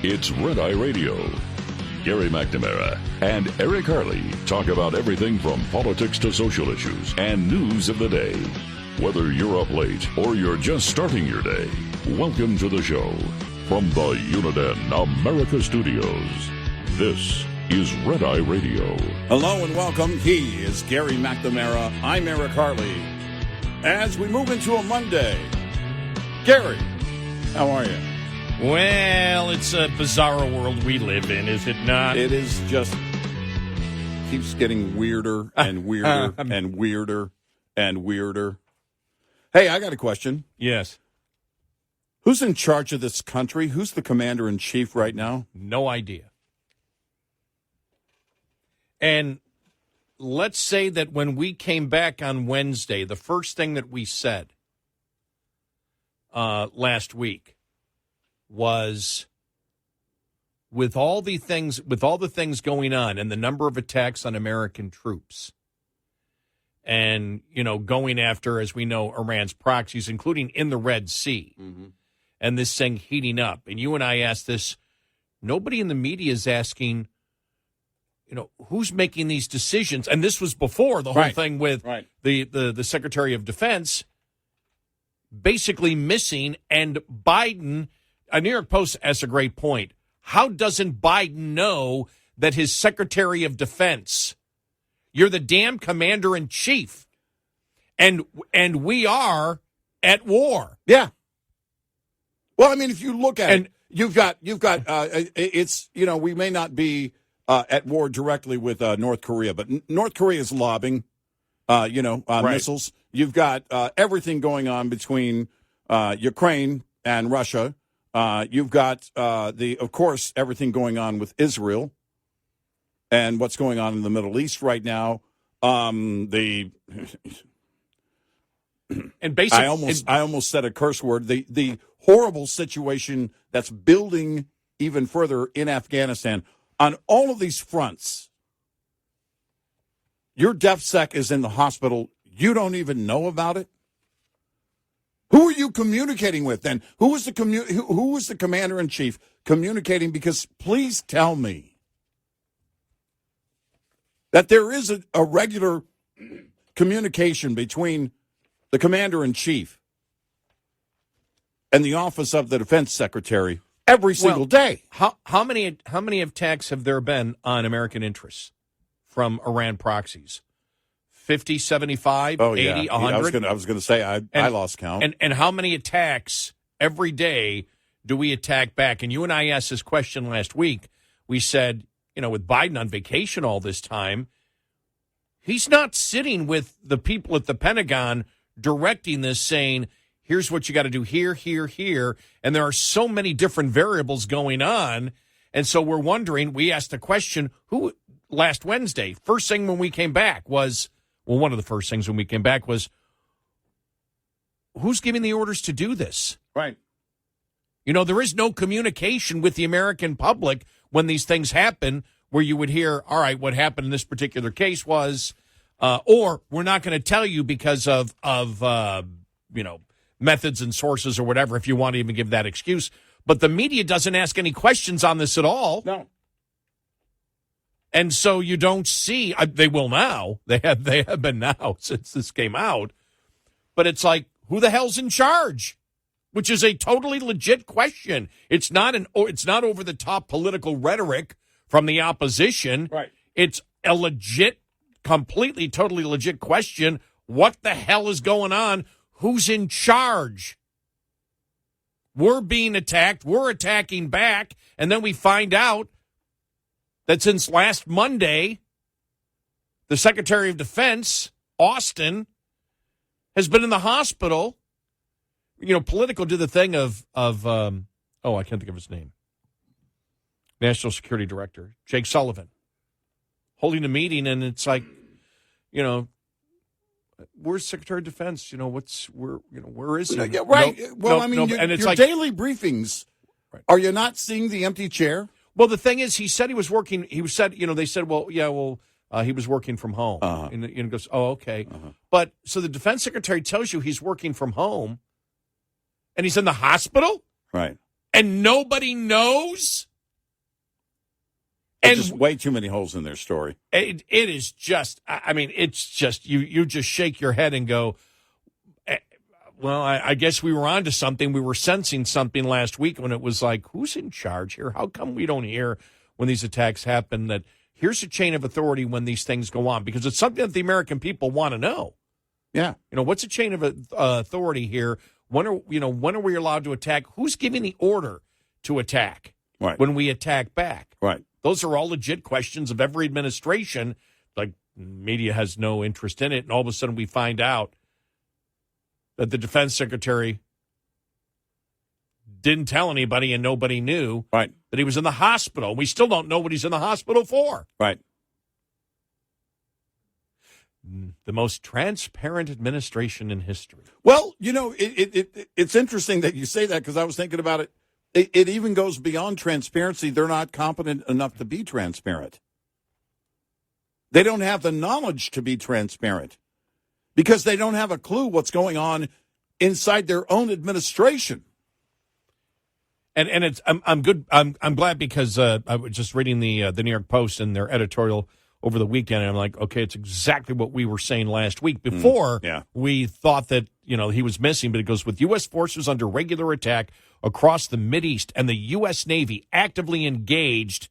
It's Red Eye Radio. Gary McNamara and Eric Harley talk about everything from politics to social issues and news of the day. Whether you're up late or you're just starting your day, welcome to the show. From the Uniden America Studios, this is Red Eye Radio. Hello and welcome. He is Gary McNamara. I'm Eric Harley. As we move into a Monday, Gary, how are you? Well, it's a bizarre world we live in, is it not? It is just keeps getting weirder and weirder and weirder and weirder. Hey, I got a question. Yes. Who's in charge of this country? Who's the commander-in-chief right now? No idea. And let's say that when we came back on Wednesday, the first thing that we said last week was, with all the things going on and the number of attacks on American troops and, going after, as we know, Iran's proxies, including in the Red Sea, and this thing heating up. And you and I asked this, nobody in the media is asking, who's making these decisions? And this was before the whole thing with the Secretary of Defense basically missing, and Biden. A New York Post asks a great point. How doesn't Biden know that his Secretary of Defense, you're the damn commander-in-chief, and we are at war? Yeah. Well, I mean, if you look at it, you've got it's, we may not be at war directly with North Korea, but North Korea is lobbing, missiles. You've got everything going on between Ukraine and Russia. You've got of course, everything going on with Israel and what's going on in the Middle East right now. And basically, I almost said a curse word. The horrible situation that's building even further in Afghanistan on all of these fronts. Your DefSec is in the hospital. You don't even know about it. Who are you communicating with then? Who was the commander-in-chief communicating? Because please tell me that there is a regular communication between the commander-in-chief and the office of the defense secretary every single day. How many attacks have there been on American interests from Iran proxies? 50, 75, 80, 100? I was going to say I lost count. And how many attacks every day do we attack back? And you and I asked this question last week. We said, with Biden on vacation all this time, he's not sitting with the people at the Pentagon directing this, saying, here's what you got to do here, here, here. And there are so many different variables going on. And so we're wondering, we asked the question, who last Wednesday, first thing when we came back was, well, one of the first things when we came back was, who's giving the orders to do this? Right. There is no communication with the American public when these things happen where you would hear, all right, what happened in this particular case was, or we're not going to tell you because of methods and sources or whatever, if you want to even give that excuse. But the media doesn't ask any questions on this at all. No. And so you don't see, they will now, they have been now since this came out, but it's like, who the hell's in charge? Which is a totally legit question. It's not over the top political rhetoric from the opposition. Right. It's a legit, completely, totally legit question. What the hell is going on? Who's in charge? We're being attacked. We're attacking back. And then we find out that since last Monday, the Secretary of Defense, Austin, has been in the hospital. Politico did the thing of I can't think of his name. National Security Director, Jake Sullivan, holding a meeting, and it's like, where's Secretary of Defense? Where is he? Yeah, right. And it's your like daily briefings. Right. Are you not seeing the empty chair? Well, the thing is, he said he was working. They said, he was working from home. Uh-huh. And he goes, oh, okay. Uh-huh. But so the defense secretary tells you he's working from home, and he's in the hospital? Right. And nobody knows? There's just way too many holes in their story. It is just, I mean, it's just, you just shake your head and go, well, I guess we were onto something. We were sensing something last week when it was like, who's in charge here? How come we don't hear when these attacks happen that here's a chain of authority when these things go on? Because it's something that the American people want to know. Yeah. What's a chain of authority here? When are we allowed to attack? Who's giving the order to attack when we attack back? Right. Those are all legit questions of every administration. Like, media has no interest in it, and all of a sudden we find out that the defense secretary didn't tell anybody and nobody knew that he was in the hospital. We still don't know what he's in the hospital for. Right. The most transparent administration in history. Well, it's interesting that you say that because I was thinking about it. It even goes beyond transparency. They're not competent enough to be transparent. They don't have the knowledge to be transparent because they don't have a clue what's going on inside their own administration. And it's I'm good. I'm glad because I was just reading the New York Post and their editorial over the weekend, and I'm like, okay, it's exactly what we were saying last week. Before we thought that he was missing, but it goes with U.S. forces under regular attack across the Mideast and the U.S. Navy actively engaged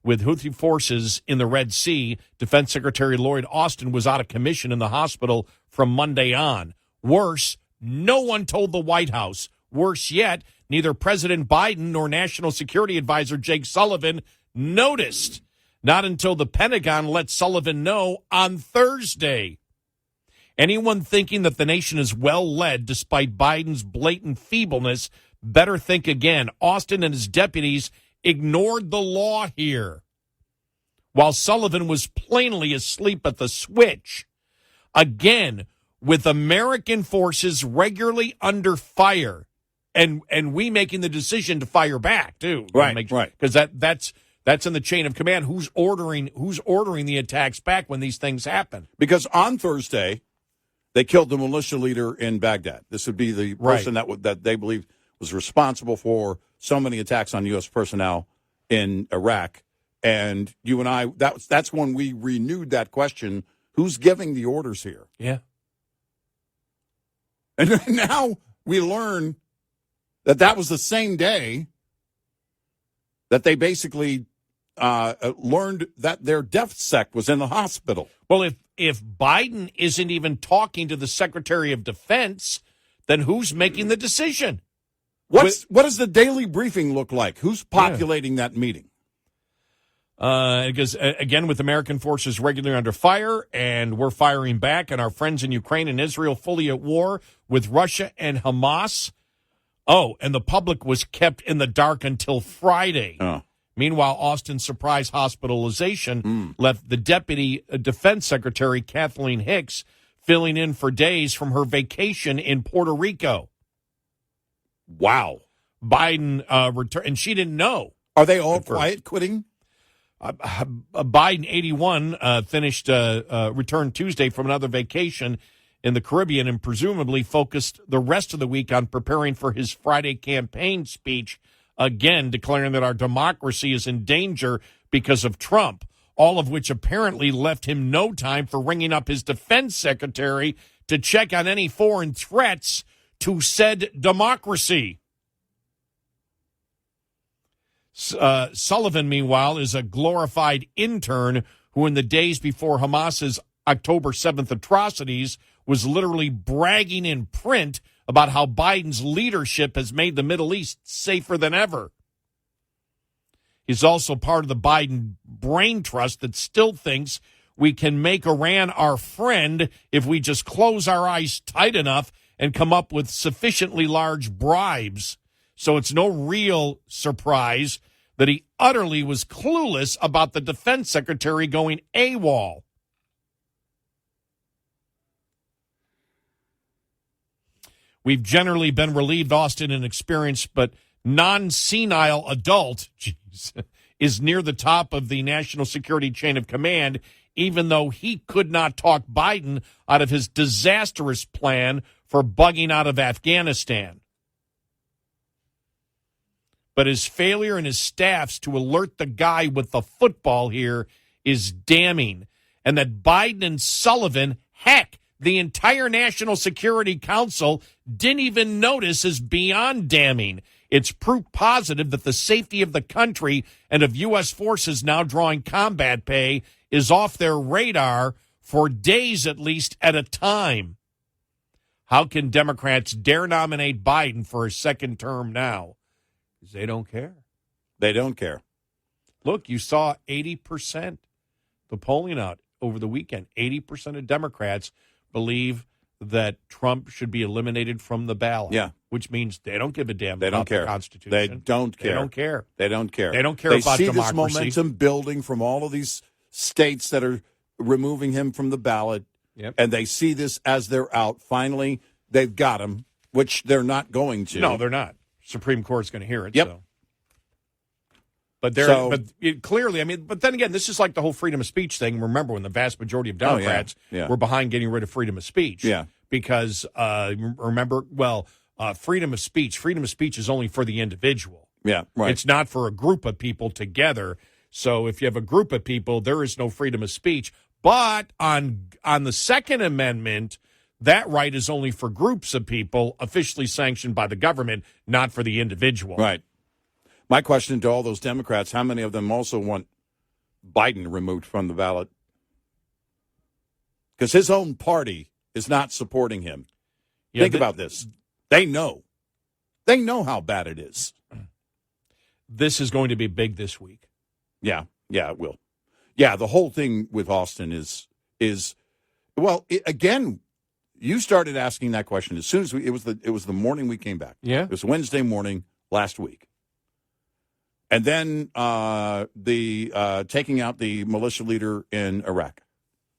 with Houthi forces in the Red Sea. Defense Secretary Lloyd Austin was out of commission in the hospital from Monday on. Worse, no one told the White House. Worse yet, neither President Biden nor National Security Advisor Jake Sullivan noticed. Not until the Pentagon let Sullivan know on Thursday. Anyone thinking that the nation is well led despite Biden's blatant feebleness better think again. Austin and his deputies ignored the law here, while Sullivan was plainly asleep at the switch. Again, with American forces regularly under fire, and we making the decision to fire back too. Right. Because that's in the chain of command. Who's ordering the attacks back when these things happen? Because on Thursday, they killed the militia leader in Baghdad. This would be the person that they believe was responsible for so many attacks on U.S. personnel in Iraq. And you and I, that's when we renewed that question, who's giving the orders here? Yeah. And now we learn that was the same day that they basically learned that their DefSec was in the hospital. Well, if Biden isn't even talking to the Secretary of Defense, then who's making the decision? What does the daily briefing look like? Who's populating that meeting? Because, again, with American forces regularly under fire, and we're firing back, and our friends in Ukraine and Israel fully at war with Russia and Hamas. Oh, and the public was kept in the dark until Friday. Oh. Meanwhile, Austin's surprise hospitalization left the Deputy Defense Secretary, Kathleen Hicks, filling in for days from her vacation in Puerto Rico. Wow. Biden returned, and she didn't know. Are they all quiet quitting? Biden, 81, returned Tuesday from another vacation in the Caribbean and presumably focused the rest of the week on preparing for his Friday campaign speech, again declaring that our democracy is in danger because of Trump, all of which apparently left him no time for ringing up his defense secretary to check on any foreign threats to said democracy. Sullivan, meanwhile, is a glorified intern who in the days before Hamas's October 7th atrocities was literally bragging in print about how Biden's leadership has made the Middle East safer than ever. He's also part of the Biden brain trust that still thinks we can make Iran our friend if we just close our eyes tight enough and come up with sufficiently large bribes. So it's no real surprise that he utterly was clueless about the defense secretary going AWOL. We've generally been relieved Austin, an experienced but non-senile adult, is near the top of the national security chain of command, even though he could not talk Biden out of his disastrous plan for bugging out of Afghanistan. but his failure and his staff's to alert the guy with the football here is damning. And that Biden and Sullivan, heck, the entire National Security Council didn't even notice is beyond damning. It's proof positive that the safety of the country and of U.S. forces now drawing combat pay is off their radar for days at least at a time. How can Democrats dare nominate Biden for a second term now? Because they don't care. They don't care. Look, you saw 80%, the polling out over the weekend. 80% of Democrats believe that Trump should be eliminated from the ballot. Yeah. Which means they don't give a damn they about don't care. the Constitution. They don't care. They don't care. They don't care. They don't care they about see democracy. This momentum building from all of these states that are removing him from the ballot, and they see this as they're out. Finally, they've got him, which they're not going to. No, they're not. Supreme Court's going to hear it. Yep. So. But clearly, I mean, but then again, this is like the whole freedom of speech thing. Remember when the vast majority of Democrats were behind getting rid of freedom of speech? Yeah. Because freedom of speech is only for the individual. Yeah, right. It's not for a group of people together. So if you have a group of people, there is no freedom of speech. But on the Second Amendment, that right is only for groups of people officially sanctioned by the government, not for the individual. Right. My question to all those Democrats, how many of them also want Biden removed from the ballot? Because his own party is not supporting him. Think about this. They know. They know how bad it is. This is going to be big this week. Yeah, it will. Yeah, the whole thing with Austin is again, you started asking that question as soon as it was the morning we came back. Yeah. It was Wednesday morning last week. And then the taking out the militia leader in Iraq.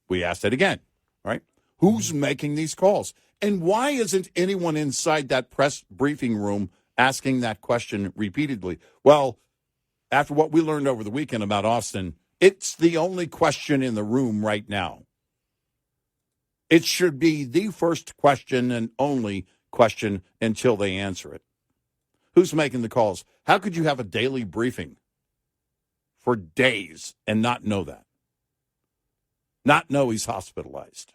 We asked it again, right? Who's making these calls? And why isn't anyone inside that press briefing room asking that question repeatedly? Well, after what we learned over the weekend about Austin, it's the only question in the room right now. It should be the first question and only question until they answer it. Who's making the calls? How could you have a daily briefing for days and not know that? Not know he's hospitalized?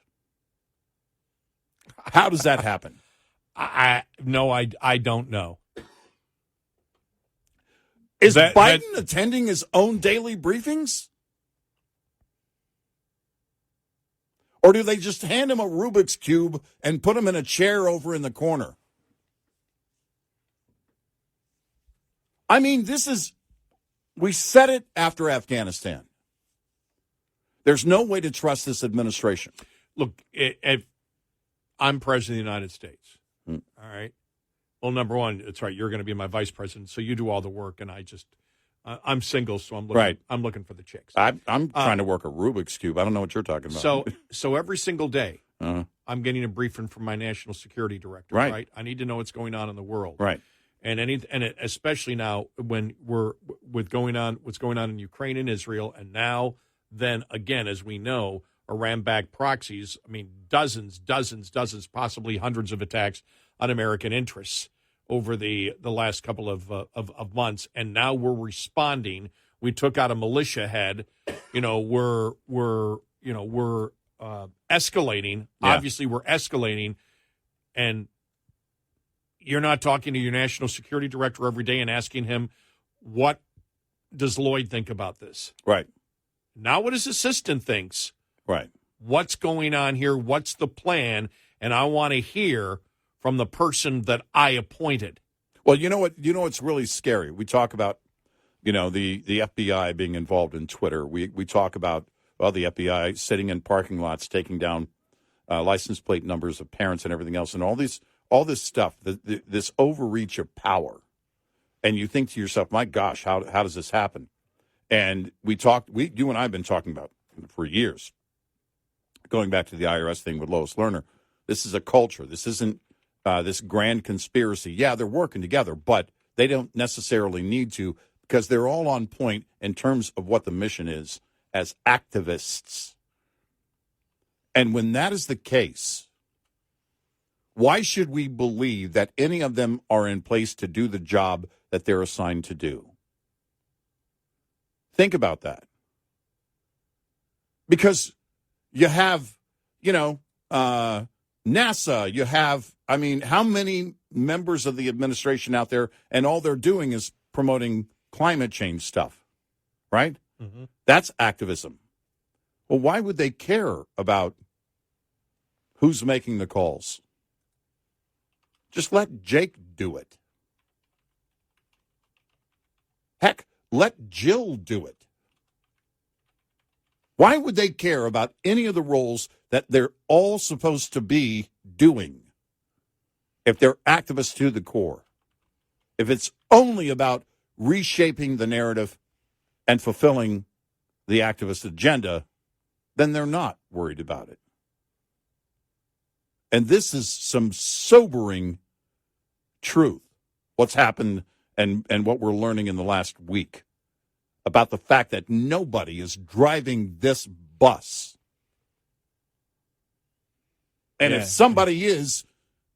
How does that happen? I don't know. Is Biden attending his own daily briefings? Or do they just hand him a Rubik's Cube and put him in a chair over in the corner? I mean, we said it after Afghanistan. There's no way to trust this administration. Look, I'm president of the United States. All right. Well, number one, that's right. You're going to be my vice president, so you do all the work, and I'm single, so I'm looking for the chicks. I'm trying to work a Rubik's Cube. I don't know what you're talking about. So every single day, I'm getting a briefing from my national security director. Right. I need to know what's going on in the world. Right. And especially now when what's going on in Ukraine and Israel, and now then again, as we know, Iran-backed proxies. I mean, dozens, possibly hundreds of attacks on American interests over the last couple of months, and now we're responding. We took out a militia head. We're escalating. Yeah. Obviously, we're escalating, and you're not talking to your national security director every day and asking him, what does Lloyd think about this? Right. Not what his assistant thinks. Right. What's going on here? What's the plan? And I want to hear from the person that I appointed. Well, you know what's really scary? We talk about, the FBI being involved in Twitter. We talk about, the FBI sitting in parking lots, taking down license plate numbers of parents and everything else, and all this stuff, this overreach of power. And you think to yourself, my gosh, how does this happen? And you and I have been talking about for years, going back to the IRS thing with Lois Lerner. This is a culture. This isn't this grand conspiracy. Yeah, they're working together, but they don't necessarily need to, because they're all on point in terms of what the mission is as activists. And when that is the case, Why should we believe that any of them are in place to do the job that they're assigned to do? Think about that. Because you have, NASA, you have, how many members of the administration out there, and all they're doing is promoting climate change stuff, right? Mm-hmm. That's activism. Well, why would they care about who's making the calls? Just let Jake do it. Heck, let Jill do it. Why would they care about any of the roles that they're all supposed to be doing if they're activists to the core? If it's only about reshaping the narrative and fulfilling the activist agenda, then they're not worried about it. And this is some sobering truth, what's happened and what we're learning in the last week about the fact that nobody is driving this bus. And if somebody is,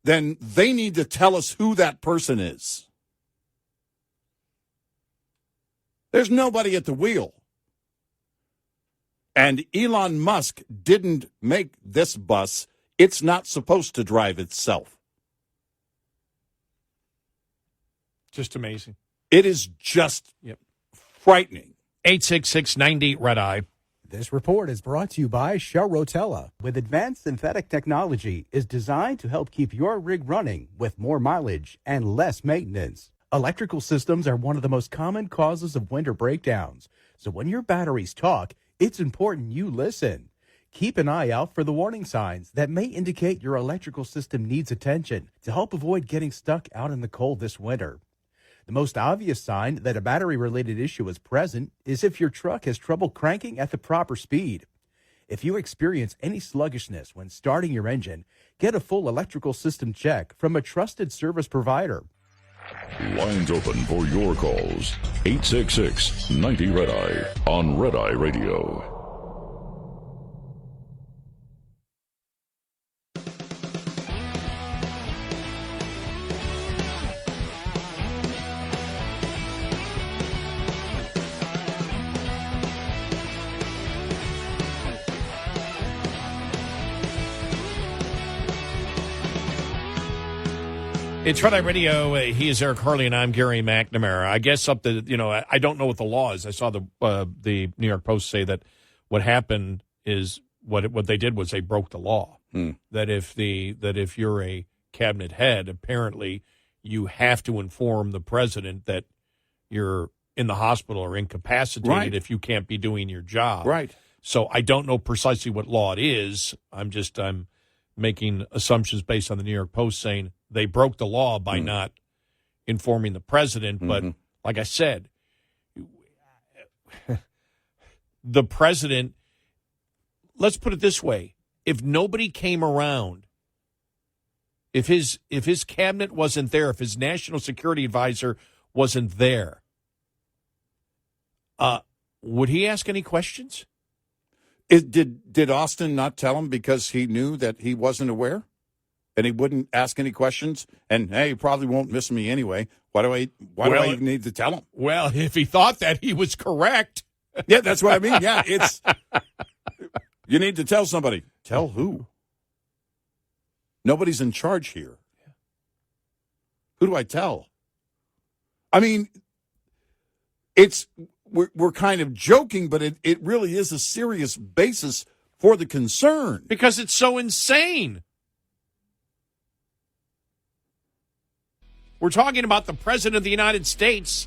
then they need to tell us who that person is. There's nobody at the wheel. And Elon Musk didn't make this bus. It's not supposed to drive itself. Just amazing. It is just frightening. 866-98-RED-EYE. This report is brought to you by Shell Rotella. With advanced synthetic technology, is designed to help keep your rig running with more mileage and less maintenance. Electrical systems are one of the most common causes of winter breakdowns. So when your batteries talk, it's important you listen. Keep an eye out for the warning signs that may indicate your electrical system needs attention to help avoid getting stuck out in the cold this winter. The most obvious sign that a battery-related issue is present is if your truck has trouble cranking at the proper speed. If you experience any sluggishness when starting your engine, get a full electrical system check from a trusted service provider. Lines open for your calls. 866-90-RED-EYE on Red Eye Radio. It's Red Eye Radio. He is Eric Harley, and I'm Gary McNamara. I guess I don't know what the law is. I saw the New York Post say that what happened is what they did was they broke the law. That if you're a cabinet head, apparently you have to inform the president that you're in the hospital or incapacitated if you can't be doing your job. Right. So I don't know precisely what law it is. I'm making assumptions based on the New York Post saying they broke the law by not informing the president. But like I said, the president, let's put it this way. If nobody came around, if his cabinet wasn't there, if his national security advisor wasn't there, would he ask any questions? Did Austin not tell him because he knew that he wasn't aware? And he wouldn't ask any questions? And, hey, he probably won't miss me anyway. Why do I even need to tell him? Well, if he thought that, he was correct. Yeah, that's what I mean. Yeah, you need to tell somebody. Tell who? Nobody's in charge here. Who do I tell? I mean, we're kind of joking, but it really is a serious basis for the concern. Because it's so insane. We're talking about the President of the United States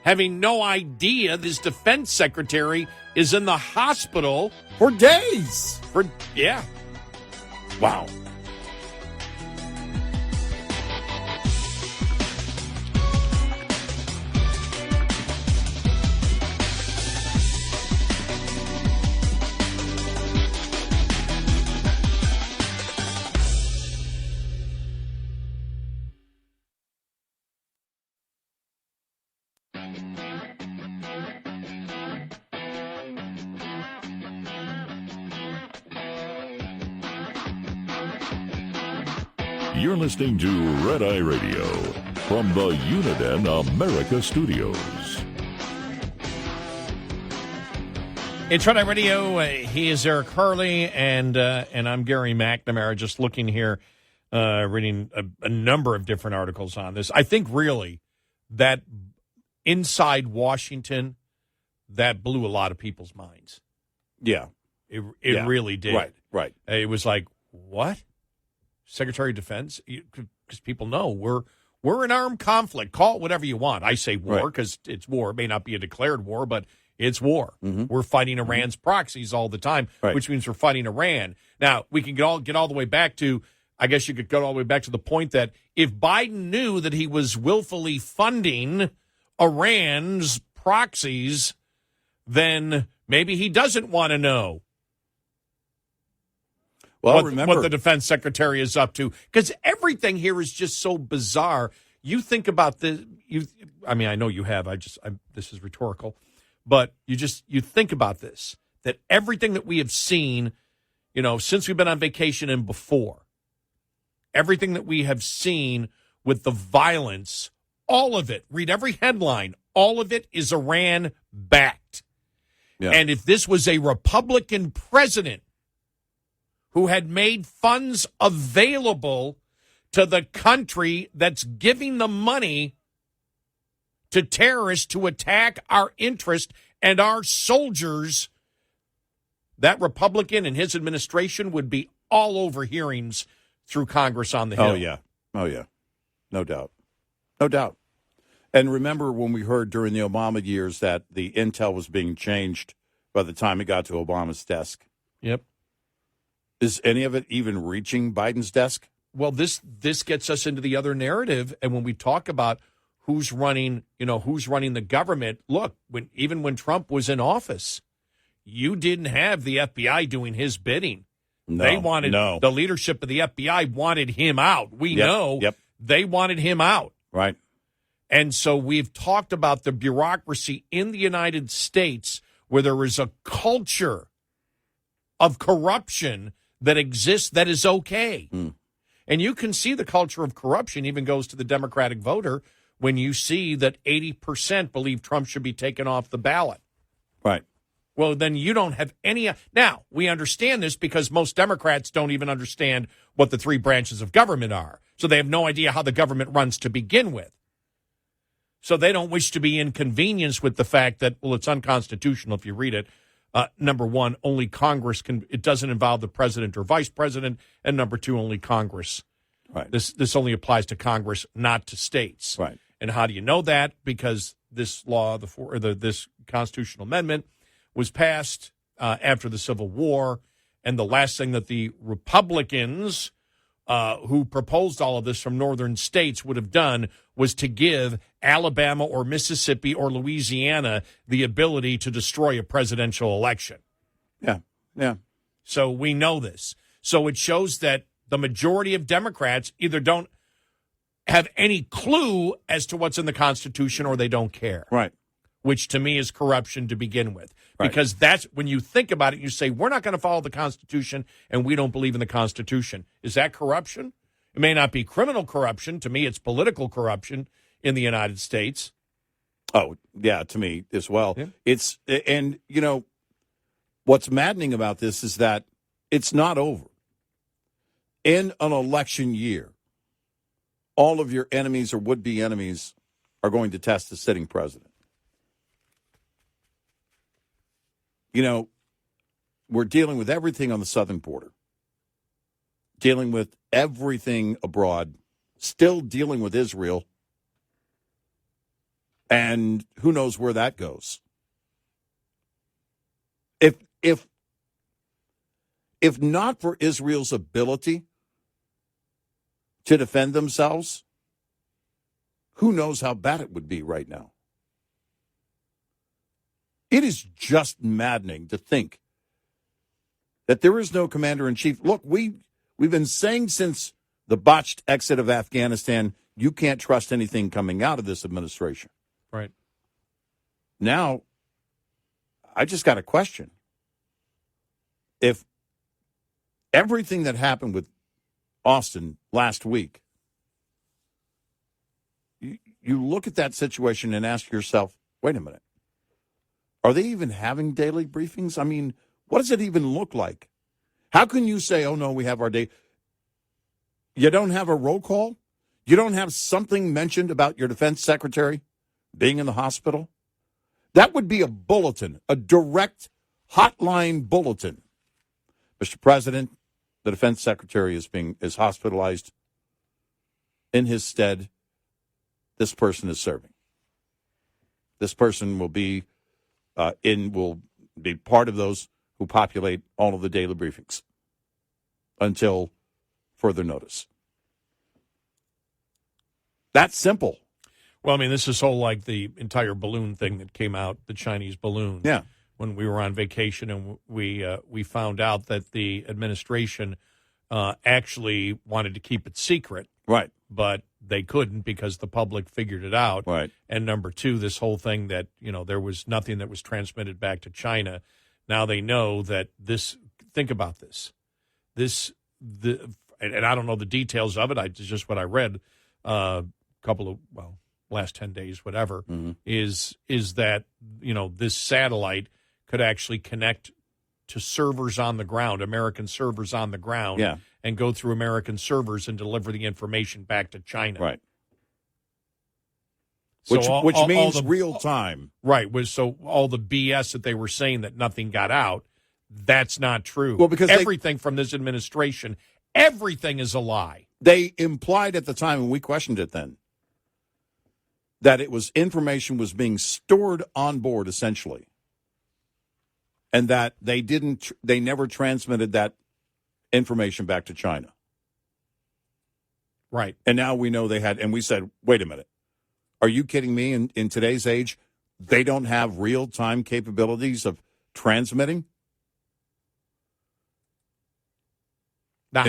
having no idea this defense secretary is in the hospital for days. Wow. You're listening to Red Eye Radio from the Uniden America Studios. It's Red Eye Radio. He is Eric Harley, and I'm Gary McNamara. Just looking here, reading a number of different articles on this. I think really that inside Washington, that blew a lot of people's minds. Yeah. It really did. Right. It was like, what? Secretary of Defense? Because people know we're in armed conflict. Call it whatever you want. I say war because it's war. It may not be a declared war, but it's war. Mm-hmm. We're fighting Iran's proxies all the time, which means we're fighting Iran. Now, we can get all the way back to, I guess you could go all the way back to the point that if Biden knew that he was willfully funding Iran's proxies, then maybe he doesn't want to know what the defense secretary is up to. Because everything here is just so bizarre. You think about this. I know you have. This is rhetorical. But you think about this, that everything that we have seen, since we've been on vacation and before, everything that we have seen with the violence, all of it, read every headline, all of it is Iran-backed. Yeah. And if this was a Republican president who had made funds available to the country that's giving the money to terrorists to attack our interest and our soldiers, that Republican and his administration would be all over hearings through Congress on the Hill. Oh, yeah. No doubt. And remember when we heard during the Obama years that the intel was being changed by the time it got to Obama's desk? Yep. Is any of it even reaching Biden's desk? Well, this gets us into the other narrative, and when we talk about who's running the government. Look, even when Trump was in office, you didn't have the FBI doing his bidding. No, they wanted the leadership of the FBI wanted him out. We know they wanted him out. Right. And so we've talked about the bureaucracy in the United States where there is a culture of corruption that exists that is okay. Mm. And you can see the culture of corruption even goes to the Democratic voter when you see that 80% believe Trump should be taken off the ballot. Right. Well, then you don't have any. Now, we understand this because most Democrats don't even understand what the three branches of government are. So they have no idea how the government runs to begin with. So they don't wish to be inconvenienced with the fact that, well, it's unconstitutional if you read it. Number one, only Congress can. It doesn't involve the president or vice president. And number two, only Congress. Right. This only applies to Congress, not to states. Right. And how do you know that? Because this law, this constitutional amendment, was passed after the Civil War, and the last thing that the Republicans who proposed all of this from northern states would have done was to give Alabama or Mississippi or Louisiana the ability to destroy a presidential election. Yeah. So we know this. So it shows that the majority of Democrats either don't have any clue as to what's in the Constitution or they don't care. Right. Which to me is corruption to begin with. Right. Because that's when you think about it, you say, we're not going to follow the Constitution and we don't believe in the Constitution. Is that corruption? It may not be criminal corruption. To me, it's political corruption in the United States. Oh, yeah, to me as well. Yeah. And what's maddening about this is that it's not over. In an election year, all of your enemies or would-be enemies are going to test the sitting president. We're dealing with everything on the southern border, dealing with everything abroad, still dealing with Israel, and who knows where that goes. If not for Israel's ability to defend themselves, who knows how bad it would be right now. It is just maddening to think that there is no commander-in-chief. Look, we've been saying since the botched exit of Afghanistan, you can't trust anything coming out of this administration. Right. Now, I just got a question. If everything that happened with Austin last week. You look at that situation and ask yourself, wait a minute. Are they even having daily briefings? I mean, what does it even look like? How can you say, oh, no, we have our day? You don't have a roll call? You don't have something mentioned about your defense secretary being in the hospital? That would be a bulletin, a direct hotline bulletin. Mr. President, the defense secretary is hospitalized. In his stead, this person is serving. This person will be part of those who populate all of the daily briefings until further notice. That's simple. Well, I mean, this is whole like the entire balloon thing that came out, the Chinese balloon. Yeah. When we were on vacation and we found out that the administration actually wanted to keep it secret. Right. But they couldn't because the public figured it out. Right. And number two, this whole thing that, there was nothing that was transmitted back to China. Now they know that think about this. And I don't know the details of it. Just what I read last 10 days, whatever, is that, this satellite could actually connect to servers on the ground, American servers on the ground, and go through American servers and deliver the information back to China. Right. So which means real time. Right. So all the BS that they were saying that nothing got out, that's not true. Well, because everything from this administration, everything is a lie. They implied at the time, and we questioned it then, that information was being stored on board, essentially, and that they never transmitted that information back to China. Right. And now we know they had, and we said, wait a minute, are you kidding me? In today's age, they don't have real-time capabilities of transmitting? Now,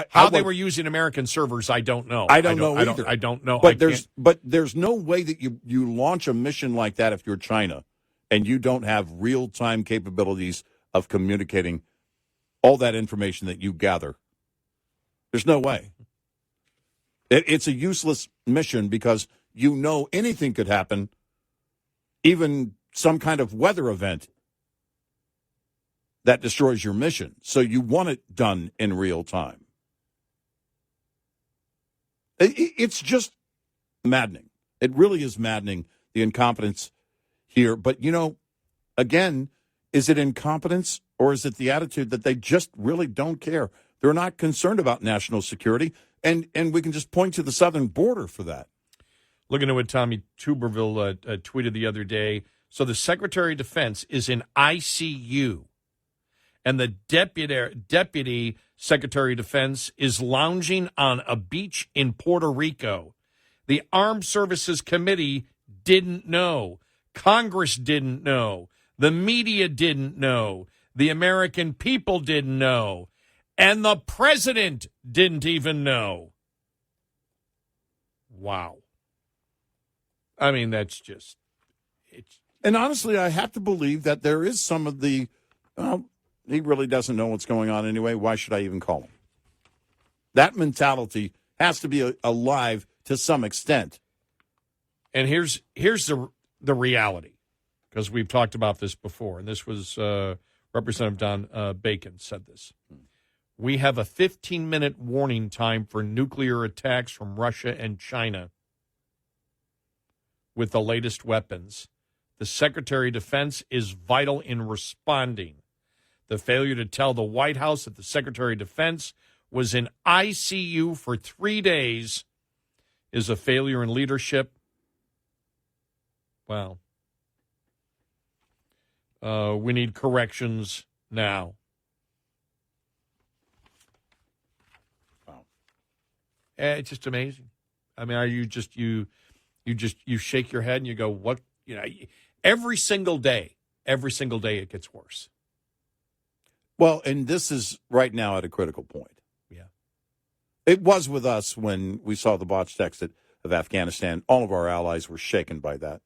how they were using American servers, I don't know. I don't know either. I don't know. But there's no way that you launch a mission like that if you're China and you don't have real-time capabilities of communicating all that information that you gather. There's no way. It's a useless mission because anything could happen, even some kind of weather event that destroys your mission. So you want it done in real time. It's just maddening. It really is maddening, the incompetence here. But, again, is it incompetence or is it the attitude that they just really don't care? They're not concerned about national security, and we can just point to the southern border for that. Looking at what Tommy Tuberville tweeted the other day. So the Secretary of Defense is in ICU. And the deputy Secretary of Defense is lounging on a beach in Puerto Rico. The Armed Services Committee didn't know. Congress didn't know. The media didn't know. The American people didn't know. And the president didn't even know. Wow. I mean, that's just... And honestly, I have to believe that there is some of the... he really doesn't know what's going on anyway. Why should I even call him? That mentality has to be alive to some extent. And here's the reality, because we've talked about this before, and this was Representative Don Bacon said this. We have a 15-minute warning time for nuclear attacks from Russia and China with the latest weapons. The Secretary of Defense is vital in responding. The failure to tell the White House that the Secretary of Defense was in ICU for 3 days is a failure in leadership. Well, we need corrections now. Wow. It's just amazing. I mean, are you just you shake your head and you go, what? Every single day it gets worse. Well, and this is right now at a critical point. Yeah. It was with us when we saw the botched exit of Afghanistan. All of our allies were shaken by that.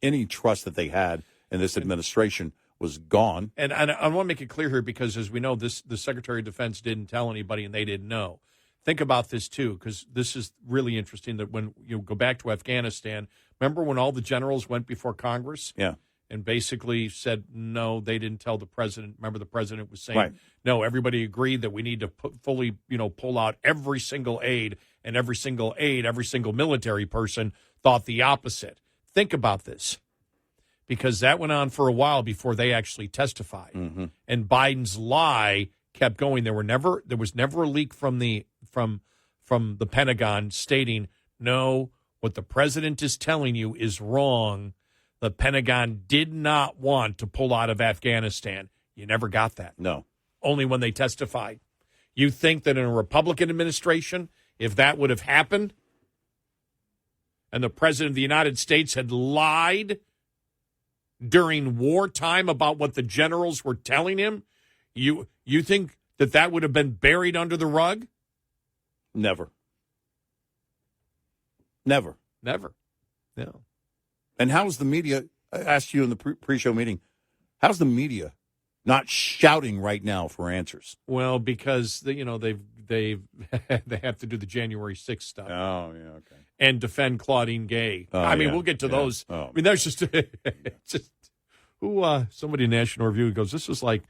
Any trust that they had in this administration was gone. And I want to make it clear here because, as we know, the Secretary of Defense didn't tell anybody and they didn't know. Think about this, too, because this is really interesting that when you go back to Afghanistan, remember when all the generals went before Congress? Yeah. And basically said, no, they didn't tell the president. Remember, the president was saying, right. No, everybody agreed that we need to fully, pull out every single aide, and every single military person thought the opposite. Think about this, because that went on for a while before they actually testified. Mm-hmm. And Biden's lie kept going. There was never a leak from the Pentagon stating, no, what the president is telling you is wrong. The Pentagon did not want to pull out of Afghanistan. You never got that. No. Only when they testified. You think that in a Republican administration, if that would have happened, and the President of the United States had lied during wartime about what the generals were telling him, you think that would have been buried under the rug? Never. Never. Never. No. And how's the media, I asked you in the pre-show meeting, how's the media not shouting right now for answers? Well, because they have to do the January 6th stuff. Oh, yeah, okay. And defend Claudine Gay. We'll get to those. Oh. I mean, that's just somebody in National Review goes, this is like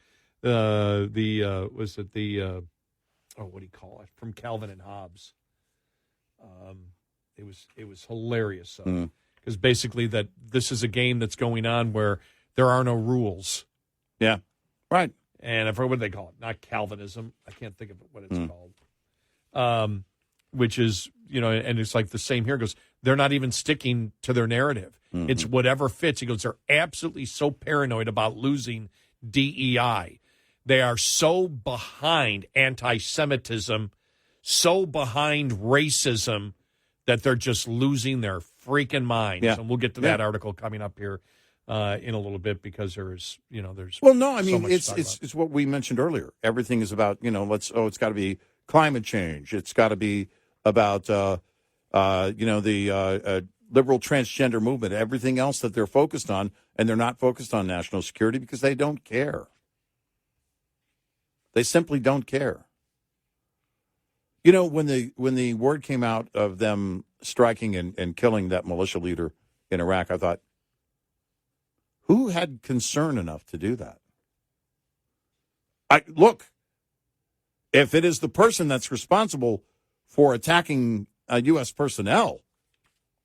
what do you call it? From Calvin and Hobbes. It was hilarious. Because basically that this is a game that's going on where there are no rules. Yeah, right. And what do they call it? Not Calvinism. I can't think of what it's called. Which is, and it's like the same here. It goes, they're not even sticking to their narrative. Mm-hmm. It's whatever fits. He goes, they're absolutely so paranoid about losing DEI. They are so behind anti-Semitism, so behind racism, that they're just losing their freaking minds. Yeah. And we'll get to that article coming up here in a little bit because there's. Well, no, I mean, it's what we mentioned earlier. Everything is about, it's got to be climate change. It's got to be about, the liberal transgender movement, everything else that they're focused on, and they're not focused on national security because they don't care. They simply don't care. When the word came out of them striking and killing that militia leader in Iraq, I thought, who had concern enough to do that? Look, if it is the person that's responsible for attacking U.S. personnel,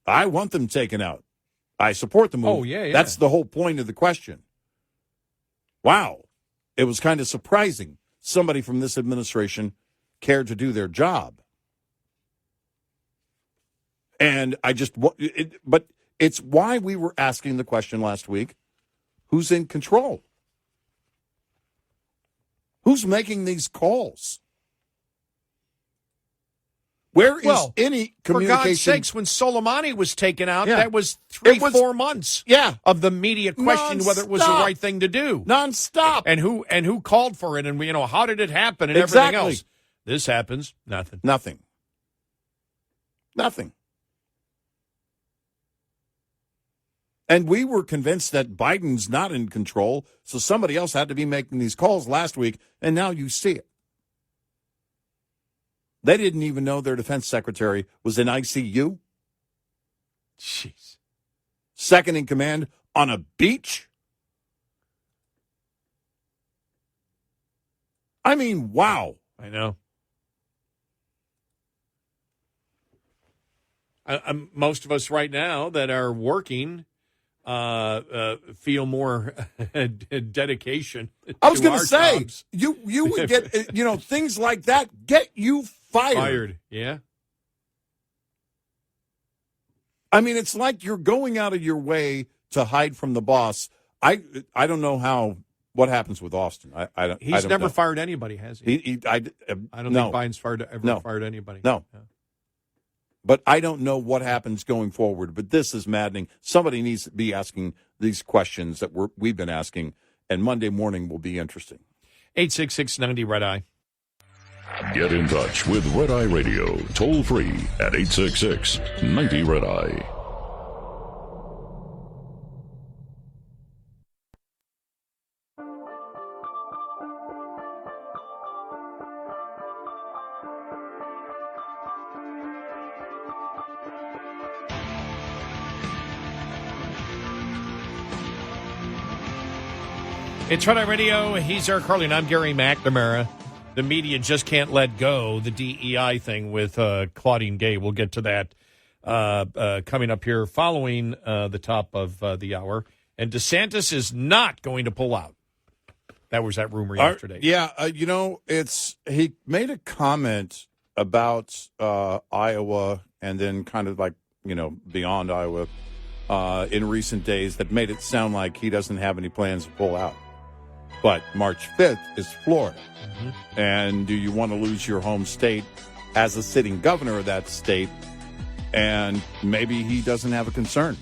I want them taken out. I support the move. Oh, yeah. That's the whole point of the question. Wow. It was kind of surprising somebody from this administration cared to do their job. And but it's why we were asking the question last week, who's in control? Who's making these calls? Where is any communication? For God's sakes, when Soleimani was taken out, that was 4 months of the media questioning whether it was the right thing to do. Nonstop. And who called for it, and how did it happen, and everything else. This happens, nothing. And we were convinced that Biden's not in control, so somebody else had to be making these calls last week, and now you see it. They didn't even know their defense secretary was in ICU. Jeez. Second in command on a beach. I mean, wow. I know. Most of us right now that are working feel more dedication. I was going to say, jobs. you would get, things like that get you fired. Yeah. I mean, it's like you're going out of your way to hide from the boss. I don't know what happens with Austin. He's never fired anybody, has he? I don't think Biden's fired anybody. No. Yeah. But I don't know what happens going forward. But this is maddening. Somebody needs to be asking these questions that we've been asking, and Monday morning will be interesting. 866-90-RED-EYE. Get in touch with Red Eye Radio, toll free at 866-90-RED-EYE. It's Red Eye Radio. He's Eric Carly, and I'm Gary McNamara. The media just can't let go the DEI thing with Claudine Gay. We'll get to that coming up here following the top of the hour. And DeSantis is not going to pull out. That was that rumor yesterday. He made a comment about Iowa and then kind of like, beyond Iowa in recent days that made it sound like he doesn't have any plans to pull out. But March 5th is Florida. Mm-hmm. And do you want to lose your home state as a sitting governor of that state? And maybe he doesn't have a concern.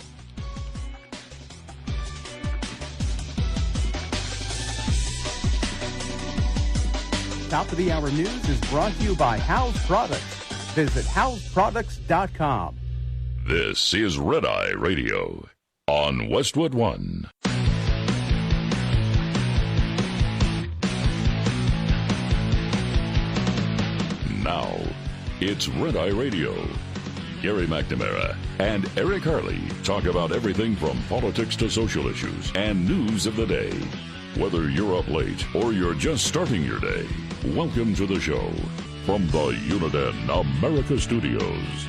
Top of the Hour News is brought to you by House Products. Visit houseproducts.com. This is Red Eye Radio on Westwood One. Now, it's Red Eye Radio. Gary McNamara and Eric Harley talk about everything from politics to social issues and news of the day. Whether you're up late or you're just starting your day, welcome to the show. From the Uniden America Studios,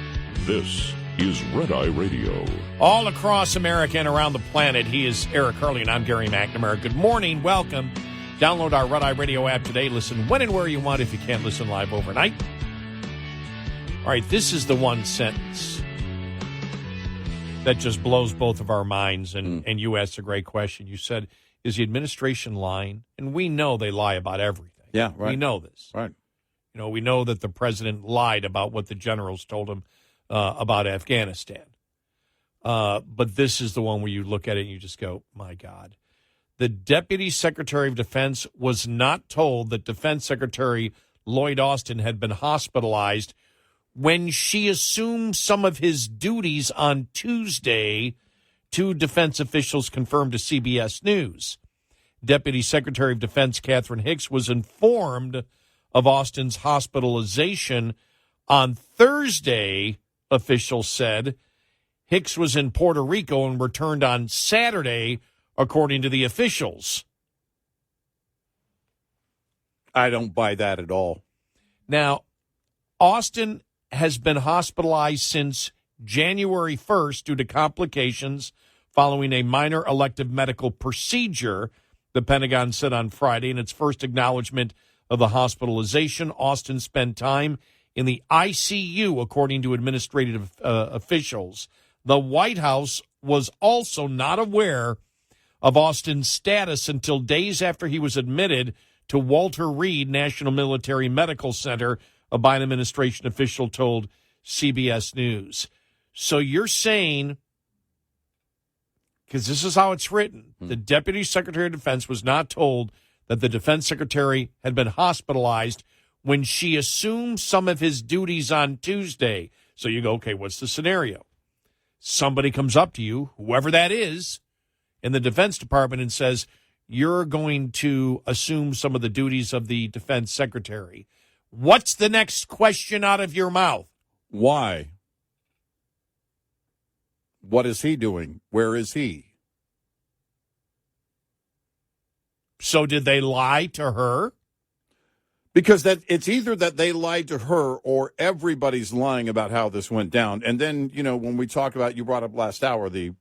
this is Red Eye Radio. All across America and around the planet, he is Eric Harley, and I'm Gary McNamara. Good morning, welcome. Download our Red Eye Radio app today. Listen when and where you want if you can't listen live overnight. All right, this is the one sentence that just blows both of our minds, and you asked a great question. You said, is the administration lying? And we know they lie about everything. Yeah, right. We know this. Right. We know that the president lied about what the generals told him about Afghanistan. But this is the one where you look at it and you just go, my God. The Deputy Secretary of Defense was not told that Defense Secretary Lloyd Austin had been hospitalized when she assumed some of his duties on Tuesday, two defense officials confirmed to CBS News. Deputy Secretary of Defense Catherine Hicks was informed of Austin's hospitalization on Thursday, officials said. Hicks was in Puerto Rico and returned on Saturday, according to the officials. I don't buy that at all. Now, Austin has been hospitalized since January 1st due to complications following a minor elective medical procedure, the Pentagon said on Friday. In its first acknowledgement of the hospitalization, Austin spent time in the ICU, according to administrative officials. The White House was also not aware of Austin's status until days after he was admitted to Walter Reed National Military Medical Center, a Biden administration official told CBS News. So you're saying, because this is how it's written, the Deputy Secretary of Defense was not told that the Defense Secretary had been hospitalized when she assumed some of his duties on Tuesday. So you go, okay, what's the scenario? Somebody comes up to you, whoever that is, in the Defense Department and says, you're going to assume some of the duties of the Defense Secretary. What's the next question out of your mouth? Why? What is he doing? Where is he? So did they lie to her? Because it's either that they lied to her or everybody's lying about how this went down. And then, when we talk about, you brought up last hour, the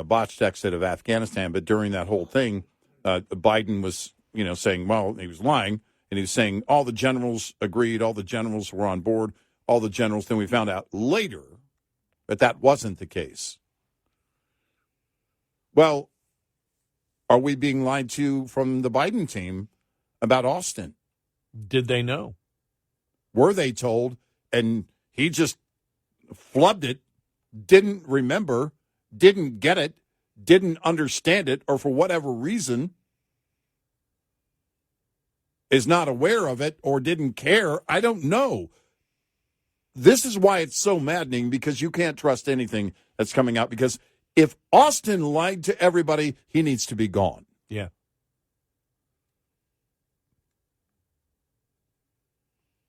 botched exit of Afghanistan. But during that whole thing, Biden was, saying, well, he was lying. And he was saying all the generals agreed, all the generals were on board, all the generals. Then we found out later that that wasn't the case. Well, are we being lied to from the Biden team about Austin? Did they know? Were they told? And he just flubbed it, didn't remember, didn't get it, didn't understand it, or for whatever reason is not aware of it or didn't care. I don't know. This is why it's so maddening, because you can't trust anything that's coming out, because if Austin lied to everybody, he needs to be gone. Yeah.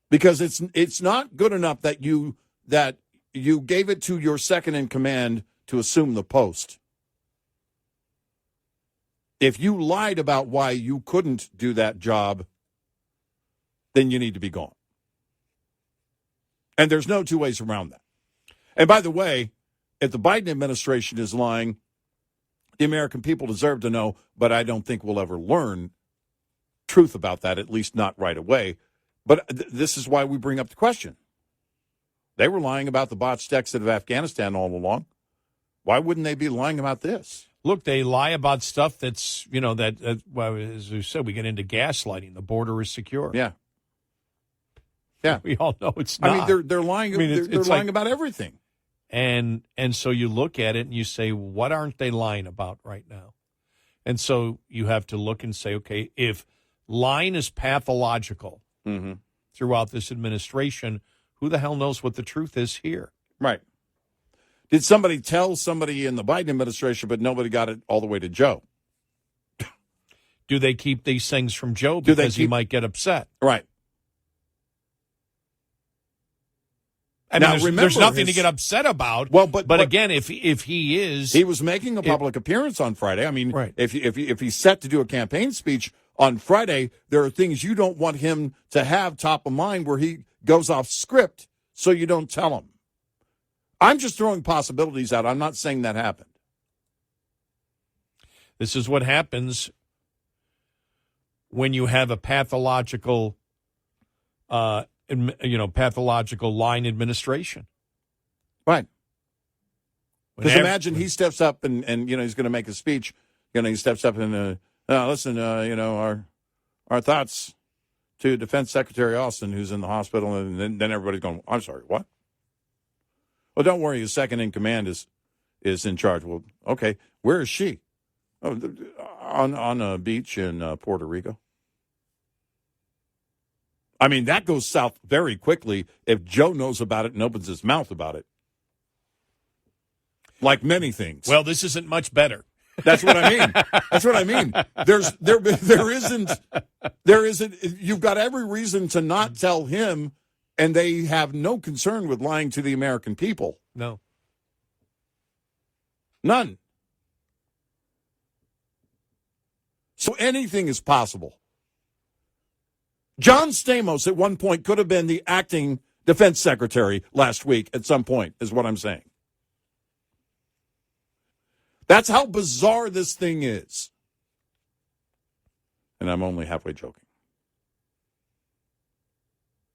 Because it's not good enough that you gave it to your second in command to assume the post. If you lied about why you couldn't do that job, then you need to be gone. And there's no two ways around that. And by the way, if the Biden administration is lying, the American people deserve to know, but I don't think we'll ever learn truth about that, at least not right away. But this is why we bring up the question. They were lying about the botched exit of Afghanistan all along. Why wouldn't they be lying about this? Look, they lie about stuff that's, well, as you said, we get into gaslighting. The border is secure. Yeah. Yeah. We all know it's not. I mean, they're lying. They're lying about everything. And so you look at it and you say, what aren't they lying about right now? And so you have to look and say, okay, if lying is pathological throughout this administration, who the hell knows what the truth is here? Right. Did somebody tell somebody in the Biden administration, but nobody got it all the way to Joe? Do they keep these things from Joe because he might get upset? Right. I mean, there's nothing to get upset about. Well, but again, if he is, he was making a public appearance on Friday. I mean, right. if he's set to do a campaign speech on Friday, there are things you don't want him to have top of mind where he goes off script, so you don't tell him. I'm just throwing possibilities out. I'm not saying that happened. This is what happens when you have a pathological pathological line administration. Right. Because imagine he steps up and he's going to make a speech. He steps up and, listen, our thoughts to Defense Secretary Austin, who's in the hospital. And then everybody's going, I'm sorry, what? Well, don't worry. His second in command is in charge. Well, okay. Where is she? Oh, on a beach in Puerto Rico. I mean, that goes south very quickly if Joe knows about it and opens his mouth about it. Like many things. Well, this isn't much better. That's what I mean. That's what I mean. There isn't. You've got every reason to not tell him, and they have no concern with lying to the American people. No. None. So anything is possible. John Stamos at one point could have been the acting defense secretary last week at some point, is what I'm saying. That's how bizarre this thing is. And I'm only halfway joking.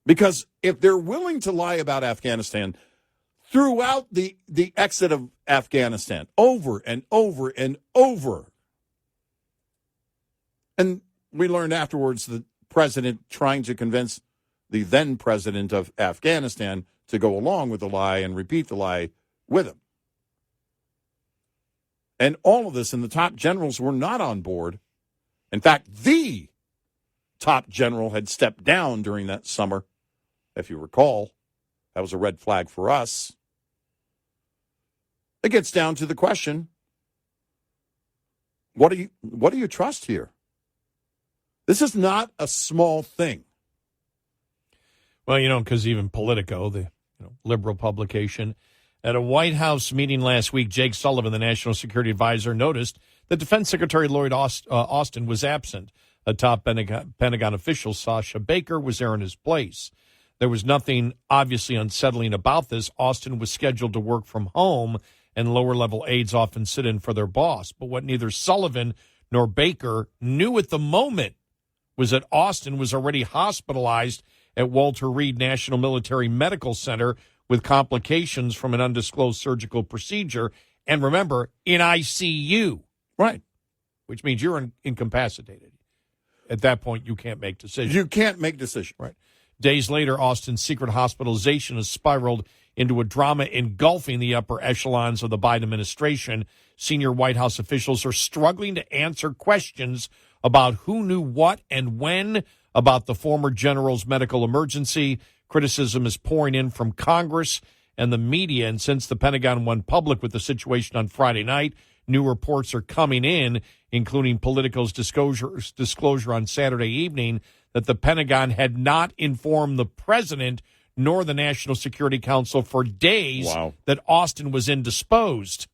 Because if they're willing to lie about Afghanistan throughout the exit of Afghanistan, over and over and over, and we learned afterwards that president trying to convince the then president of Afghanistan to go along with the lie and repeat the lie with him. And all of this, and the top generals were not on board. In fact, the top general had stepped down during that summer. If you recall, that was a red flag for us. It gets down to the question, what do you trust here? This is not a small thing. Well, because even Politico, the liberal publication, at a White House meeting last week, Jake Sullivan, the National Security Advisor, noticed that Defense Secretary Lloyd Austin was absent. A top Pentagon official, Sasha Baker, was there in his place. There was nothing obviously unsettling about this. Austin was scheduled to work from home, and lower-level aides often sit in for their boss. But what neither Sullivan nor Baker knew at the moment was that Austin was already hospitalized at Walter Reed National Military Medical Center with complications from an undisclosed surgical procedure. And remember, in ICU. Right. Which means you're incapacitated. At that point, you can't make decisions. You can't make decisions. Right. Days later, Austin's secret hospitalization has spiraled into a drama engulfing the upper echelons of the Biden administration. Senior White House officials are struggling to answer questions about who knew what and when about the former general's medical emergency. Criticism is pouring in from Congress and the media, and since the Pentagon went public with the situation on Friday night, new reports are coming in, including Politico's disclosure on Saturday evening that the Pentagon had not informed the president nor the National Security Council for days that Austin was indisposed.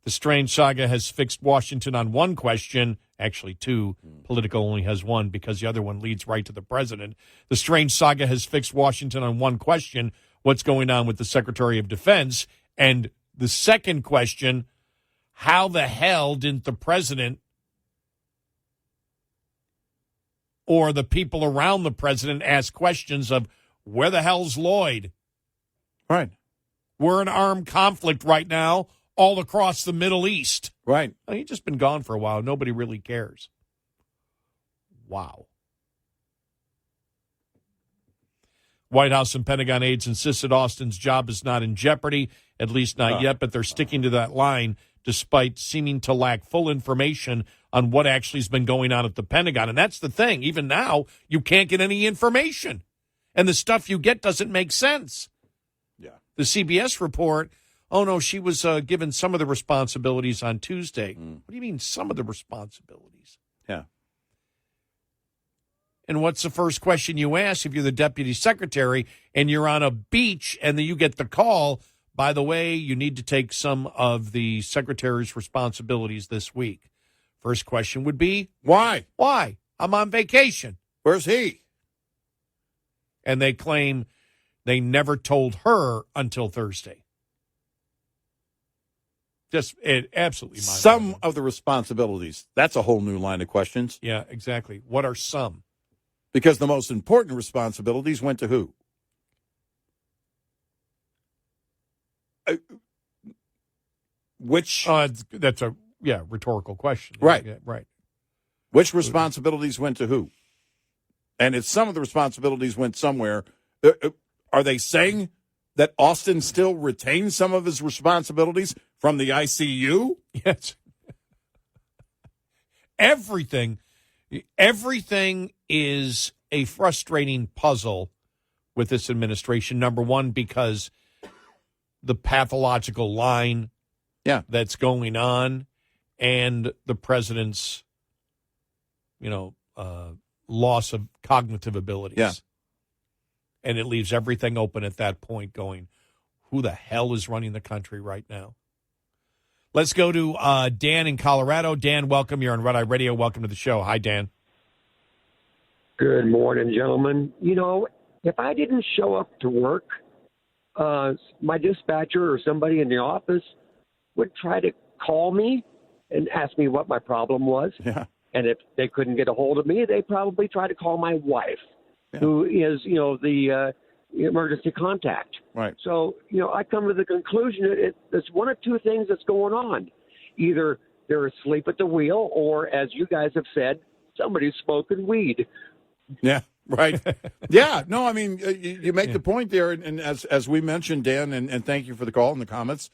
The strange saga has fixed Washington on one question, actually two. Politico only has one because the other one leads right to the president. The strange saga has fixed Washington on one question, what's going on with the Secretary of Defense? And the second question, how the hell didn't the president or the people around the president ask questions of where the hell's Lloyd? Right. We're in armed conflict right now all across the Middle East. Right. Well, he's just been gone for a while. Nobody really cares. Wow. White House and Pentagon aides insisted Austin's job is not in jeopardy, at least not yet, but they're sticking to that line despite seeming to lack full information on what actually has been going on at the Pentagon. And that's the thing. Even now, you can't get any information. And the stuff you get doesn't make sense. Yeah. The CBS report, oh, no, she was given some of the responsibilities on Tuesday. What do you mean some of the responsibilities? Yeah. And what's the first question you ask if you're the deputy secretary and you're on a beach and then you get the call, by the way, you need to take some of the secretary's responsibilities this week? First question would be, Why? why? I'm on vacation. Where's he? And they claim they never told her until Thursday. Just absolutely Some mind-boggling. of the responsibilities. That's a whole new line of questions. Yeah, exactly. What are some? Because the most important responsibilities went to who? Which That's a rhetorical question. Right. Yeah, right. which responsibilities went to who? And if some of the responsibilities went somewhere, are they saying that Austin still retains some of his responsibilities from the ICU? Yes. Everything is a frustrating puzzle with this administration. Number one, because the pathological line that's going on and the president's, loss of cognitive abilities. Yeah. And it leaves everything open at that point going, who the hell is running the country right now? Let's go to Dan in Colorado. Dan, welcome. You're on Red Eye Radio. Welcome to the show. Hi, Dan. Good morning, gentlemen. If I didn't show up to work, my dispatcher or somebody in the office would try to call me and ask me what my problem was. Yeah. And if they couldn't get a hold of me, they probably try to call my wife, who is, the emergency contact. Right. So, I come to the conclusion that there's one of two things that's going on. Either they're asleep at the wheel, or, as you guys have said, somebody's smoking weed. Yeah, right. Yeah, no, I mean, you make the point there, and as we mentioned, Dan, and thank you for the call and the comments,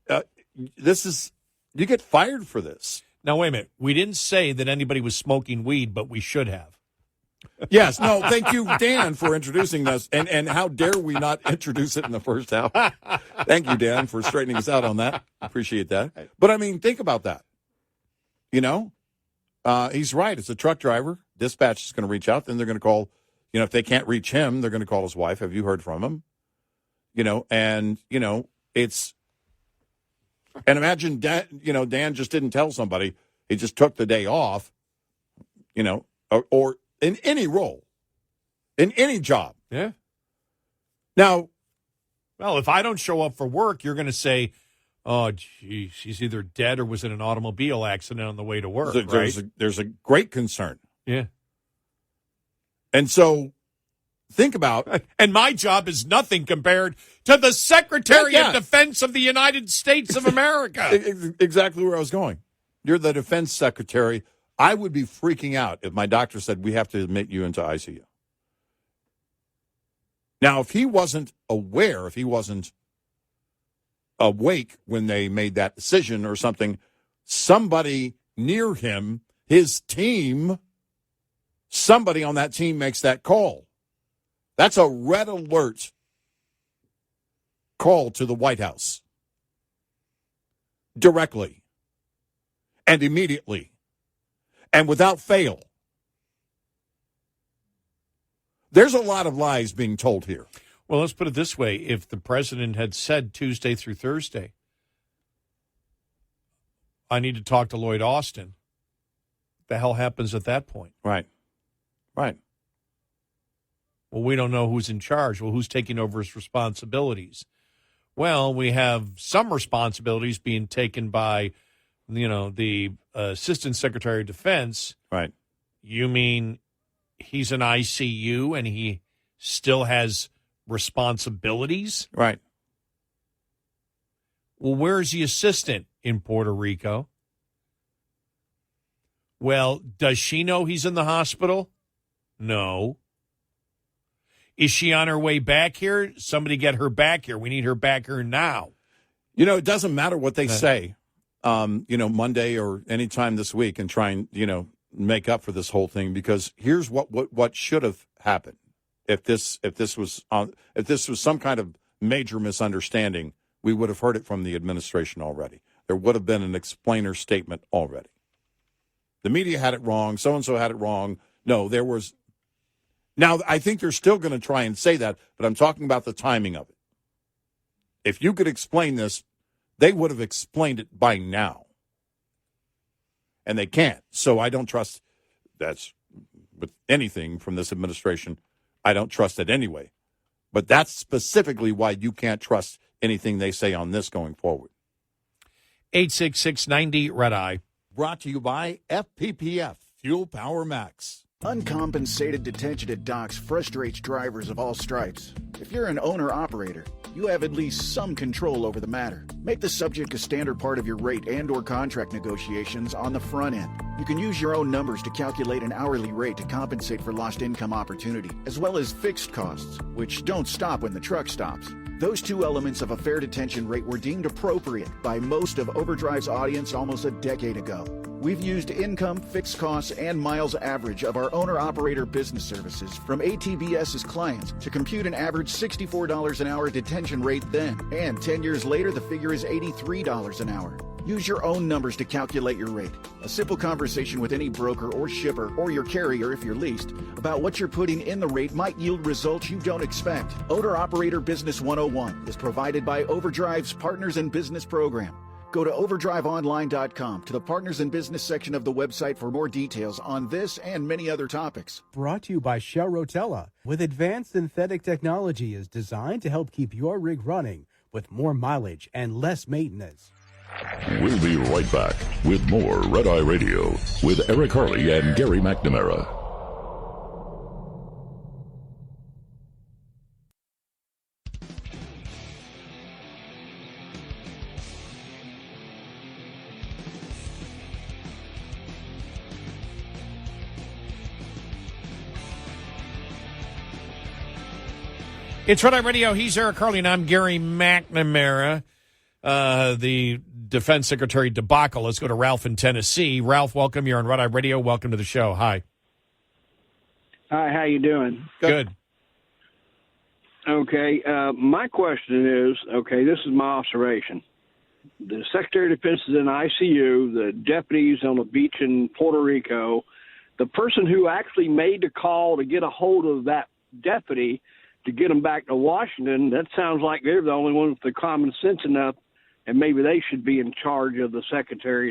you get fired for this. Now, wait a minute. We didn't say that anybody was smoking weed, but we should have. Yes, no, thank you, Dan, for introducing this, and how dare we not introduce it in the first hour. Thank you, Dan, for straightening us out on that. Appreciate that. But, I mean, think about that. He's right. It's a truck driver. Dispatch is going to reach out. Then they're going to call, if they can't reach him, they're going to call his wife. Have you heard from him? It's, and imagine, Dan just didn't tell somebody. He just took the day off, or in any role, in any job. Yeah. Now, well, if I don't show up for work, you're going to say, oh, gee, she's either dead or was in an automobile accident on the way to work, there's a great concern. Yeah. And so think about... And my job is nothing compared to the Secretary of Defense of the United States of America. Exactly where I was going. You're the defense secretary. I would be freaking out if my doctor said, we have to admit you into ICU. Now, if he wasn't aware, if he wasn't awake when they made that decision or something, somebody near him, his team, somebody on that team makes that call. That's a red alert call to the White House. Directly. And immediately. And without fail. There's a lot of lies being told here. Well, let's put it this way. If the president had said Tuesday through Thursday, I need to talk to Lloyd Austin. The hell happens at that point? Right. Well, we don't know who's in charge. Well, who's taking over his responsibilities? Well, we have some responsibilities being taken by, the Assistant Secretary of Defense. Right. You mean he's an ICU and he still has responsibilities? Right. Well, where's the assistant in Puerto Rico? Well, does she know he's in the hospital? No. Is she on her way back here? Somebody get her back here. We need her back here now. It doesn't matter what they say, Monday or anytime this week and try and, make up for this whole thing, because here's what should have happened if this was some kind of major misunderstanding. We would have heard it from the administration already. There would have been an explainer statement already. The media had it wrong. So-and-so had it wrong. No, there was. Now, I think they're still going to try and say that, but I'm talking about the timing of it. If you could explain this, they would have explained it by now. And they can't. So I don't trust, that's with anything from this administration, I don't trust it anyway. But that's specifically why you can't trust anything they say on this going forward. 866-90-RED-EYE. Brought to you by FPPF, Fuel Power Max. Uncompensated detention at docks frustrates drivers of all stripes. If you're an owner-operator, you have at least some control over the matter. Make the subject a standard part of your rate and/or contract negotiations on the front end. You can use your own numbers to calculate an hourly rate to compensate for lost income opportunity, as well as fixed costs, which don't stop when the truck stops. Those two elements of a fair detention rate were deemed appropriate by most of Overdrive's audience almost a decade ago. We've used income, fixed costs, and miles average of our owner-operator business services from ATBS's clients to compute an average $64 an hour detention rate then. And 10 years later, the figure is $83 an hour. Use your own numbers to calculate your rate. A simple conversation with any broker or shipper or your carrier if you're leased about what you're putting in the rate might yield results you don't expect. Owner-Operator Business 101 is provided by Overdrive's Partners in Business program. Go to overdriveonline.com to the Partners in Business section of the website for more details on this and many other topics. Brought to you by Shell Rotella. With advanced synthetic technology is designed to help keep your rig running with more mileage and less maintenance. We'll be right back with more Red Eye Radio with Eric Harley and Gary McNamara. It's Red Eye Radio. He's Eric Harley, and I'm Gary McNamara. The Defense Secretary debacle. Let's go to Ralph in Tennessee. Ralph, welcome. You're on Red Eye Radio. Welcome to the show. Hi. Hi, how you doing? Good. Okay, my question is, this is my observation. The Secretary of Defense is in ICU, the deputies on the beach in Puerto Rico. The person who actually made the call to get a hold of that deputy to get them back to Washington, that sounds like they're the only ones with the common sense enough, and maybe they should be in charge of the Secretary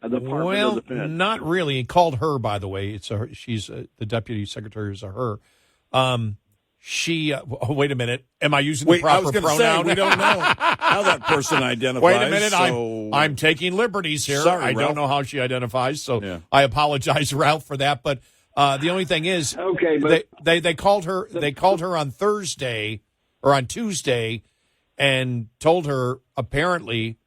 of the Department of Defense. Well, not really. He called her, by the way. It's her. She's the Deputy Secretary is a her. Wait a minute. Am I using the proper pronoun? Say, we don't know how that person identifies. Wait a minute. I'm taking liberties here. Sorry, I Ralph. don't know how she identifies, so I apologize, Ralph, for that. But the only thing is, they called her. They called her on Thursday or on Tuesday, and told her apparently.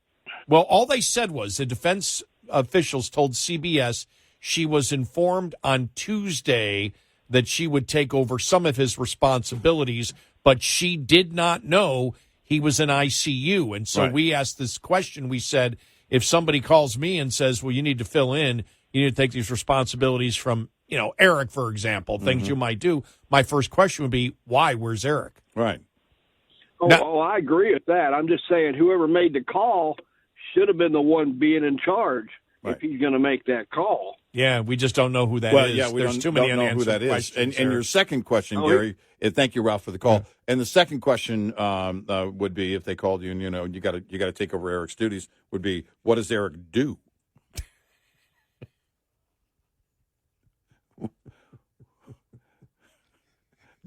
Well, all they said was the defense officials told CBS she was informed on Tuesday that she would take over some of his responsibilities, but she did not know he was in ICU. And so we asked this question. We said, if somebody calls me and says, well, you need to fill in, you need to take these responsibilities from, Eric, for example, things you might do. My first question would be, why? Where's Eric? Right. I agree with that. I'm just saying whoever made the call should have been the one being in charge if he's going to make that call. Yeah, we just don't know who that is. Yeah, There's too many don't know who that is. And your second question, Gary, and thank you, Ralph, for the call. Yeah. And the second question would be, if they called you and you got to take over Eric's duties, would be, what does Eric do?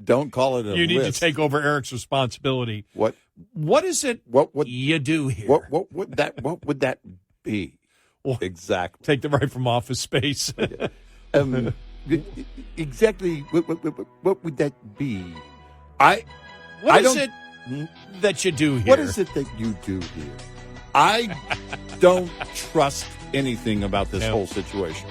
Don't call it a You need list. to take over Eric's responsibility. What is it what would you do here? what would that be? Well, exactly. Take them right from Office Space. Exactly. What would that be? What is it that you do here? What is it that you do here? I don't trust anything about this whole situation.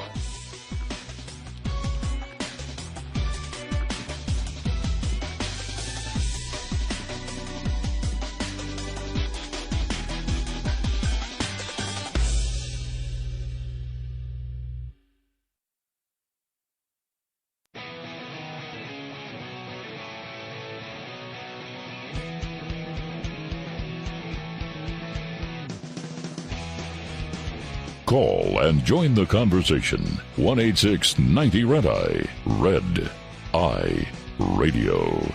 Call and join the conversation. 1-866-90-RED-EYE. Red Eye Radio.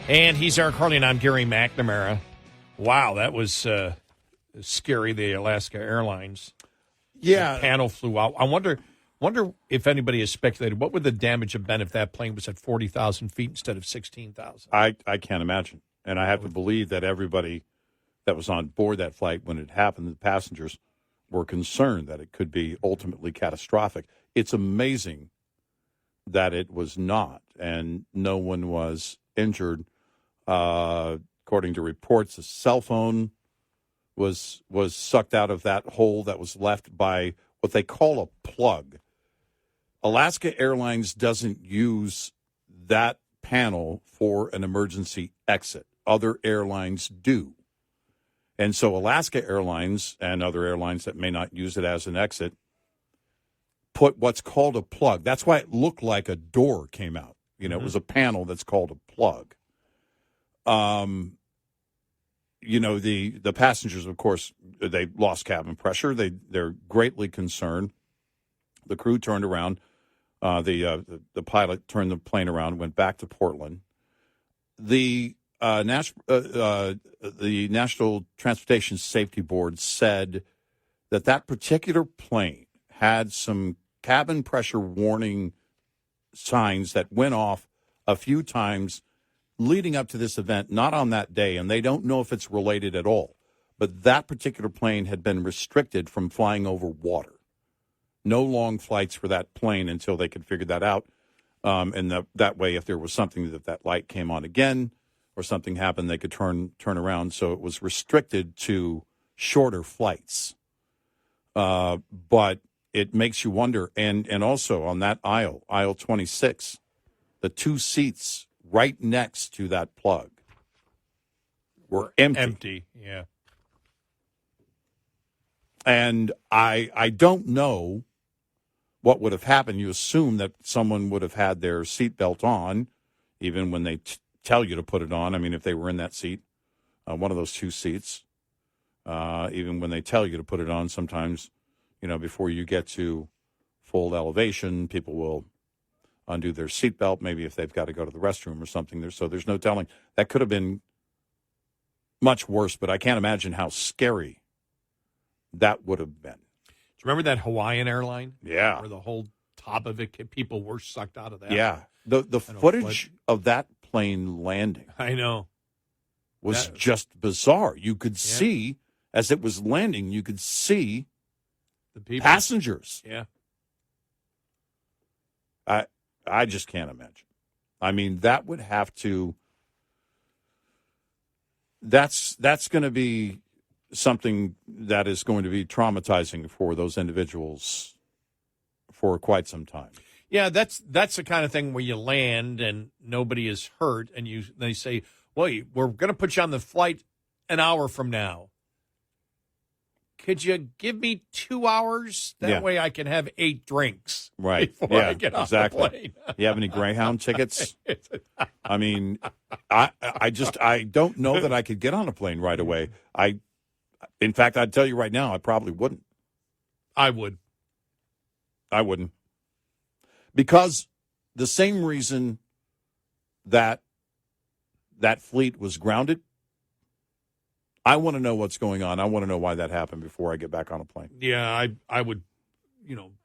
And he's Eric Harley, and I'm Gary McNamara. Wow, that was scary, the Alaska Airlines. Yeah. The panel flew out. I wonder if anybody has speculated, what would the damage have been if that plane was at 40,000 feet instead of 16,000? I can't imagine. And I have to believe that everybody that was on board that flight when it happened, the passengers, were concerned that it could be ultimately catastrophic. It's amazing that it was not, and no one was injured. According to reports, a cell phone was sucked out of that hole that was left by what they call a plug. Alaska Airlines doesn't use that panel for an emergency exit. Other airlines do. And so Alaska Airlines and other airlines that may not use it as an exit put what's called a plug. That's why it looked like a door came out. You know, It was a panel that's called a plug. The passengers, of course, they lost cabin pressure. They're greatly concerned. The crew turned around. The pilot turned the plane around, went back to Portland. The National Transportation Safety Board said that particular plane had some cabin pressure warning signs that went off a few times leading up to this event, not on that day, and they don't know if it's related at all. But that particular plane had been restricted from flying over water. No long flights for that plane until they could figure that out. And that way, if there was something that light came on again, or something happened, they could turn around. So it was restricted to shorter flights. But it makes you wonder. And also on that aisle 26, the two seats right next to that plug were empty. Empty, yeah. And I don't know what would have happened. You assume that someone would have had their seatbelt on, even when they tell you to put it on. I mean, if they were in that seat, one of those two seats, even when they tell you to put it on, sometimes, before you get to full elevation, people will undo their seatbelt, maybe if they've got to go to the restroom or something. So there's no telling. That could have been much worse, but I can't imagine how scary that would have been. Do you remember that Hawaiian airline? Yeah. Where the whole top of it, people were sucked out of that. Yeah. The footage of that plane landing, I know, was just bizarre. You could see, as it was landing, you could see the people, passengers. Yeah. I just can't imagine. I mean, that would have to. That's going to be something that is going to be traumatizing for those individuals for quite some time. Yeah, that's the kind of thing where you land and nobody is hurt, and they say, "Well, we're going to put you on the flight an hour from now. Could you give me 2 hours? That way I can have 8 drinks before I get off the plane." You have any Greyhound tickets? I mean, I don't know that I could get on a plane right away. In fact, I'd tell you right now, I probably wouldn't. I would. I wouldn't. Because the same reason that fleet was grounded, I want to know what's going on. I want to know why that happened before I get back on a plane. Yeah, I would,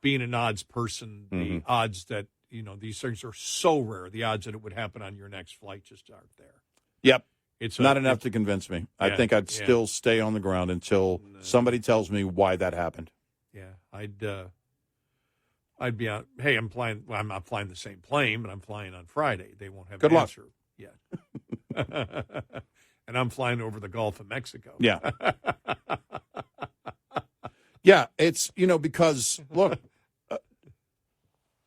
being an odds person, the odds that these things are so rare. The odds that it would happen on your next flight just aren't there. Yep. It's not enough to convince me. I think I'd still stay on the ground until somebody tells me why that happened. Yeah, I'd be out. Hey, I'm flying. Well, I'm not flying the same plane, but I'm flying on Friday. They won't have an answer yet. And I'm flying over the Gulf of Mexico. Yeah. Yeah, it's, because, look,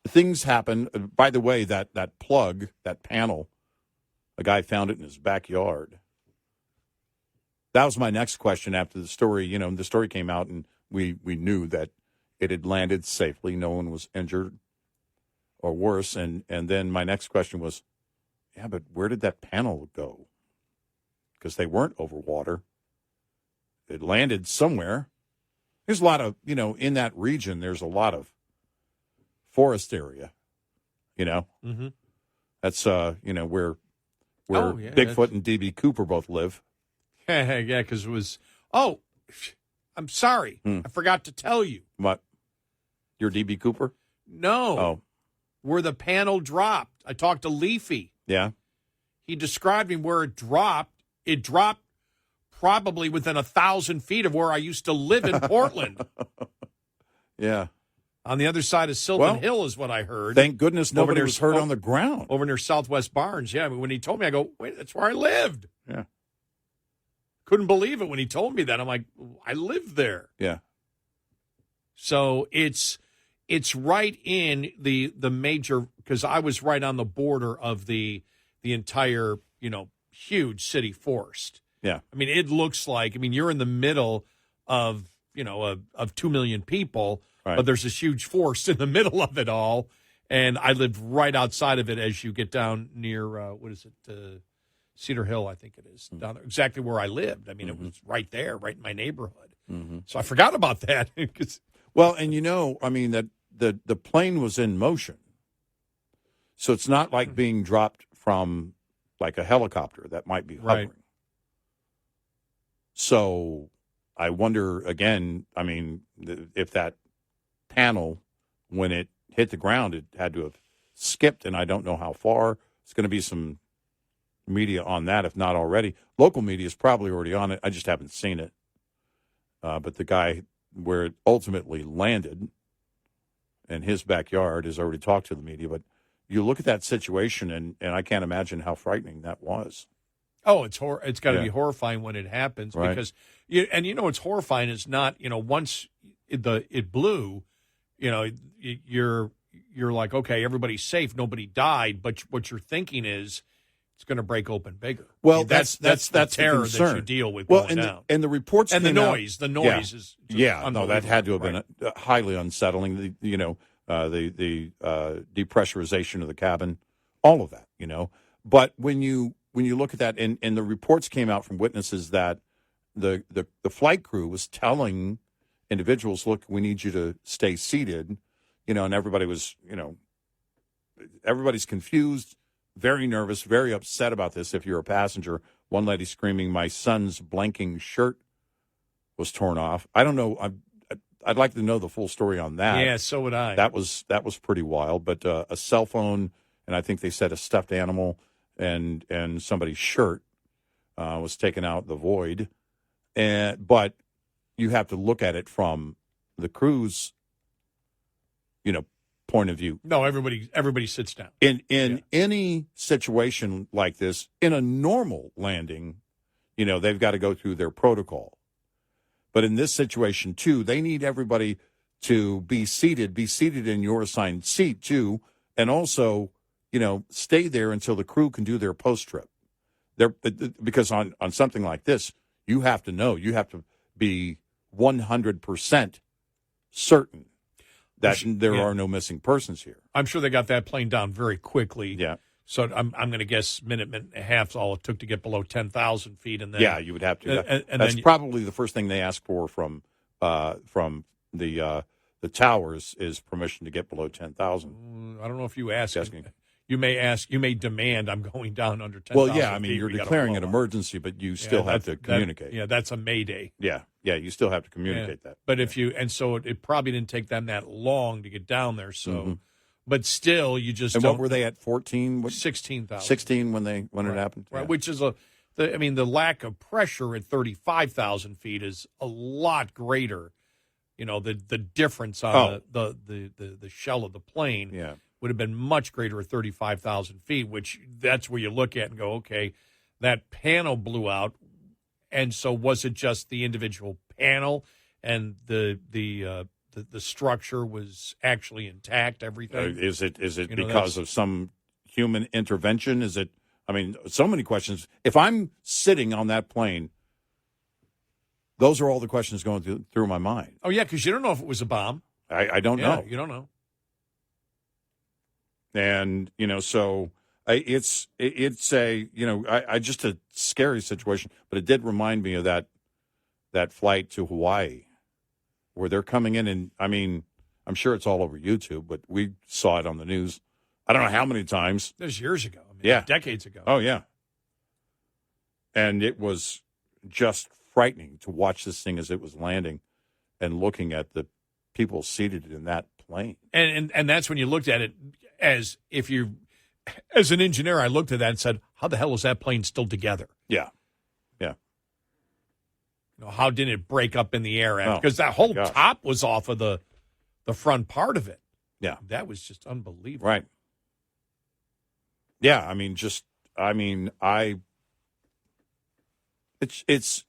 things happen. By the way, that plug, that panel, a guy found it in his backyard. That was my next question after the story. The story came out, and we knew that it had landed safely. No one was injured or worse. And then my next question was, yeah, but where did that panel go? Because they weren't over water. It landed somewhere. There's a lot of, in that region, there's a lot of forest area, Mm-hmm. That's, where Bigfoot and D.B. Cooper both live. Yeah, because it was, I'm sorry. I forgot to tell you. What? You're D.B. Cooper? No. Oh. Where the panel dropped. I talked to Leafy. Yeah. He described me where it dropped. It dropped probably within 1,000 feet of where I used to live in Portland. Yeah. On the other side of Sylvan Hill is what I heard. Thank goodness nobody was hurt on the ground. Over near Southwest Barnes. Yeah, when he told me, I go, wait, that's where I lived. Yeah. Couldn't believe it when he told me that. I'm like, I lived there. Yeah. So it's right in the major, because I was right on the border of the entire, huge city forest. Yeah. I mean, it looks like, you're in the middle of, of 2 million people, right, but there's this huge forest in the middle of it all. And I lived right outside of it as you get down near, Cedar Hill, I think it is, down there, exactly where I lived. It was right there, right in my neighborhood. Mm-hmm. So I forgot about that. Well, and that the plane was in motion. So it's not like being dropped from like a helicopter that might be hovering. Right. So I wonder, again, if that panel, when it hit the ground, it had to have skipped, and I don't know how far. It's going to be some media on that, if not already. Local media is probably already on it. I just haven't seen it. But the guy where it ultimately landed in his backyard has already talked to the media. But you look at that situation, and I can't imagine how frightening that was. Oh, it's got to be horrifying when it happens, right, because what's horrifying is not, once it blew, you're like, okay, everybody's safe, nobody died, but what you're thinking is it's going to break open bigger. Well, that's the terror concern that you deal with. Well, going down. And the reports and came the noise is that had to have been highly unsettling. The depressurization of the cabin, all of that, But when you look at that, and the reports came out from witnesses that the flight crew was telling individuals, look, we need you to stay seated, and everybody was, everybody's confused, very nervous, very upset about this. If you're a passenger, one lady screaming, my son's blanking shirt was torn off. I don't know. I'd like to know the full story on that. Yeah, so would I. That was pretty wild. But a cell phone, and I think they said a stuffed animal, and somebody's shirt was taken out the void. But you have to look at it from the crew's, point of view. No, everybody sits down. In any situation like this, in a normal landing, they've got to go through their protocol. But in this situation, too, they need everybody to be seated in your assigned seat, too, and also, stay there until the crew can do their post-trip. Because on something like this, you have to know, you have to be 100% certain that there are no missing persons here. I'm sure they got that plane down very quickly. Yeah. So I'm going to guess minute and a half is all it took to get below 10,000 feet, and then you would have to. And that's then probably the first thing they ask for from the towers is permission to get below 10,000. I don't know if you ask. You may demand I'm going down under 10,000. Well, yeah, you're declaring an emergency, but you still have to communicate. That's a mayday. Yeah, you still have to communicate that. But it probably didn't take them that long to get down there. So, But still, you just And don't. what were they at, 14? 16,000. 16 when it happened? Right, Yeah. which is the lack of pressure at 35,000 feet is a lot greater. You know, the difference on the shell of the plane would have been much greater at 35,000 feet, which that's where you look at and go, okay, that panel blew out. And so was it just the individual panel and the structure was actually intact, everything? Is it because of some human intervention? Is it, I mean, so many questions. If I'm sitting on that plane, those are all the questions going through my mind. Oh, yeah, because you don't know if it was a bomb. I don't know. You don't know. And, so it's a, I just a scary situation, but it did remind me of that flight to Hawaii where they're coming in. And I mean, I'm sure it's all over YouTube, but we saw it on the news. I don't know how many times. That was years ago. I mean, decades ago. Oh, yeah. And it was just frightening to watch this thing as it was landing and looking at the people seated in that plane. And that's when you looked at it as an engineer, I looked at that and said, how the hell is that plane still together? Yeah. How did it break up in the air? Because that whole top was off of the front part of it. Yeah. That was just unbelievable. Right. Yeah, it's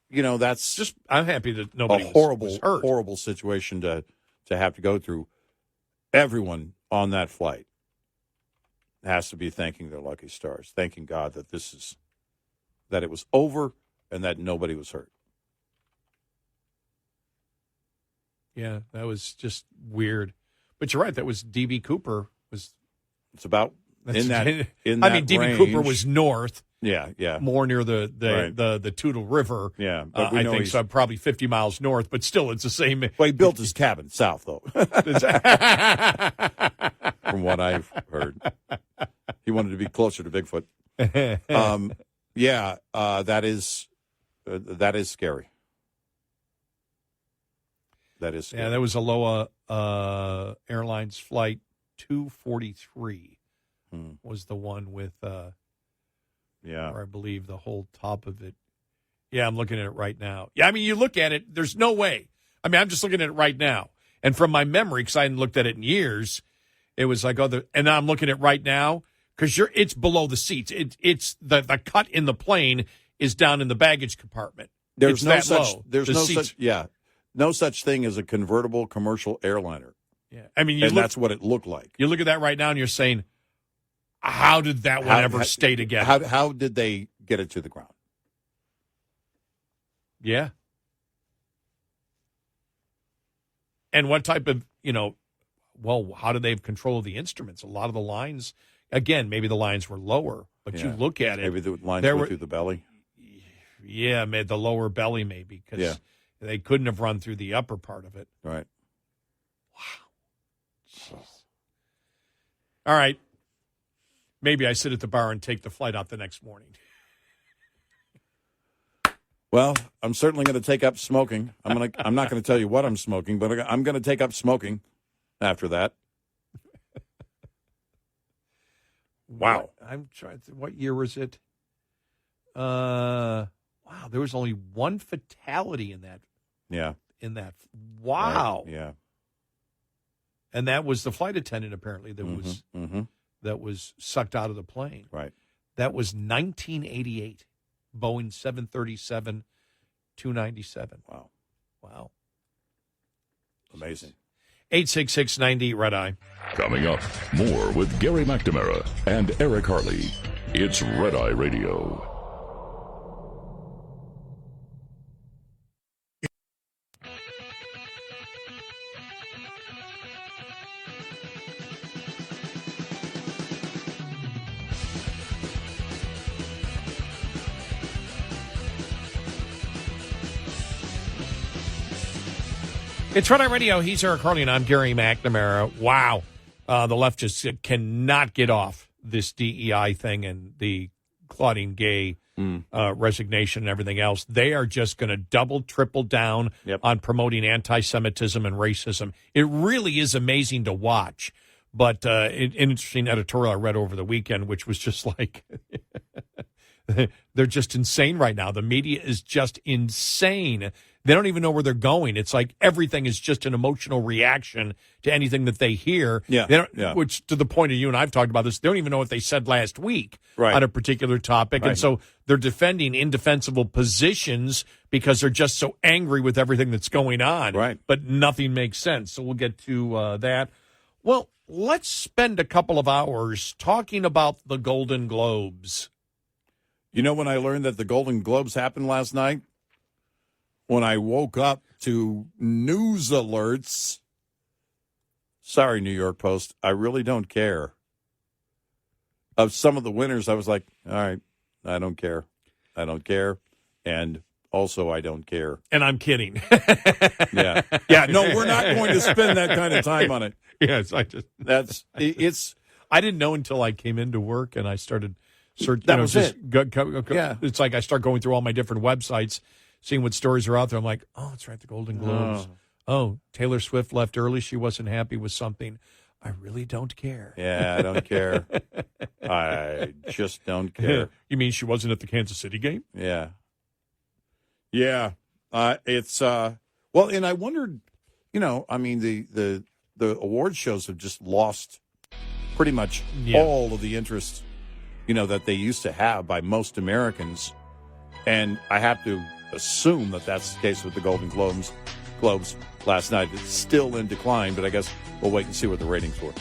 that's just, I'm happy that nobody was hurt. Horrible situation to have to go through. Everyone on that flight has to be thanking their lucky stars, thanking God that that it was over and that nobody was hurt. Yeah, that was just weird. But you're right, that was D.B. Cooper was. It's about in that D.B. Cooper was north. Yeah. More near the Toutle River. Yeah, but I think so. Probably 50 miles north, but still, it's the same. Well, he built his cabin south, though. From what I've heard, he wanted to be closer to Bigfoot. That is scary. That is scary. Yeah, that was Aloha Airlines flight 243 was the one with. Or I believe the whole top of it. Yeah, I'm looking at it right now. Yeah, I mean, you look at it, there's no way. I mean, I'm just looking at it right now. And from my memory, because I hadn't looked at it in years, it was like, and I'm looking at it right now, because it's below the seats. It's the cut in the plane is down in the baggage compartment. There's no such thing as a convertible commercial airliner. Yeah, I mean, that's what it looked like. You look at that right now, and you're saying, how did that one ever stay together? How did they get it to the ground? Yeah. And what type of, how did they have control of the instruments? A lot of the lines, again, maybe the lines were lower, but you look at it. Maybe the lines were through the belly. Yeah, the lower belly maybe, because they couldn't have run through the upper part of it. Right. Wow. Jeez. All right. Maybe I sit at the bar and take the flight out the next morning. Well, I'm certainly going to take up smoking. I'm not going to tell you what I'm smoking, but I'm going to take up smoking after that. Wow. I'm trying to, what year was it? Wow, there was only one fatality in that. Yeah. Wow. Right. Yeah. And that was the flight attendant, apparently, that was sucked out of the plane. Right. That was 1988, Boeing 737-297. Wow. Amazing. 866-90 Red Eye. Coming up, more with Gary McNamara and Eric Harley. It's Red Eye Radio. It's Red Eye Radio. He's Eric Harley, and I'm Gary McNamara. Wow. The left just cannot get off this DEI thing and the Claudine Gay resignation and everything else. They are just going to double, triple down on promoting anti-Semitism and racism. It really is amazing to watch. But an interesting editorial I read over the weekend, which was just like, they're just insane right now. The media is just insane. They don't even know where they're going. It's like everything is just an emotional reaction to anything that they hear. Which, to the point of you and I've talked about this, they don't even know what they said last week on a particular topic. And so they're defending indefensible positions because they're just so angry with everything that's going on. Right. But nothing makes sense. So we'll get to that. Well, let's spend a couple of hours talking about the Golden Globes. You know when I learned that the Golden Globes happened last night? When I woke up to news alerts. Sorry, New York Post. I really don't care. Of some of the winners, I was like, all right, I don't care. I don't care. And also, I don't care. And I'm kidding. Yeah. Yeah, no, we're not going to spend that kind of time on it. Yes, I didn't know until I came into work and I started searching. That was it. Yeah. It's like I start going through all my different websites, seeing what stories are out there. I'm like, oh, that's right, the Golden Globes. Oh, Taylor Swift left early. She wasn't happy with something. I really don't care. Yeah, I don't care. I just don't care. You mean she wasn't at the Kansas City game? Yeah. Yeah. It's, well, and I wondered, I mean, the award shows have just lost pretty much all of the interest, that they used to have by most Americans. And I have to assume that that's the case with the Golden Globes last night. It's still in decline, but I guess we'll wait and see what the ratings were.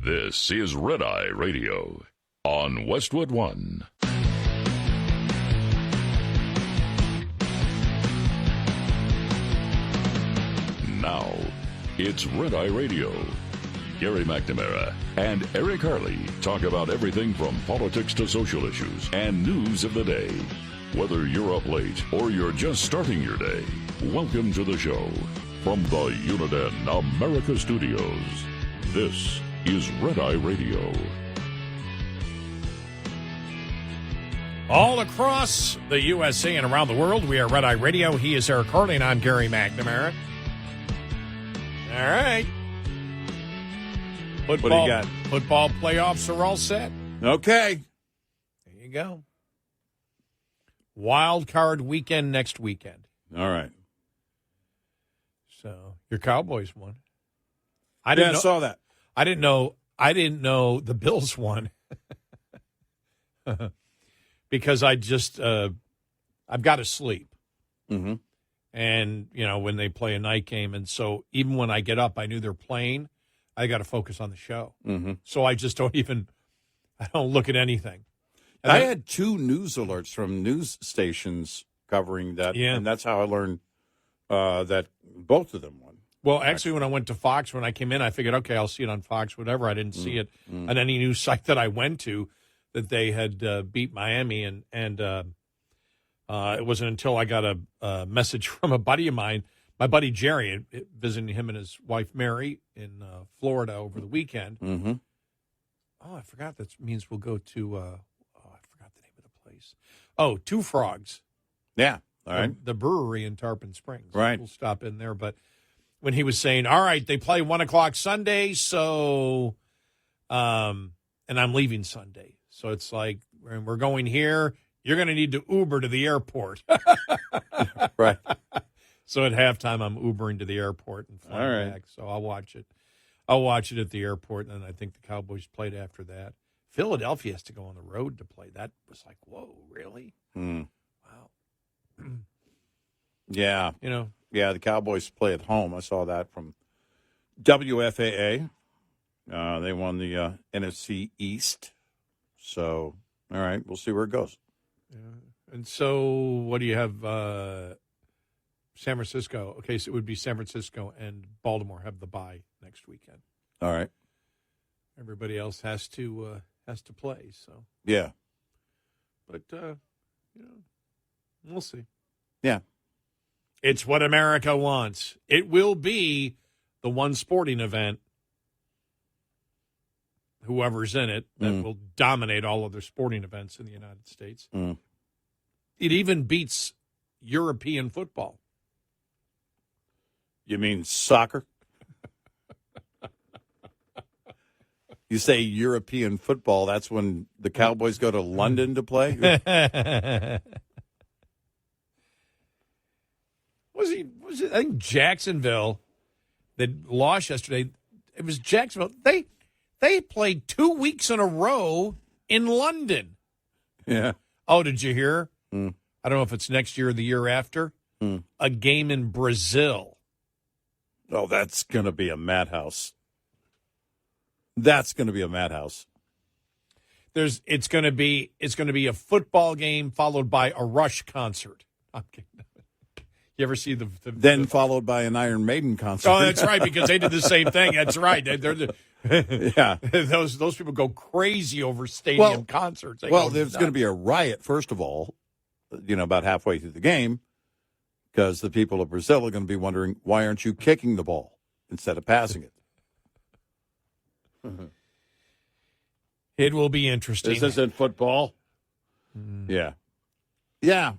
This is Red Eye Radio on Westwood One. Now, it's Red Eye Radio. Gary McNamara and Eric Harley talk about everything from politics to social issues and news of the day. Whether you're up late or you're just starting your day, welcome to the show. From the Uniden America Studios, this is Red Eye Radio. All across the USA and around the world, we are Red Eye Radio. He is Eric Harley, and I'm Gary McNamara. All right. What do you got? Football playoffs are all set. Okay. There you go. Wild card weekend next weekend. All right. So your Cowboys won. I saw that. I didn't know the Bills won. Because I just I've got to sleep. Mm-hmm. And, when they play a night game. And so even when I get up, I knew they're playing. I got to focus on the show. Mm-hmm. So I just don't look at anything. And I had 2 news alerts from news stations covering that. Yeah. And that's how I learned that both of them won. Well, actually, when I went to Fox, when I came in, I figured, okay, I'll see it on Fox, whatever. I didn't see it on any news site that I went to that they had beat Miami. And it wasn't until I got a message from a buddy of mine, my buddy Jerry, visiting him and his wife Mary in Florida over the weekend. Mm-hmm. Oh, I forgot that means we'll go to, I forgot the name of the place. Oh, Two Frogs. Yeah, all right. The brewery in Tarpon Springs. Right. We'll stop in there. But when he was saying, all right, they play 1 o'clock Sunday, so, and I'm leaving Sunday. So it's like, we're going here. You're going to need to Uber to the airport. Right. So at halftime, I'm Ubering to the airport and flying back. So I'll watch it. I'll watch it at the airport, and then I think the Cowboys played after that. Philadelphia has to go on the road to play. That was like, whoa, really? Mm. Wow. Yeah. Yeah, the Cowboys play at home. I saw that from WFAA. They won the NFC East. So, all right, we'll see where it goes. Yeah. And so what do you have? San Francisco. Okay, so it would be San Francisco and Baltimore have the bye next weekend. All right. Everybody else has to play. So yeah, but we'll see. Yeah, it's what America wants. It will be the one sporting event whoever's in it that will dominate all other sporting events in the United States. Mm. It even beats European football. You mean soccer? You say European football, that's when the Cowboys go to London to play? Was it, I think Jacksonville that lost yesterday. It was Jacksonville. They played 2 weeks in a row in London. Yeah. Oh, did you hear? Mm. I don't know if it's next year or the year after. A game in Brazil. Oh, that's going to be a madhouse. That's going to be a madhouse. It's going to be a football game followed by a Rush concert. I'm kidding. You ever see the then followed by an Iron Maiden concert? Oh, that's right, because they did the same thing. That's right. Yeah, those people go crazy over stadium concerts. There's going to be a riot first of all. About halfway through the game, because the people of Brazil are going to be wondering, why aren't you kicking the ball instead of passing it? It will be interesting. This isn't football. Yeah. Yeah.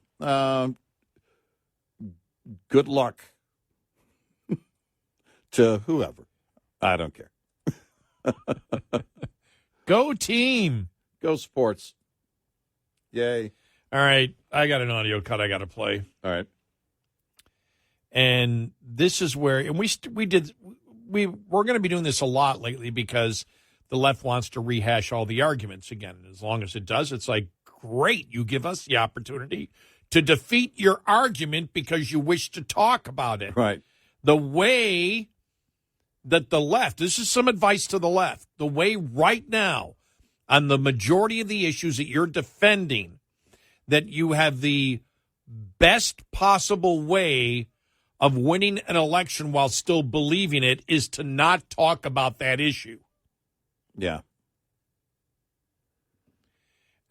Good luck to whoever. I don't care. Go team. Go sports. Yay. All right. I got an audio cut I got to play. All right. And this is where, and we're going to be doing this a lot lately because the left wants to rehash all the arguments again. And as long as it does, it's like, great, you give us the opportunity to defeat your argument because you wish to talk about it. Right. The way that the left, this is some advice to the left, the way right now on the majority of the issues that you're defending, that you have the best possible way of winning an election while still believing it is to not talk about that issue. Yeah.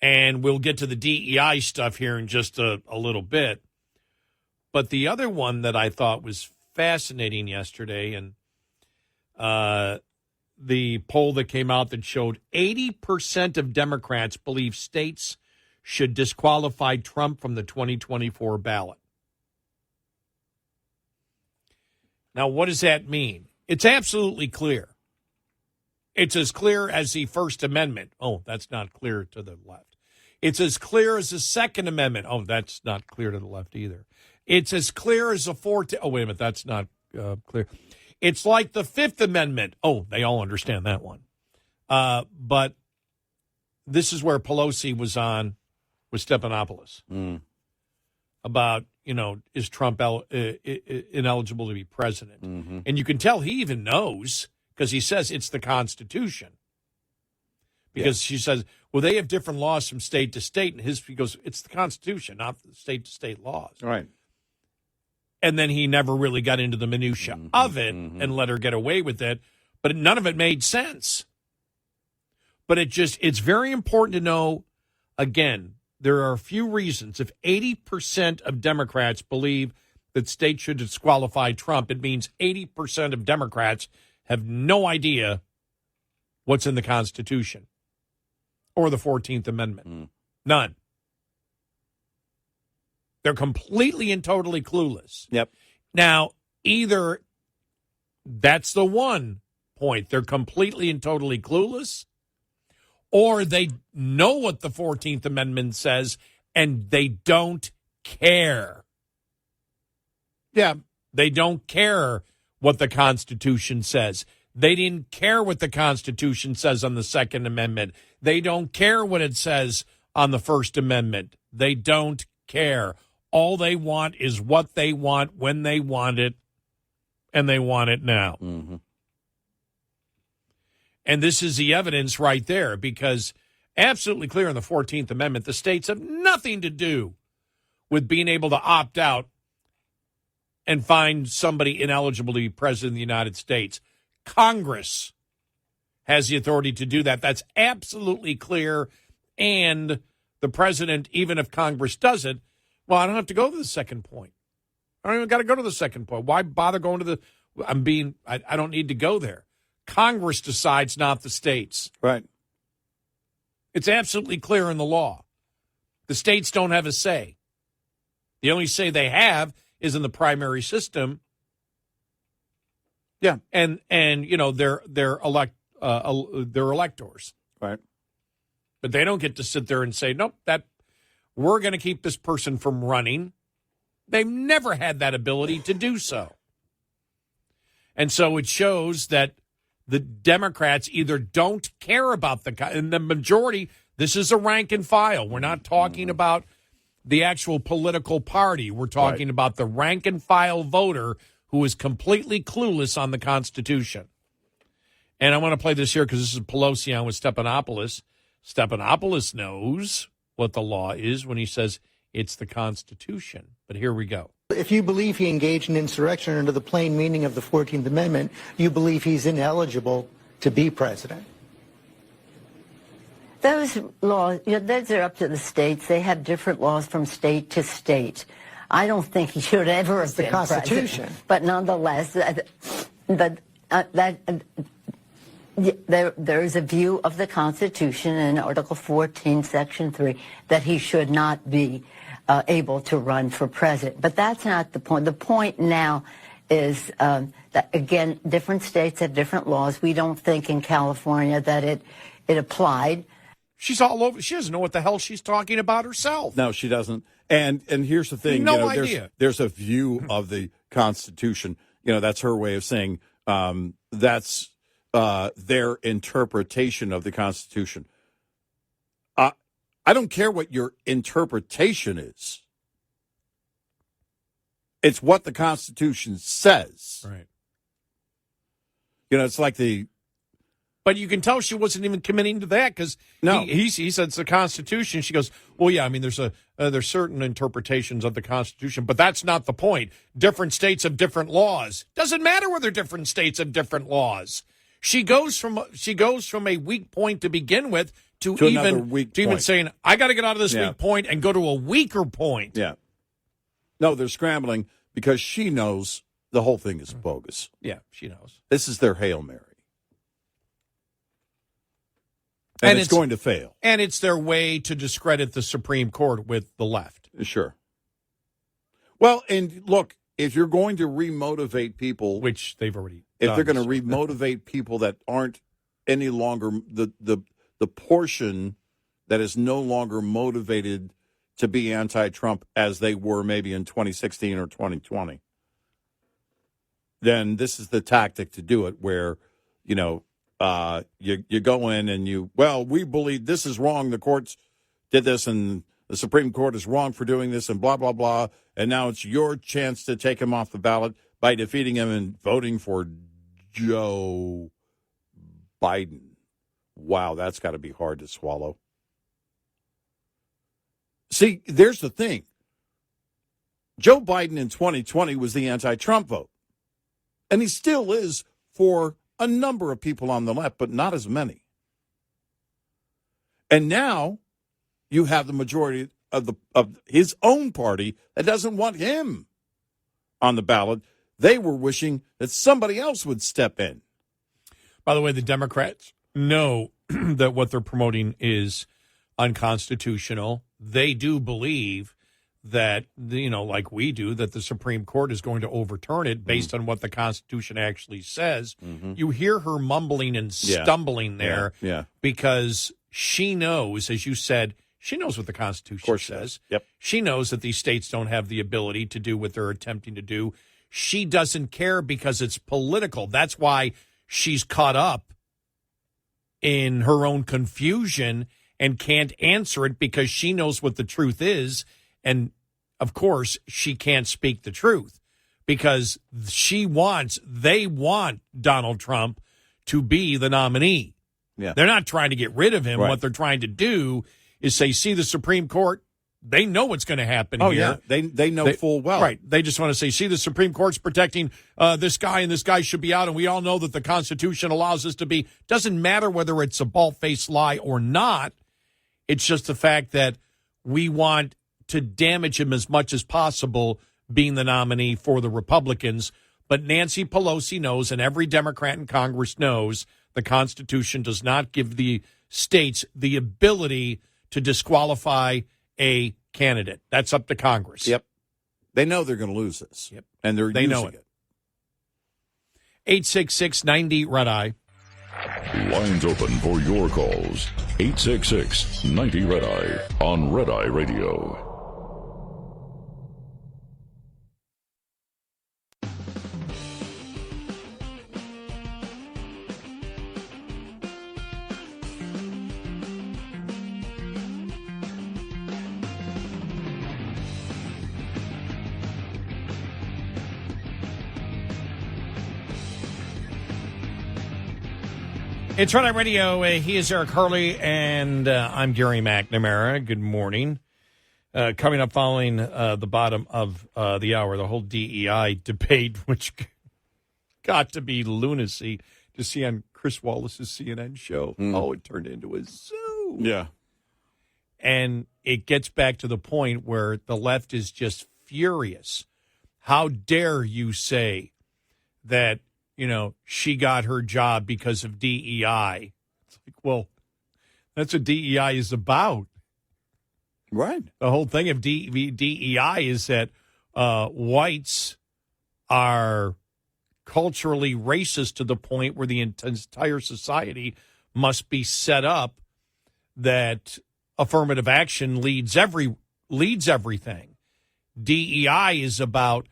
And we'll get to the DEI stuff here in just a little bit. But the other one that I thought was fascinating yesterday, and the poll that came out that showed 80% of Democrats believe states should disqualify Trump from the 2024 ballot. Now, what does that mean? It's absolutely clear. It's as clear as the First Amendment. Oh, that's not clear to the left. It's as clear as the Second Amendment. Oh, that's not clear to the left either. It's as clear as the Fourth. Oh, wait a minute. That's not clear. It's like the Fifth Amendment. Oh, they all understand that one. But this is where Pelosi was on with Stephanopoulos about, is Trump ineligible to be president? Mm-hmm. And you can tell he even knows because he says it's the Constitution. Because she says, well, they have different laws from state to state. And he goes, it's the Constitution, not the state-to-state laws. Right. And then he never really got into the minutia of it and let her get away with it. But none of it made sense. But it's very important to know, again, there are a few reasons. If 80% of Democrats believe that states should disqualify Trump, it means 80% of Democrats have no idea what's in the Constitution or the 14th Amendment. None. They're completely and totally clueless. Yep. Now, either that's the one point. They're completely and totally clueless, or they know what the 14th Amendment says and they don't care. Yeah. They don't care what the Constitution says. They didn't care what the Constitution says on the Second Amendment. They don't care what it says on the First Amendment. They don't care. All they want is what they want when they want it, and they want it now. Mm-hmm. And this is the evidence right there, because absolutely clear in the 14th Amendment, the states have nothing to do with being able to opt out and find somebody ineligible to be president of the United States. Congress has the authority to do that. That's absolutely clear. And the president, even if Congress does it, well, I don't have to go to the second point. I don't even got to go to the second point. Why bother going to I don't need to go there. Congress decides, not the states. Right. It's absolutely clear in the law. The states don't have a say. The only say they have is in the primary system. Yeah, and they're electors, right. But they don't get to sit there and say, nope, that we're going to keep this person from running. They've never had that ability to do so. And so it shows that the Democrats either don't care about and the majority, this is a rank and file. We're not talking about the actual political party. We're talking about the rank and file voter who is completely clueless on the Constitution. And I want to play this here because this is Pelosi on with Stephanopoulos. Stephanopoulos knows what the law is when he says it's the Constitution. But here we go. If you believe he engaged in insurrection under the plain meaning of the 14th Amendment, you believe he's ineligible to be president. Those laws, those are up to the states. They have different laws from state to state. I don't think he should ever have been president. It's the Constitution. But nonetheless, there is a view of the Constitution in Article 14, Section 3, that he should not be able to run for president. But that's not the point. The point now is that, again, different states have different laws. We don't think in California that it applied. She's all over. She doesn't know what the hell she's talking about herself. No, she doesn't. And here's the thing. No idea. There's a view of the Constitution. That's her way of saying that's their interpretation of the Constitution. I don't care what your interpretation is. It's what the Constitution says. Right. It's like the... But you can tell she wasn't even committing to that because he said it's the Constitution. She goes, well, yeah, I mean, there's certain interpretations of the Constitution, but that's not the point. Different states have different laws. Doesn't matter whether different states have different laws. She goes from a weak point to begin with to even saying, I got to get out of this weak point and go to a weaker point. Yeah. No, they're scrambling because she knows the whole thing is bogus. Yeah, she knows. This is their Hail Mary. And it's going to fail. And it's their way to discredit the Supreme Court with the left. Sure. Well, and look, if you're going to remotivate people, which they've already if done, they're going to remotivate people that aren't any longer the portion that is no longer motivated to be anti-Trump as they were maybe in 2016 or 2020, then this is the tactic to do it where, you go in and we believe this is wrong. The courts did this and the Supreme Court is wrong for doing this and blah, blah, blah. And now it's your chance to take him off the ballot by defeating him and voting for Joe Biden. Wow, that's got to be hard to swallow. See, there's the thing. Joe Biden in 2020 was the anti-Trump vote. And he still is for a number of people on the left, but not as many. And now you have the majority of his own party that doesn't want him on the ballot. They were wishing that somebody else would step in. By the way, the Democrats know that what they're promoting is unconstitutional. They do believe that, like we do, that the Supreme Court is going to overturn it based on what the Constitution actually says. Mm-hmm. You hear her mumbling and stumbling there because she knows, as you said, she knows what the Constitution says. Yep. She knows that these states don't have the ability to do what they're attempting to do. She doesn't care because it's political. That's why she's caught up in her own confusion and can't answer it because she knows what the truth is. And, of course, she can't speak the truth because they want Donald Trump to be the nominee. Yeah. They're not trying to get rid of him. Right. What they're trying to do is say, see, the Supreme Court, they know what's going to happen here. Yeah, they know full well. Right. They just want to say, see, the Supreme Court's protecting this guy, and this guy should be out, and we all know that the Constitution allows us to be. Doesn't matter whether it's a bald-faced lie or not. It's just the fact that we want to damage him as much as possible being the nominee for the Republicans But Nancy Pelosi knows, and every Democrat in Congress knows, the Constitution does not give the states the ability to disqualify a candidate. That's up to Congress. Yep. They know they're going to lose this. Yep. And they know using it. 866-90-RED-EYE. Lines open for your calls. 866-90-RED-EYE on Red Eye Radio. It's Red Eye Radio. He is Eric Harley, and I'm Gary McNamara. Good morning. Coming up following the bottom of the hour, the whole DEI debate, which got to be lunacy to see on Chris Wallace's CNN show. Oh, it turned into a zoo. Yeah. And it gets back to the point where the left is just furious. How dare you say that, she got her job because of DEI? It's like, well, that's what DEI is about. Right. The whole thing of DEI is that whites are culturally racist to the point where the entire society must be set up that affirmative action leads everything. DEI is about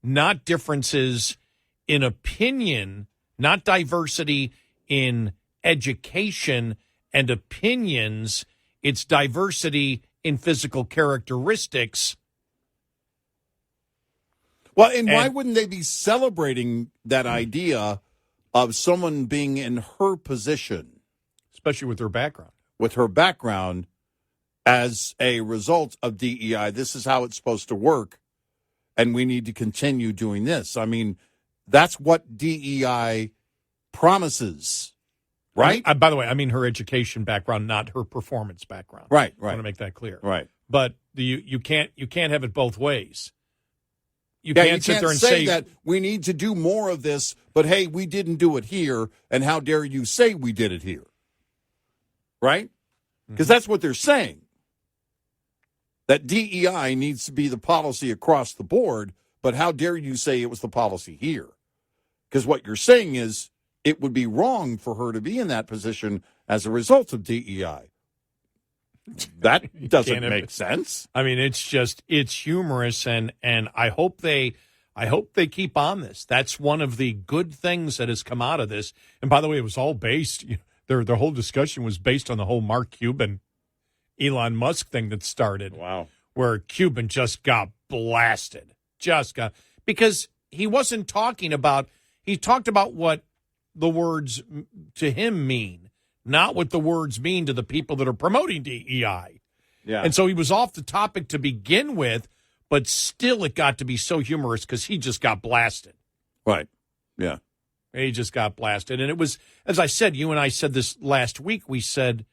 not differences in opinion, not diversity in education and opinions. It's diversity in physical characteristics. Well, and why wouldn't they be celebrating that idea of someone being in her position? Especially with her background. With her background as a result of DEI. This is how it's supposed to work, and we need to continue doing this. I mean, that's what DEI promises, right? By the way, I mean her education background, not her performance background. Right. I want to make that clear. Right. But you can't have it both ways. You Yeah, can't sit there and say that we need to do more of this, but hey, we didn't do it here, and how dare you say we did it here? Right? Because that's what they're saying. That DEI needs to be the policy across the board, but how dare you say it was the policy here? Because what you're saying is it would be wrong for her to be in that position as a result of DEI. That doesn't make sense. I mean, it's humorous, and I hope they keep on this. That's one of the good things that has come out of this. And by the way, it was all based. Their whole discussion was based on the whole Mark Cuban, Elon Musk thing that started. Wow, where Cuban just got blasted, because he wasn't talking about. He talked about what the words to him mean, not what the words mean to the people that are promoting DEI. Yeah. And so he was off the topic to begin with, but still it got to be so humorous because he just got blasted. Right. Yeah. He just got blasted. And it was, as I said, you and I said this last week, we said,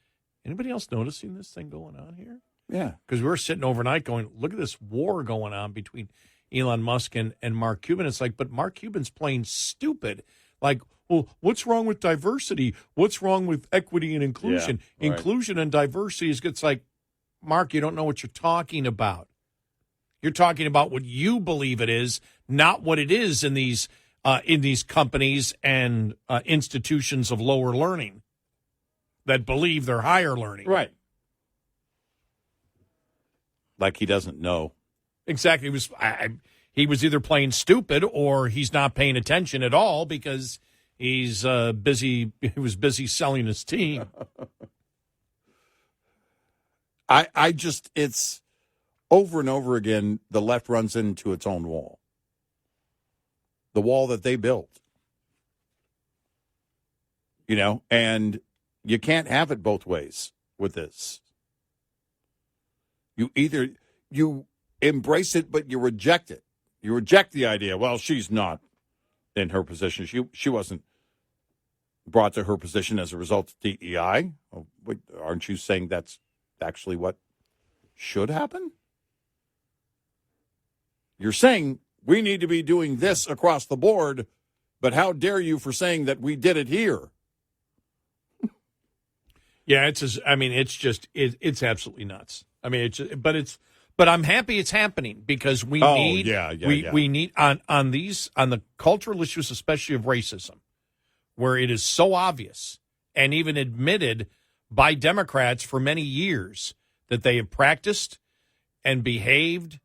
anybody else noticing this thing going on here? Yeah. Because we were sitting overnight going, look at this war going on between Elon Musk and Mark Cuban. It's like, but Mark Cuban's playing stupid. Like, well, what's wrong with diversity? What's wrong with equity and inclusion? Yeah, right. Inclusion and diversity it's like, Mark, you don't know what you're talking about. You're talking about what you believe it is, not what it is in these companies and institutions of lower learning that believe they're higher learning. Right. Like he doesn't know. Exactly. He was either playing stupid or he's not paying attention at all because he's busy. He was busy selling his team. I just, it's over and over again, the left runs into its own wall. The wall that they built. And you can't have it both ways with this. You embrace it, but you reject it. You reject the idea, well, she's not in her position. She wasn't brought to her position as a result of DEI. Oh, wait, aren't you saying that's actually what should happen? You're saying we need to be doing this across the board, but how dare you for saying that we did it here? Yeah, it's absolutely nuts. I mean, but I'm happy it's happening because we need on the cultural issues, especially of racism, where it is so obvious and even admitted by Democrats for many years that they have practiced and behaved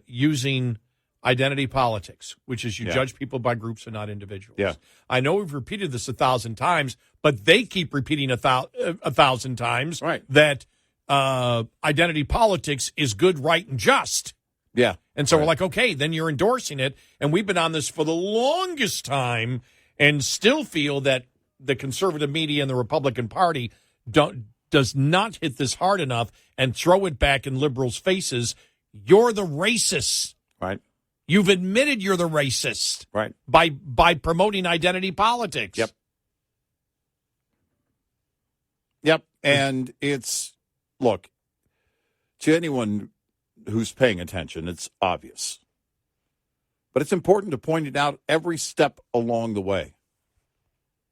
using identity politics, which is you judge people by groups and not individuals. Yeah. I know we've repeated this 1,000 times, but they keep repeating 1,000 times that identity politics is good, right, and just. Yeah. And so we're like, okay, then you're endorsing it. And we've been on this for the longest time and still feel that the conservative media and the Republican Party does not hit this hard enough and throw it back in liberals' faces. You're the racist. Right. You've admitted you're the racist. Right. By promoting identity politics. Yep. Yep. And look, to anyone who's paying attention, it's obvious. But it's important to point it out every step along the way.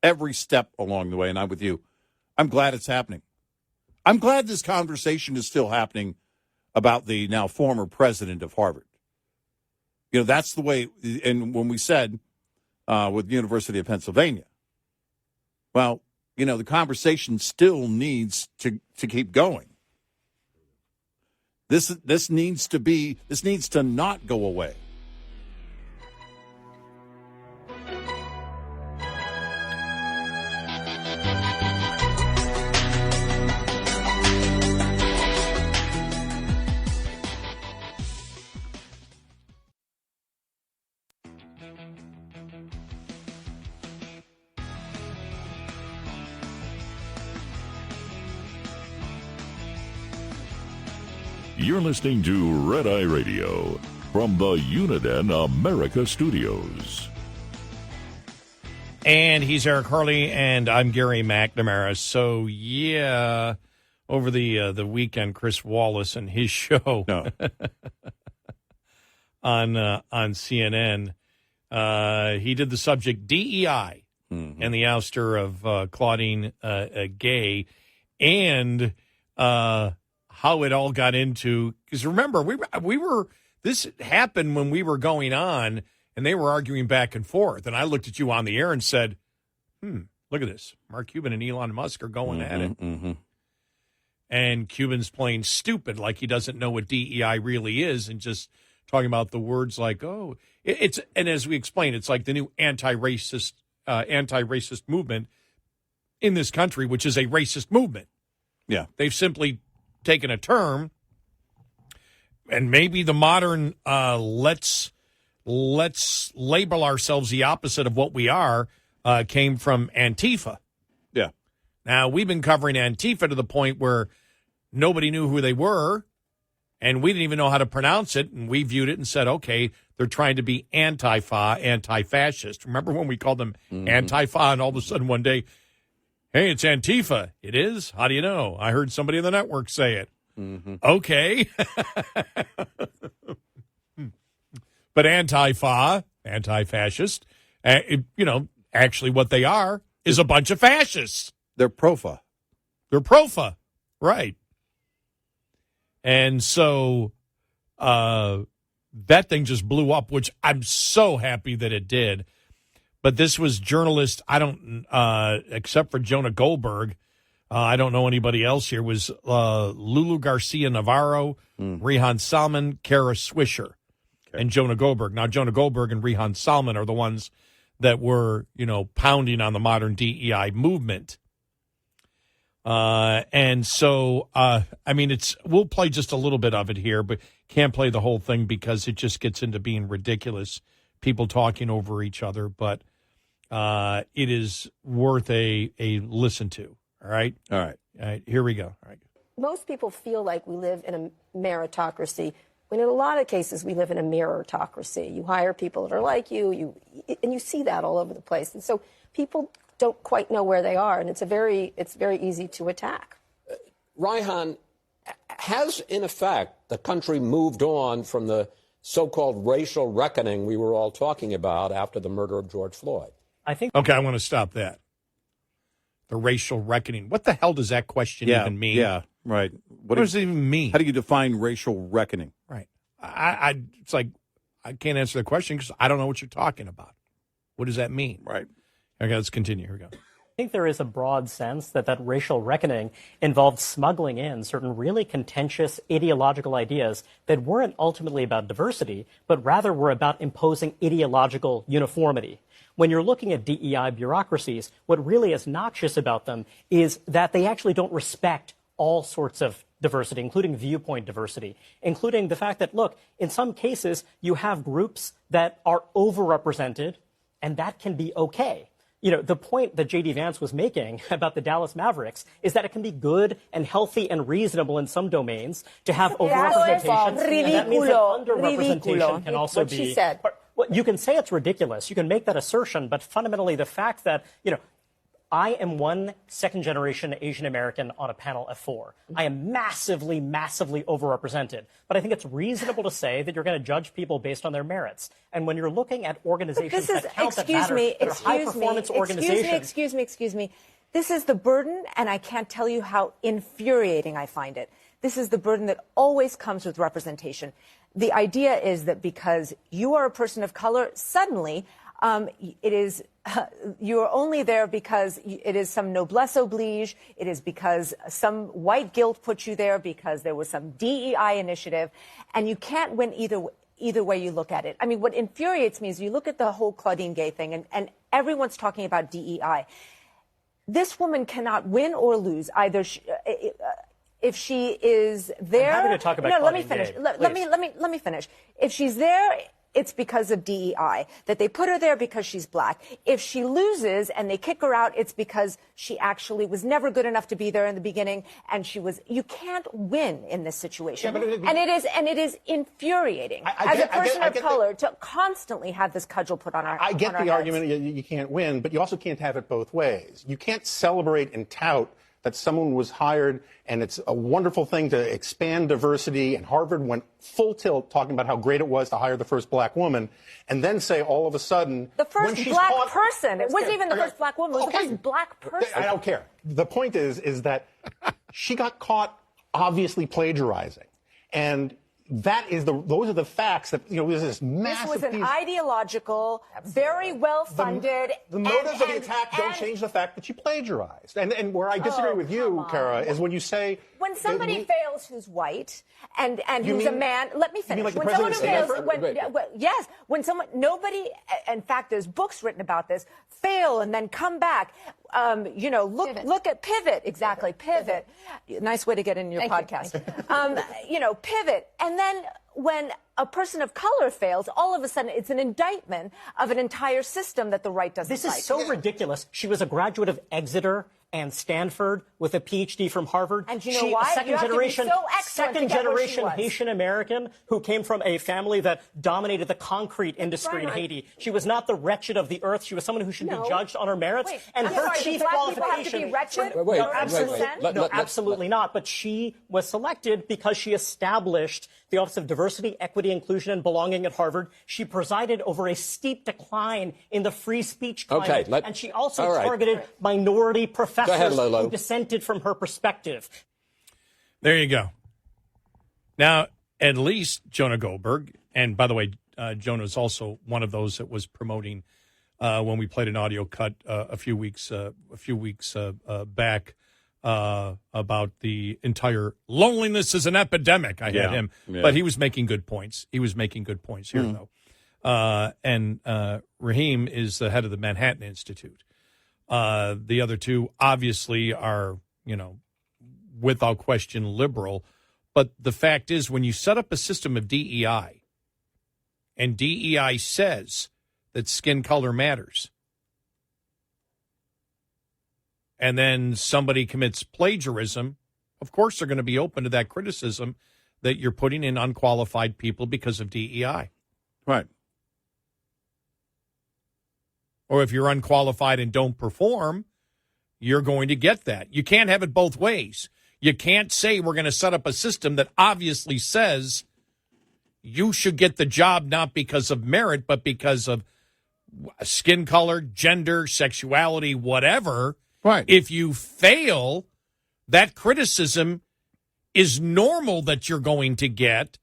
Every step along the way. And I'm with you. I'm glad it's happening. I'm glad this conversation is still happening about the now former president of Harvard. You know, that's the way, and when we said with the University of Pennsylvania, well, you know, the conversation still needs to keep going. This needs to not go away. You're listening to Red Eye Radio from the Uniden America Studios. And he's Eric Harley, and I'm Gary McNamara. So, yeah, over the weekend, Chris Wallace and his show on CNN, he did the subject DEI and the ouster of Claudine Gay, and how it all got into, because remember, we were this happened when we were going on and they were arguing back and forth. And I looked at you on the air and said, look at this. Mark Cuban and Elon Musk are going at it. Mm-hmm. And Cuban's playing stupid, like he doesn't know what DEI really is, and just talking about the words like, it's, and as we explained, it's like the new anti-racist movement in this country, which is a racist movement. Yeah. They've simply taken a term, and maybe the modern let's label ourselves the opposite of what we are came from Antifa. Yeah. Now, we've been covering Antifa to the point where nobody knew who they were, and we didn't even know how to pronounce it, and we viewed it and said, okay, they're trying to be Antifa, anti-fascist. Remember when we called them Antifa, and all of a sudden one day, hey, it's Antifa. It is? How do you know? I heard somebody on the network say it. Okay. But Antifa, anti-fascist, actually what they are is a bunch of fascists. They're Profa. They're Profa, right. And so that thing just blew up, which I'm so happy that it did. But this was journalist, except for Jonah Goldberg, I don't know anybody else here, was Lulu Garcia Navarro, Rehan Salman, Kara Swisher, and Jonah Goldberg. Now, Jonah Goldberg and Rehan Salman are the ones that were, pounding on the modern DEI movement. And so, we'll play just a little bit of it here, but can't play the whole thing because it just gets into being ridiculous. People talking over each other, but it is worth a listen to. All right? All right. Here we go. All right. Most people feel like we live in a meritocracy, when in a lot of cases we live in a mirrorocracy. You hire people that are like you, and you see that all over the place. And so people don't quite know where they are, and it's very easy to attack. Reihan, has, in effect, the country moved on from the so-called racial reckoning we were all talking about after the murder of George Floyd. Okay, I want to stop that. The racial reckoning. What the hell does that question even mean? Yeah, right. What does it even mean? How do you define racial reckoning? Right. It's like I can't answer the question because I don't know what you're talking about. What does that mean? Right. Okay, let's continue. Here we go. I think there is a broad sense that racial reckoning involved smuggling in certain really contentious ideological ideas that weren't ultimately about diversity, but rather were about imposing ideological uniformity. When you're looking at DEI bureaucracies, what really is noxious about them is that they actually don't respect all sorts of diversity, including viewpoint diversity, including the fact that, look, in some cases, you have groups that are overrepresented, and that can be okay. You know, the point that J.D. Vance was making about the Dallas Mavericks is that it can be good and healthy and reasonable in some domains to have overrepresentation. And that means that underrepresentation can also be. She said. Well, you can say it's ridiculous. You can make that assertion, but fundamentally the fact that, I am one second-generation Asian American on a panel of 4. I am massively, massively overrepresented. But I think it's reasonable to say that you're going to judge people based on their merits. And when you're looking at organizations that count that matter, that are high-performance organizations. Excuse me. This is the burden, and I can't tell you how infuriating I find it. This is the burden that always comes with representation. The idea is that because you are a person of color, suddenly you're only there because it is some noblesse oblige. It is because some white guilt put you there because there was some DEI initiative, and you can't win either way you look at it. I mean, what infuriates me is you look at the whole Claudine Gay thing, and everyone's talking about DEI. This woman cannot win or lose either. If she is there, I'm happy to talk about no, let me Claudine finish. Gay, Let me finish. If she's there, it's because of DEI, that they put her there because she's black. If she loses and they kick her out, it's because she actually was never good enough to be there in the beginning, and you can't win in this situation. Yeah, and it is infuriating as a person of color to constantly have this cudgel put on our I get the argument you can't win, but you also can't have it both ways. You can't celebrate and tout that someone was hired, and it's a wonderful thing to expand diversity, and Harvard went full tilt talking about how great it was to hire the first black woman, and then say all of a sudden... The first black person. It wasn't even the first black woman. It was the first black person. I don't care. The point is that she got caught obviously plagiarizing. And those are the facts that, there's this massive... This was an ideological, very well-funded... The motives of the attack don't change the fact that she plagiarized. And where I disagree with you, Kara, is when you say... When somebody fails who's white and who's a man... Let me finish. You mean like when the someone fails... Yes. When nobody... In fact, there's books written about this. Fail and then come back. Look at Pivot. Exactly. Pivot. Nice way to get in your podcast. Pivot. And then when a person of color fails, all of a sudden it's an indictment of an entire system that the right doesn't like. This is so ridiculous. She was a graduate of Exeter and Stanford with a PhD from Harvard. And you know why? Second generation Haitian American who came from a family that dominated the concrete industry in Haiti. She was not the wretched of the earth. She was someone who should be judged on her merits. And her chief qualification. No, absolutely not. But she was selected because she established the Office of Diversity, Equity, Inclusion, and Belonging at Harvard. She presided over a steep decline in the free speech climate. And she also targeted minority professors who dissented from her perspective. There you go. Now, at least Jonah Goldberg, and by the way, Jonah is also one of those that was promoting when we played an audio cut a few weeks back about the entire loneliness is an epidemic. I had him, but he was making good points. He was making good points here, though. And Raheem is the head of the Manhattan Institute. The other two obviously are, without question liberal. But the fact is, when you set up a system of DEI, and DEI says that skin color matters, and then somebody commits plagiarism, of course they're going to be open to that criticism that you're putting in unqualified people because of DEI. Right. Or if you're unqualified and don't perform, you're going to get that. You can't have it both ways. You can't say we're going to set up a system that obviously says you should get the job not because of merit, but because of skin color, gender, sexuality, whatever. Right. If you fail, that criticism is normal that you're going to get,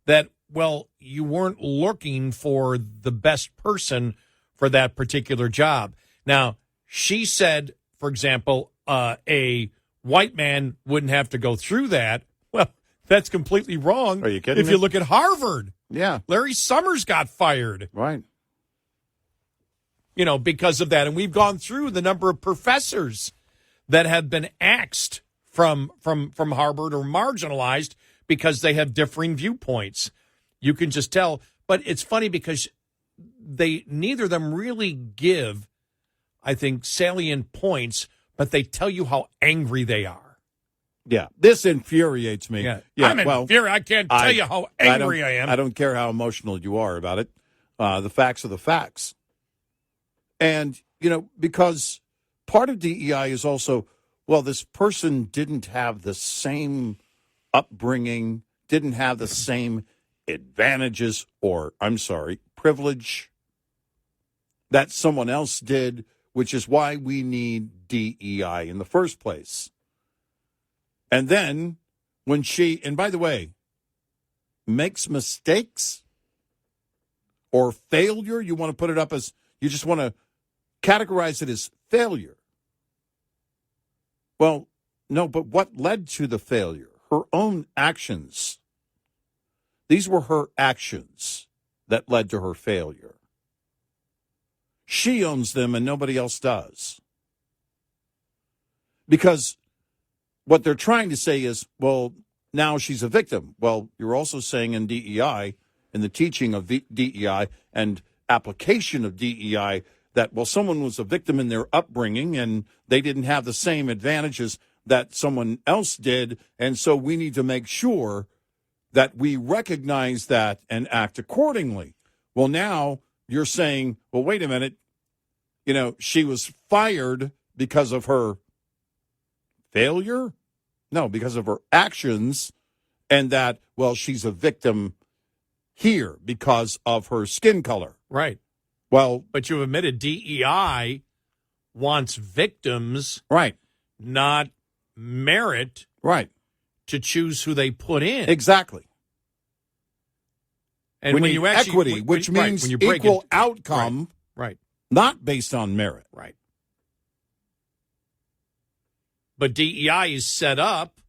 that, well, you weren't looking for the best person for that particular job. Now, she said, for example, a white man wouldn't have to go through that. Well, that's completely wrong. Are you kidding If me? you look at Harvard, Yeah. Larry Summers got fired. Right. Because of that. And we've gone through the number of professors that have been axed from Harvard or marginalized because they have differing viewpoints. You can just tell. But it's funny because neither of them really give, I think, salient points, but they tell you how angry they are. Yeah. This infuriates me. Yeah. Yeah, I'm infuriated. I can't tell you how angry I am. I don't care how emotional you are about it. The facts are the facts. And, because part of DEI is also, well, this person didn't have the same upbringing, didn't have the same advantages or, privilege that someone else did, which is why we need DEI in the first place. And then when she, and by the way, makes mistakes or failure, you want to put it up as, you just want to categorize it as failure. Well, no, but what led to the failure? Her own actions. These were her actions that led to her failure. She owns them and nobody else does. Because what they're trying to say is, well, now she's a victim. Well, you're also saying in DEI, in the teaching of DEI and application of DEI, that, well, someone was a victim in their upbringing and they didn't have the same advantages that someone else did. And so we need to make sure that we recognize that and act accordingly. Well, now you're saying, well, wait a minute, she was fired because of her failure? No, because of her actions, and that, well, she's a victim here because of her skin color. Right. Well, but you admitted DEI wants victims, right, not merit, right, to choose who they put in. Exactly. And when you actually, equity, which means when you equal outcome, right, not based on merit, right. But DEI is set up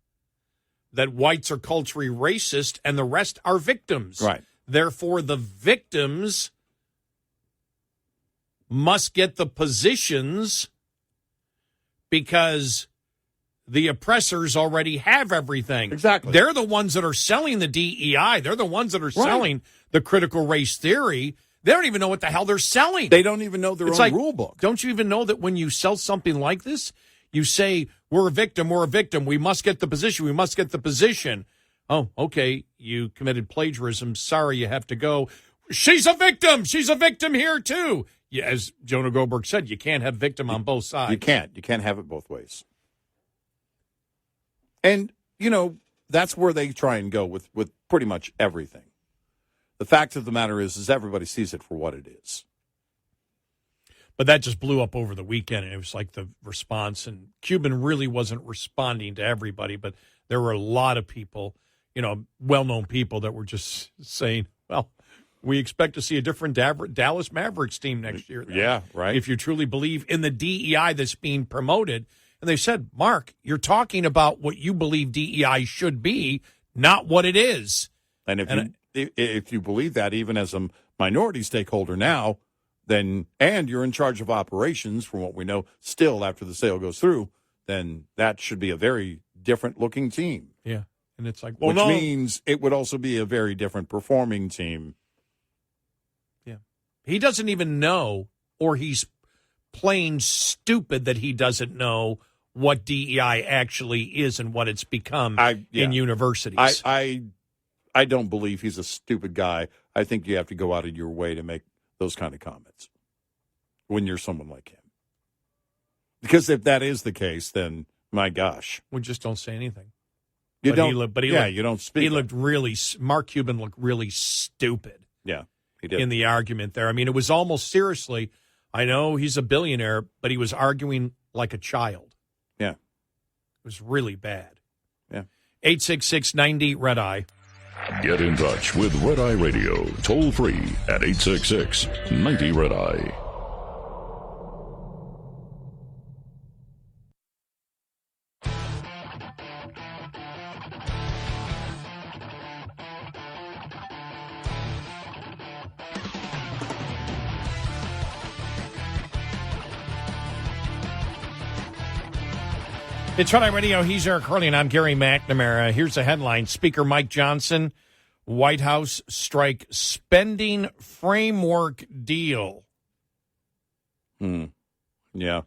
that whites are culturally racist and the rest are victims. Right. Therefore, the victims must get the positions because the oppressors already have everything. Exactly. They're the ones that are selling the DEI. They're the ones that are selling the critical race theory. They don't even know what the hell they're selling. They don't even know their own rule book. Don't you even know that when you sell something like this, you say, we're a victim, we must get the position, Oh, okay, you committed plagiarism. Sorry, you have to go. She's a victim here too. Yeah, as Jonah Goldberg said, you can't have victim on both sides. You can't have it both ways. And, that's where they try and go with pretty much everything. The fact of the matter is everybody sees it for what it is. But that just blew up over the weekend, and it was like the response. And Cuban really wasn't responding to everybody, but there were a lot of people, well-known people that were just saying, well, we expect to see a different Dallas Mavericks team next year. Yeah, right. If you truly believe in the DEI that's being promoted. And they said, Mark, you're talking about what you believe DEI should be, not what it is. And if you believe that, even as a minority stakeholder now, then, and you're in charge of operations, from what we know, still after the sale goes through, then that should be a very different looking team. Yeah. And it's like, which means it would also be a very different performing team. Yeah. He doesn't even know, or he's plain stupid that he doesn't know what DEI actually is and what it's become in universities. I don't believe he's a stupid guy. I think you have to go out of your way to make those kind of comments when you're someone like him. Because if that is the case, then, my gosh. We just don't say anything. You don't. You don't speak. He looked really. Mark Cuban looked really stupid. Yeah, he did in the argument there. I mean, it was almost seriously. I know he's a billionaire, but he was arguing like a child. Yeah, it was really bad. Yeah. 866-90 Red Eye. Get in touch with Red Eye Radio, toll free at 866-90 Red Eye. It's Red Eye Radio. He's Eric Hurley, and I'm Gary McNamara. Here's a headline. Speaker Mike Johnson, White House strike spending framework deal. Yeah.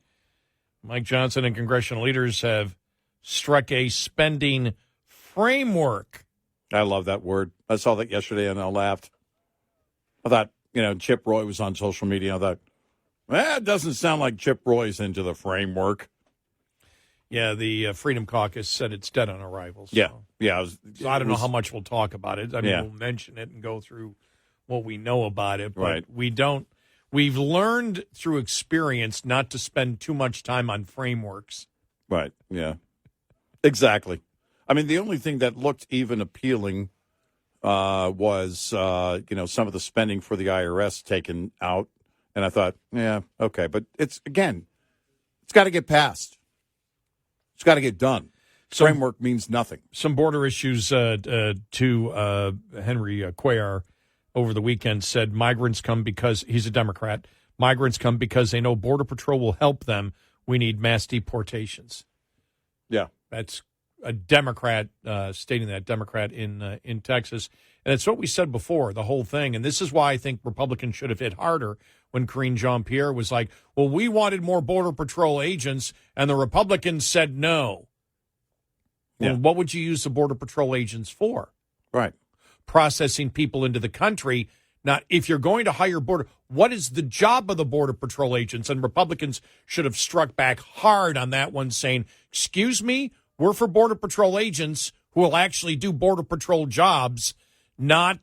Mike Johnson and congressional leaders have struck a spending framework. I love that word. I saw that yesterday, and I laughed. I thought, Chip Roy was on social media. I thought, it doesn't sound like Chip Roy's into the framework. Yeah, the Freedom Caucus said it's dead on arrival. So. Yeah. So I don't know how much we'll talk about it. I mean, Yeah. we'll mention it and go through what we know about it. But Right. we've learned through experience not to spend too much time on frameworks. Right, yeah. Exactly. I mean, the only thing that looked even appealing was, some of the spending for the IRS taken out. And I thought, yeah, okay. But it's got to get passed. It's got to get done. Framework means nothing. Some border issues to Henry Cuellar over the weekend said migrants come because he's a Democrat. Migrants come because they know Border Patrol will help them. We need mass deportations. Yeah. That's a Democrat stating that, Democrat in Texas. And it's what we said before, the whole thing. And this is why I think Republicans should have hit harder when Karine Jean-Pierre was like, well, we wanted more Border Patrol agents, and the Republicans said no. Well, what would you use the Border Patrol agents for? Right. Processing people into the country. Not if you're going to hire what is the job of the Border Patrol agents? And Republicans should have struck back hard on that one, saying, excuse me, we're for Border Patrol agents who will actually do Border Patrol jobs, not,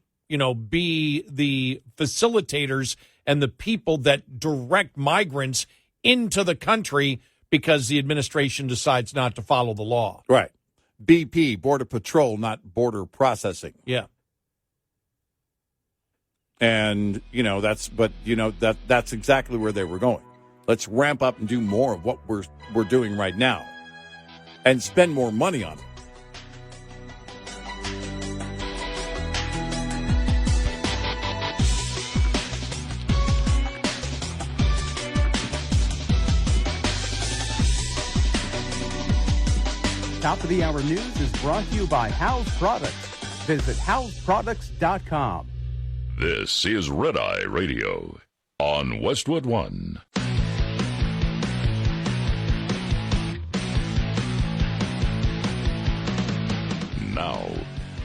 be the facilitators and the people that direct migrants into the country because the administration decides not to follow the law. Right. BP, Border Patrol, not border processing. Yeah. And, that's exactly where they were going. Let's ramp up and do more of what we're doing right now and spend more money on it. Top of the Hour News is brought to you by House Products. Visit houseproducts.com. This is Red Eye Radio on Westwood One. Now,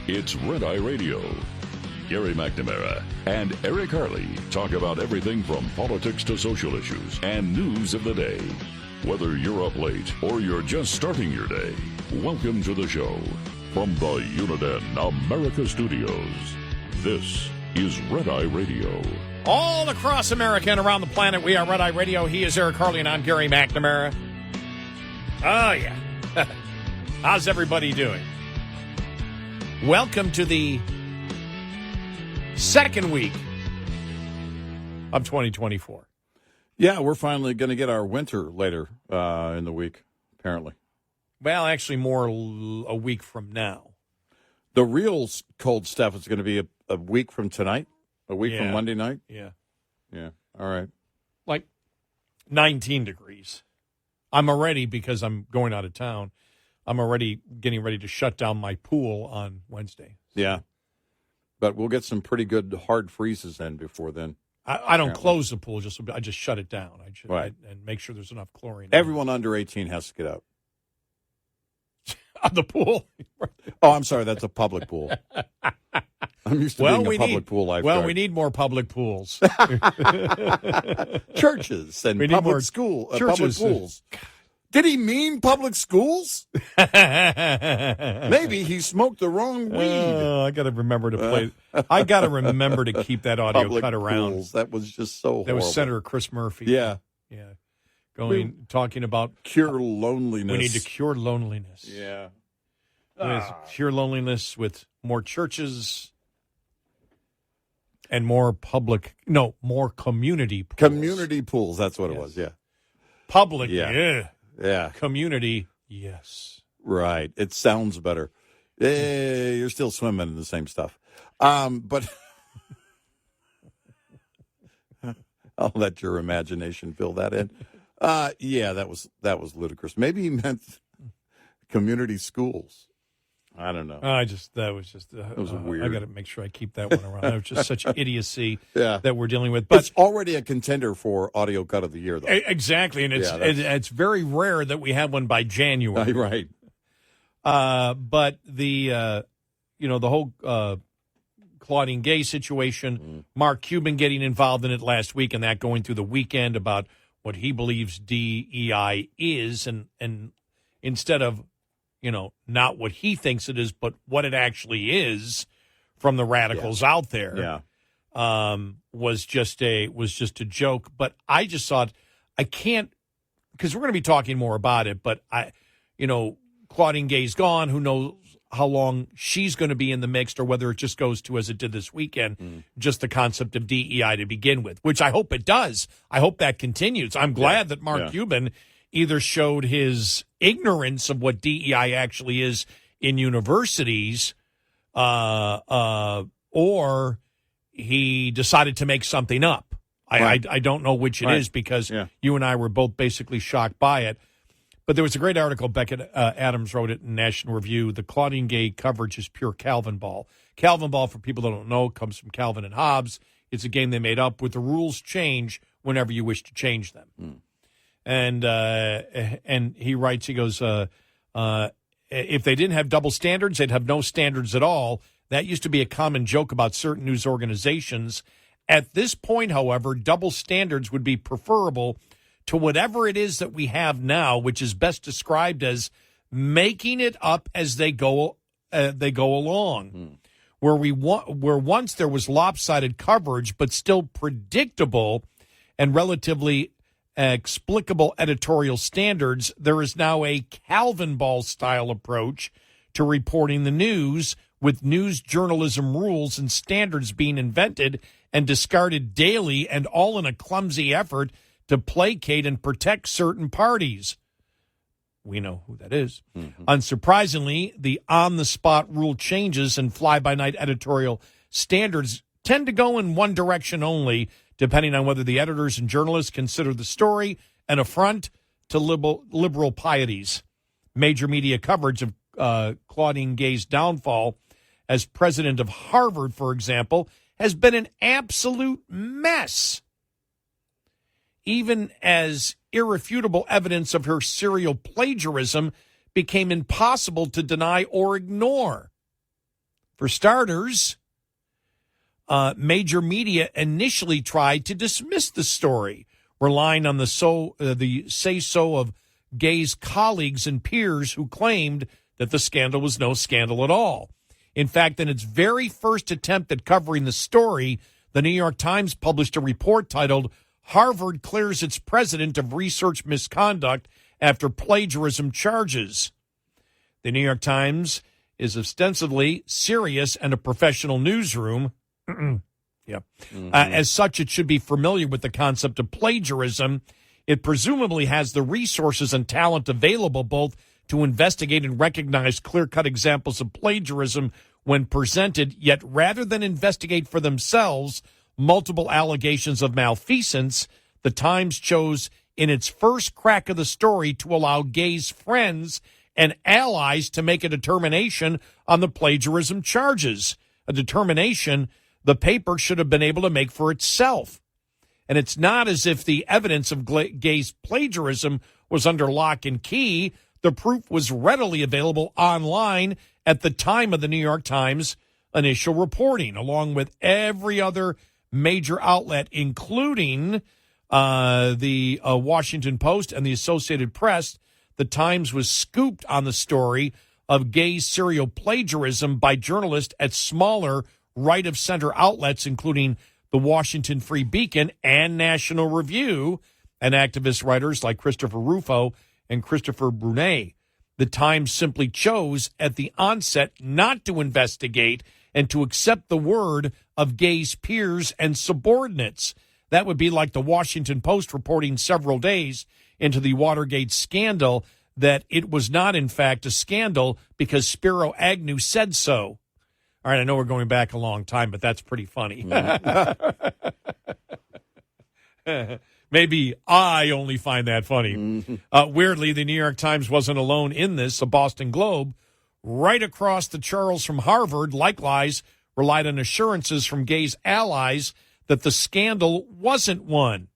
it's Red Eye Radio. Gary McNamara and Eric Harley talk about everything from politics to social issues and news of the day. Whether you're up late or you're just starting your day, welcome to the show. From the Uniden America Studios, this is Red Eye Radio. All across America and around the planet, we are Red Eye Radio. He is Eric Harley, and I'm Gary McNamara. Oh, yeah. How's everybody doing? Welcome to the second week of 2024. Yeah, we're finally going to get our winter later in the week, apparently. Well, actually, more a week from now. The real cold stuff is going to be a week from tonight, a week from Monday night? Yeah. Yeah, all right. Like 19 degrees. I'm already, because I'm going out of town, I'm already getting ready to shut down my pool on Wednesday. Yeah. But we'll get some pretty good hard freezes then before then. I don't close the pool, I just shut it down. And make sure there's enough chlorine. Everyone under 18 has to get out. The pool? Oh, I'm sorry, that's a public pool. I'm used to being a public pool lifeguard. Well, we need more public pools. Churches and public pools. Did he mean public schools? Maybe he smoked the wrong weed. I got to remember to play. I got to remember to keep that audio Public cut around. schools. That was just so horrible. That was Senator Chris Murphy. Yeah. Talking about cure loneliness. We need to cure loneliness. Yeah. Cure loneliness with more churches and more community pools. Community pools. That's what it was. Yeah. Public. Yeah. Yeah. Community. Yes. Right. It sounds better. You're still swimming in the same stuff. But I'll let your imagination fill that in. Yeah, that was ludicrous. Maybe he meant community schools. I don't know. That was weird. I got to make sure I keep that one around. That was just such idiocy that we're dealing with. But it's already a contender for audio cut of the year, though. Exactly, and it's very rare that we have one by January. Right. But the whole Claudine Gay situation, Mark Cuban getting involved in it last week, and that going through the weekend about what he believes DEI is, and instead of not what he thinks it is, but what it actually is from the radicals out there. Yeah. Was just a joke. But I just thought I can't, because we're going to be talking more about it, but Claudine Gay's gone. Who knows how long she's going to be in the mix, or whether it just goes to, as it did this weekend, just the concept of DEI to begin with, which I hope it does. I hope that continues. I'm glad that Mark Cuban either showed his ignorance of what DEI actually is in universities, or he decided to make something up. I don't know which it is, because you and I were both basically shocked by it. But there was a great article, Beckett Adams wrote it in National Review. The Claudine Gay coverage is pure Calvin ball. Calvin ball, for people that don't know, comes from Calvin and Hobbes. It's a game they made up with the rules change whenever you wish to change them. And he writes, he goes, if they didn't have double standards, they'd have no standards at all. That used to be a common joke about certain news organizations. At this point, however, double standards would be preferable to whatever it is that we have now, which is best described as making it up as they go along. Where once there was lopsided coverage, but still predictable and relatively explicable editorial standards, there is now a Calvin ball style approach to reporting the news, with news journalism rules and standards being invented and discarded daily, and all in a clumsy effort to placate and protect certain parties. We know who that is. Unsurprisingly, the on-the-spot rule changes and fly-by-night editorial standards tend to go in one direction only, depending on whether the editors and journalists consider the story an affront to liberal pieties. Major media coverage of Claudine Gay's downfall as president of Harvard, for example, has been an absolute mess. Even as irrefutable evidence of her serial plagiarism became impossible to deny or ignore. For starters, major media initially tried to dismiss the story, relying on the say-so of Gay's colleagues and peers who claimed that the scandal was no scandal at all. In fact, in its very first attempt at covering the story, the New York Times published a report titled, "Harvard Clears Its President of Research Misconduct After Plagiarism Charges." The New York Times is ostensibly serious and a professional newsroom. As such, it should be familiar with the concept of plagiarism. It presumably has the resources and talent available both to investigate and recognize clear-cut examples of plagiarism when presented, yet rather than investigate for themselves multiple allegations of malfeasance, the Times chose in its first crack of the story to allow Gay's friends and allies to make a determination on the plagiarism charges, a determination the paper should have been able to make for itself. And it's not as if the evidence of Gay's plagiarism was under lock and key. The proof was readily available online at the time of the New York Times initial reporting, along with every other major outlet, including the Washington Post and the Associated Press. the Times was scooped on the story of Gay's serial plagiarism by journalists at smaller right-of-center outlets, including the Washington Free Beacon and National Review, and activist writers like Christopher Rufo and Christopher Brunet. The Times simply chose at the onset not to investigate and to accept the word of Gay's peers and subordinates. That would be like the Washington Post reporting several days into the Watergate scandal that it was not, in fact, a scandal because Spiro Agnew said so. All right, I know we're going back a long time, but that's pretty funny. Maybe I only find that funny. Weirdly, the New York Times wasn't alone in this. The Boston Globe, right across the Charles from Harvard, likewise relied on assurances from Gay's allies that the scandal wasn't one.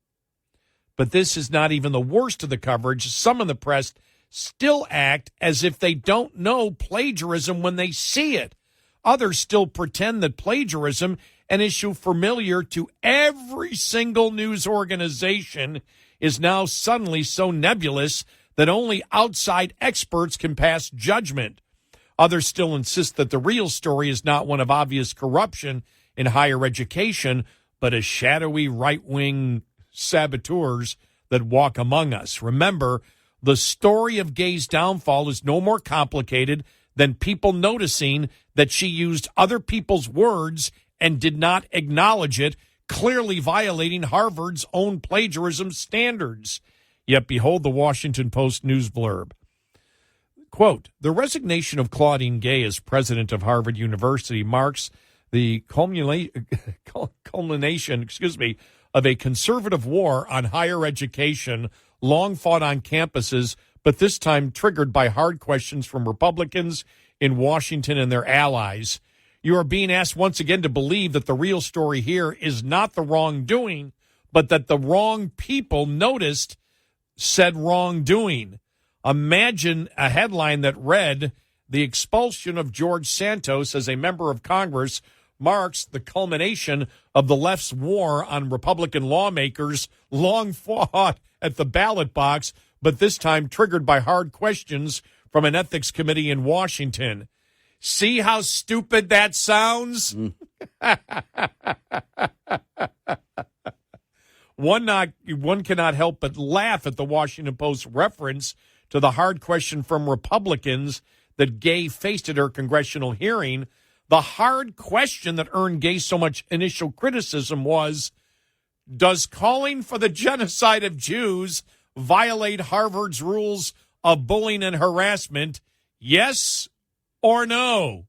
But this is not even the worst of the coverage. Some in the press still act as if they don't know plagiarism when they see it. Others still pretend that plagiarism, an issue familiar to every single news organization, is now suddenly so nebulous that only outside experts can pass judgment. Others still insist that the real story is not one of obvious corruption in higher education, but a shadowy right-wing saboteurs that walk among us. Remember, the story of Gay's downfall is no more complicated than people noticing that she used other people's words and did not acknowledge it, clearly violating Harvard's own plagiarism standards. Yet behold the Washington Post news blurb. Quote, the resignation of Claudine Gay as president of Harvard University marks the culmination, of a conservative war on higher education, long fought on campuses, but this time triggered by hard questions from Republicans in Washington and their allies. You are being asked once again to believe that the real story here is not the wrongdoing, but that the wrong people noticed said wrongdoing. Imagine a headline that read, the expulsion of George Santos as a member of Congress marks the culmination of the left's war on Republican lawmakers, long fought at the ballot box, but this time triggered by hard questions from an ethics committee in Washington. See how stupid that sounds? One cannot help but laugh at the Washington Post reference to the hard question from Republicans that Gay faced at her congressional hearing. The hard question that earned Gay so much initial criticism was, does calling for the genocide of Jews violate Harvard's rules of bullying and harassment? Yes or no?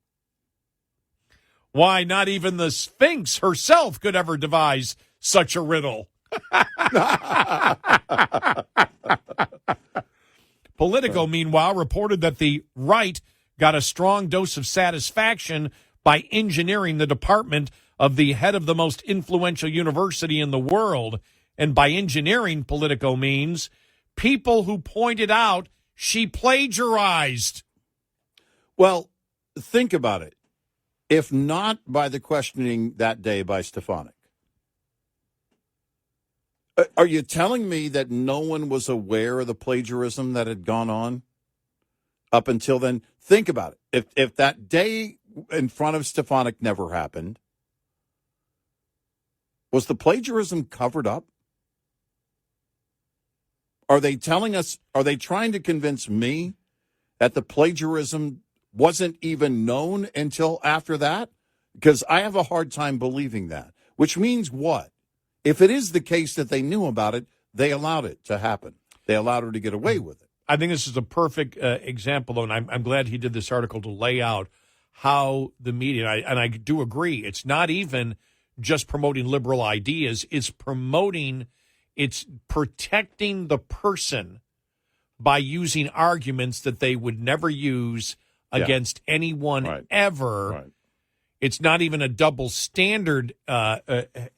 Why, not even the Sphinx herself could ever devise such a riddle. Politico, meanwhile, reported that the right got a strong dose of satisfaction by engineering the department of the head of the most influential university in the world. And by engineering, Politico means people who pointed out she plagiarized. Well, think about it. If not by the questioning that day by Stefanik, are you telling me that no one was aware of the plagiarism that had gone on up until then? Think about it. If that day in front of Stefanik never happened, was the plagiarism covered up? Are they telling us, are they trying to convince me that the plagiarism wasn't even known until after that? Because I have a hard time believing that. Which means what? If it is the case that they knew about it, they allowed it to happen. They allowed her to get away with it. I think this is a perfect example, though, and I'm glad he did this article to lay out how the media, and I do agree, it's not even just promoting liberal ideas, it's protecting the person by using arguments that they would never use against anyone ever. Right. It's not even a double standard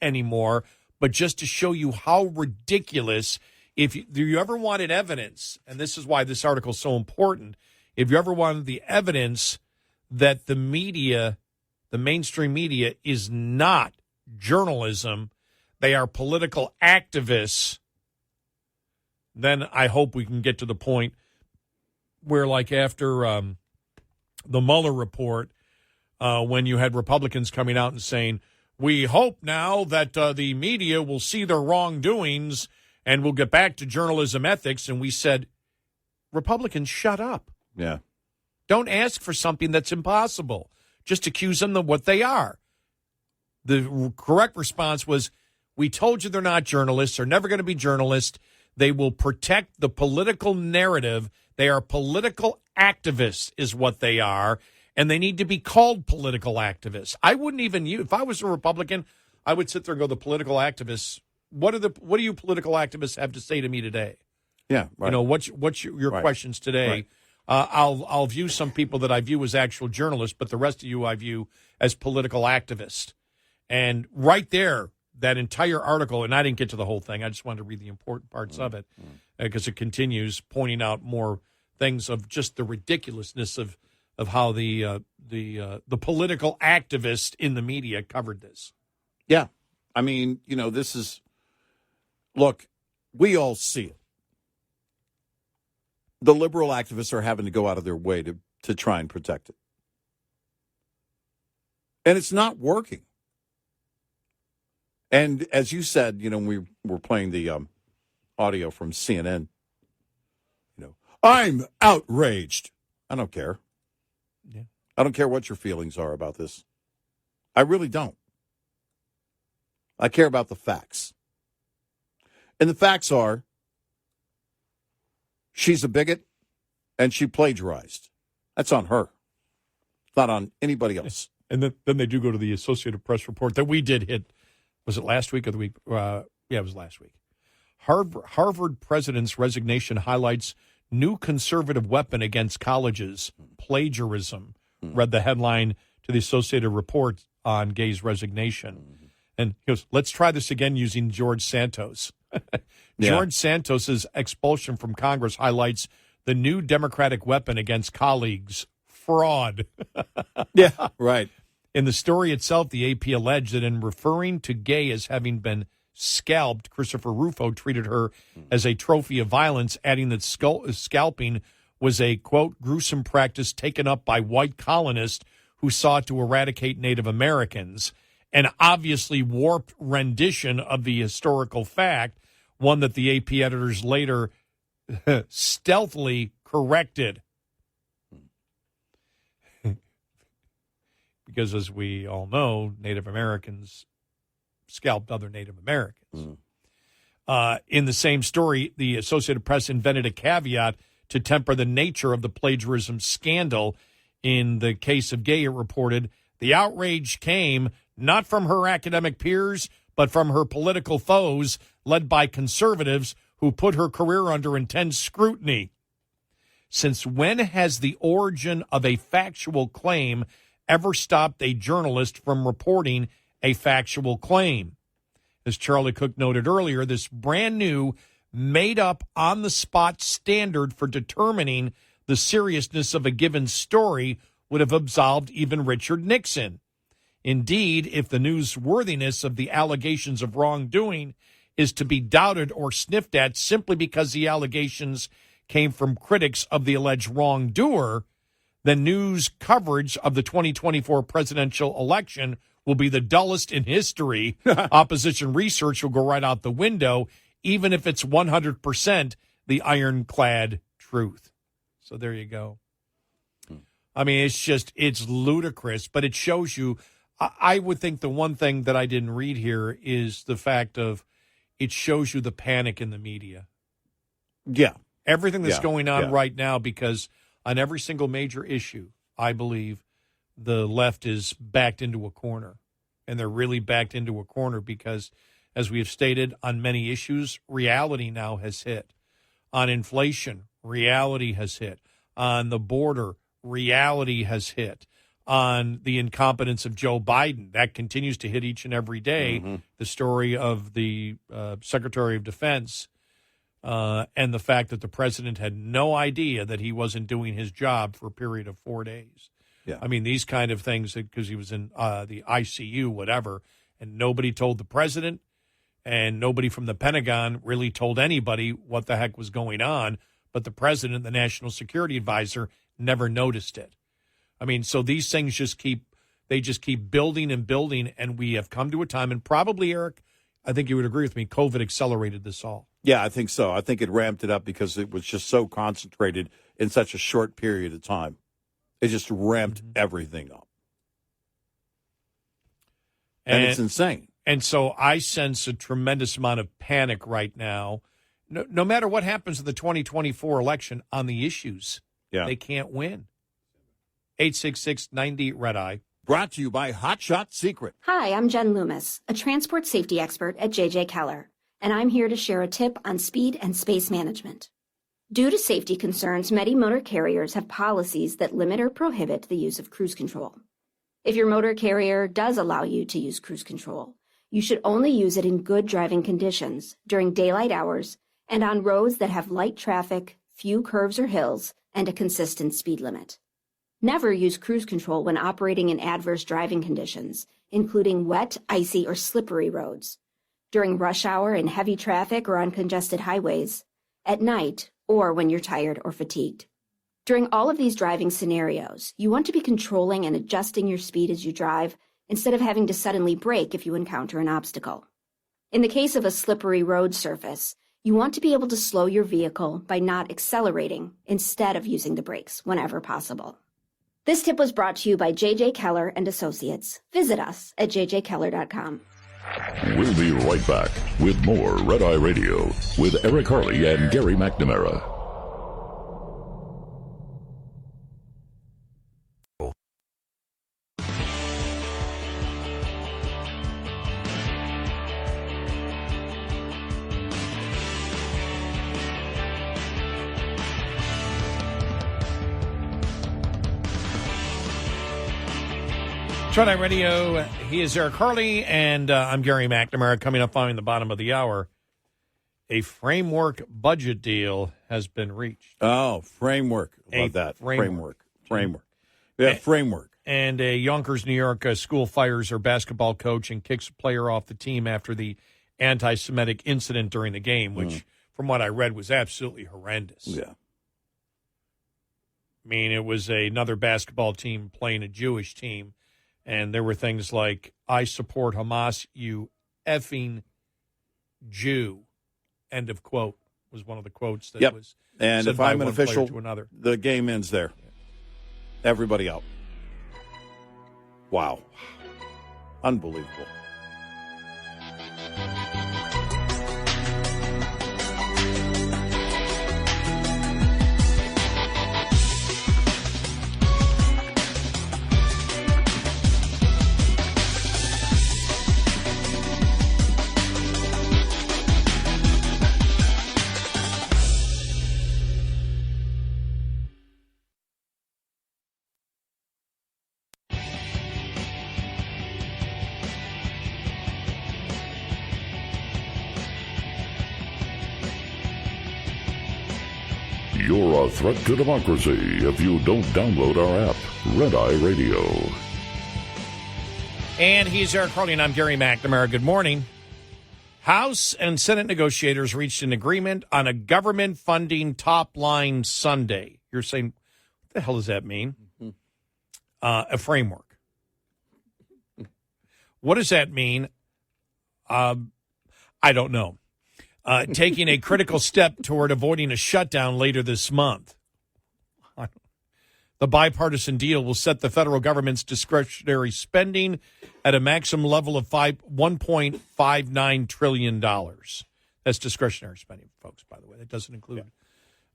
anymore, but just to show you how ridiculous. If you ever wanted evidence, and this is why this article is so important, if you ever wanted the evidence that the media, the mainstream media, is not journalism, they are political activists, then I hope we can get to the point where, like, after the Mueller report, when you had Republicans coming out and saying, we hope now that the media will see their wrongdoings and we'll get back to journalism ethics. And we said, Republicans, shut up. Yeah. Don't ask for something that's impossible. Just accuse them of what they are. The correct response was, we told you they're not journalists. They're never going to be journalists. They will protect the political narrative. They are political activists is what they are, and they need to be called political activists. I wouldn't even use, if I was a Republican, I would sit there and go, the political activists, what do you political activists have to say to me today? Yeah, right. You know, what's your right. questions today? Right. I'll view some people that I view as actual journalists, but the rest of you I view as political activists. And right there, that entire article, and I didn't get to the whole thing. I just wanted to read the important parts of it because it continues pointing out more things of just the ridiculousness of how the political activists in the media covered this. Yeah. I mean, you know, this is, look, we all see it. The liberal activists are having to go out of their way to try and protect it. And it's not working. And as you said, you know, we were playing the audio from CNN. You know, I'm outraged. I don't care. Yeah. I don't care what your feelings are about this. I really don't. I care about the facts. And the facts are, she's a bigot, and she plagiarized. That's on her. It's not on anybody else. And then they do go to the Associated Press report that we did hit. Was it last week or the week? Yeah, it was last week. Harvard president's resignation highlights new conservative weapon against colleges, plagiarism, read the headline to the Associated Report on Gay's resignation. And he goes, let's try this again using George Santos. George Santos's expulsion from Congress highlights the new Democratic weapon against colleagues, fraud. Yeah, right. In the story itself, the AP alleged that in referring to Gay as having been scalped, Christopher Rufo treated her as a trophy of violence, adding that scalping was a, quote, gruesome practice taken up by white colonists who sought to eradicate Native Americans. An obviously warped rendition of the historical fact, one that the AP editors later stealthily corrected. Because, as we all know, Native Americans scalped other Native Americans. In the same story, the Associated Press invented a caveat to temper the nature of the plagiarism scandal. In the case of Gay, it reported, the outrage came not from her academic peers, but from her political foes, led by conservatives who put her career under intense scrutiny. Since when has the origin of a factual claim ever stopped a journalist from reporting a factual claim? As Charlie Cook noted earlier, this brand new, made-up, on-the-spot standard for determining the seriousness of a given story would have absolved even Richard Nixon. Indeed, if the newsworthiness of the allegations of wrongdoing is to be doubted or sniffed at simply because the allegations came from critics of the alleged wrongdoer, then news coverage of the 2024 presidential election will be the dullest in history. Opposition research will go right out the window, even if it's 100% the ironclad truth. So there you go. I mean, it's ludicrous, but it shows you. I would think the one thing that I didn't read here is the fact of it shows you the panic in the media. Yeah. Everything that's going on right now, because on every single major issue, I believe the left is backed into a corner. And they're really backed into a corner because, as we have stated, on many issues, reality now has hit. On inflation, reality has hit. On the border, reality has hit. On the incompetence of Joe Biden, that continues to hit each and every day. The story of the Secretary of Defense and the fact that the president had no idea that he wasn't doing his job for a period of 4 days. Yeah. I mean, these kind of things, because he was in the ICU, whatever, and nobody told the president, and nobody from the Pentagon really told anybody what the heck was going on. but the president, the national security advisor, never noticed it. I mean, so these things just keep building and building, and we have come to a time, and probably, Eric, I think you would agree with me, COVID accelerated this all. Yeah, I think so. I think it ramped it up because it was just so concentrated in such a short period of time. It just ramped everything up. And it's insane. And so I sense a tremendous amount of panic right now. No matter what happens in the 2024 election on the issues, they can't win. 866-90-RED-EYE. Brought to you by Hot Shot Secret. Hi, I'm Jen Loomis, a transport safety expert at J.J. Keller, and I'm here to share a tip on speed and space management. Due to safety concerns, many motor carriers have policies that limit or prohibit the use of cruise control. If your motor carrier does allow you to use cruise control, you should only use it in good driving conditions during daylight hours and on roads that have light traffic, few curves or hills, and a consistent speed limit. Never use cruise control when operating in adverse driving conditions, including wet, icy, or slippery roads, during rush hour in heavy traffic or on congested highways, at night, or when you're tired or fatigued. During all of these driving scenarios, you want to be controlling and adjusting your speed as you drive instead of having to suddenly brake if you encounter an obstacle. In the case of a slippery road surface, you want to be able to slow your vehicle by not accelerating instead of using the brakes whenever possible. This tip was brought to you by J.J. Keller and Associates. Visit us at jjkeller.com. We'll be right back with more Red Eye Radio with Eric Harley and Gary McNamara. Red Eye Radio, he is Eric Harley, and I'm Gary McNamara. Coming up following the bottom of the hour, a framework budget deal has been reached. Oh, framework. Love that. Framework. Yeah, framework. And a Yonkers, New York school fires her basketball coach and kicks a player off the team after the anti-Semitic incident during the game, which, from what I read, was absolutely horrendous. Yeah. I mean, it was another basketball team playing a Jewish team. And there were things like, I support Hamas, you effing Jew, end of quote, was one of the quotes that was and said if by I'm an one player official, to another. The game ends there. Everybody out. Wow. Unbelievable. You're a threat to democracy if you don't download our app, Red Eye Radio. And he's Eric Harley, and I'm Gary McNamara. Good morning. House and Senate negotiators reached an agreement on a government funding top line Sunday. You're saying, what the hell does that mean? A framework. What does that mean? I don't know. Taking a critical step toward avoiding a shutdown later this month. The bipartisan deal will set the federal government's discretionary spending at a maximum level of $1.59 trillion. That's discretionary spending, folks, by the way. That doesn't include,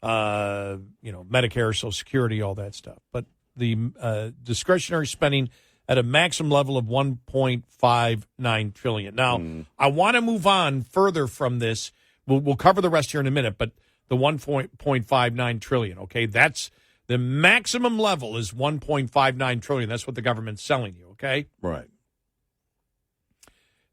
Medicare, Social Security, all that stuff. But the discretionary spending at a maximum level of $1.59 trillion. Now, I want to move on further from this. We'll cover the rest here in a minute, but the $1.59 trillion, okay, that's the maximum level is $1.59 trillion. That's what the government's selling you, okay? Right.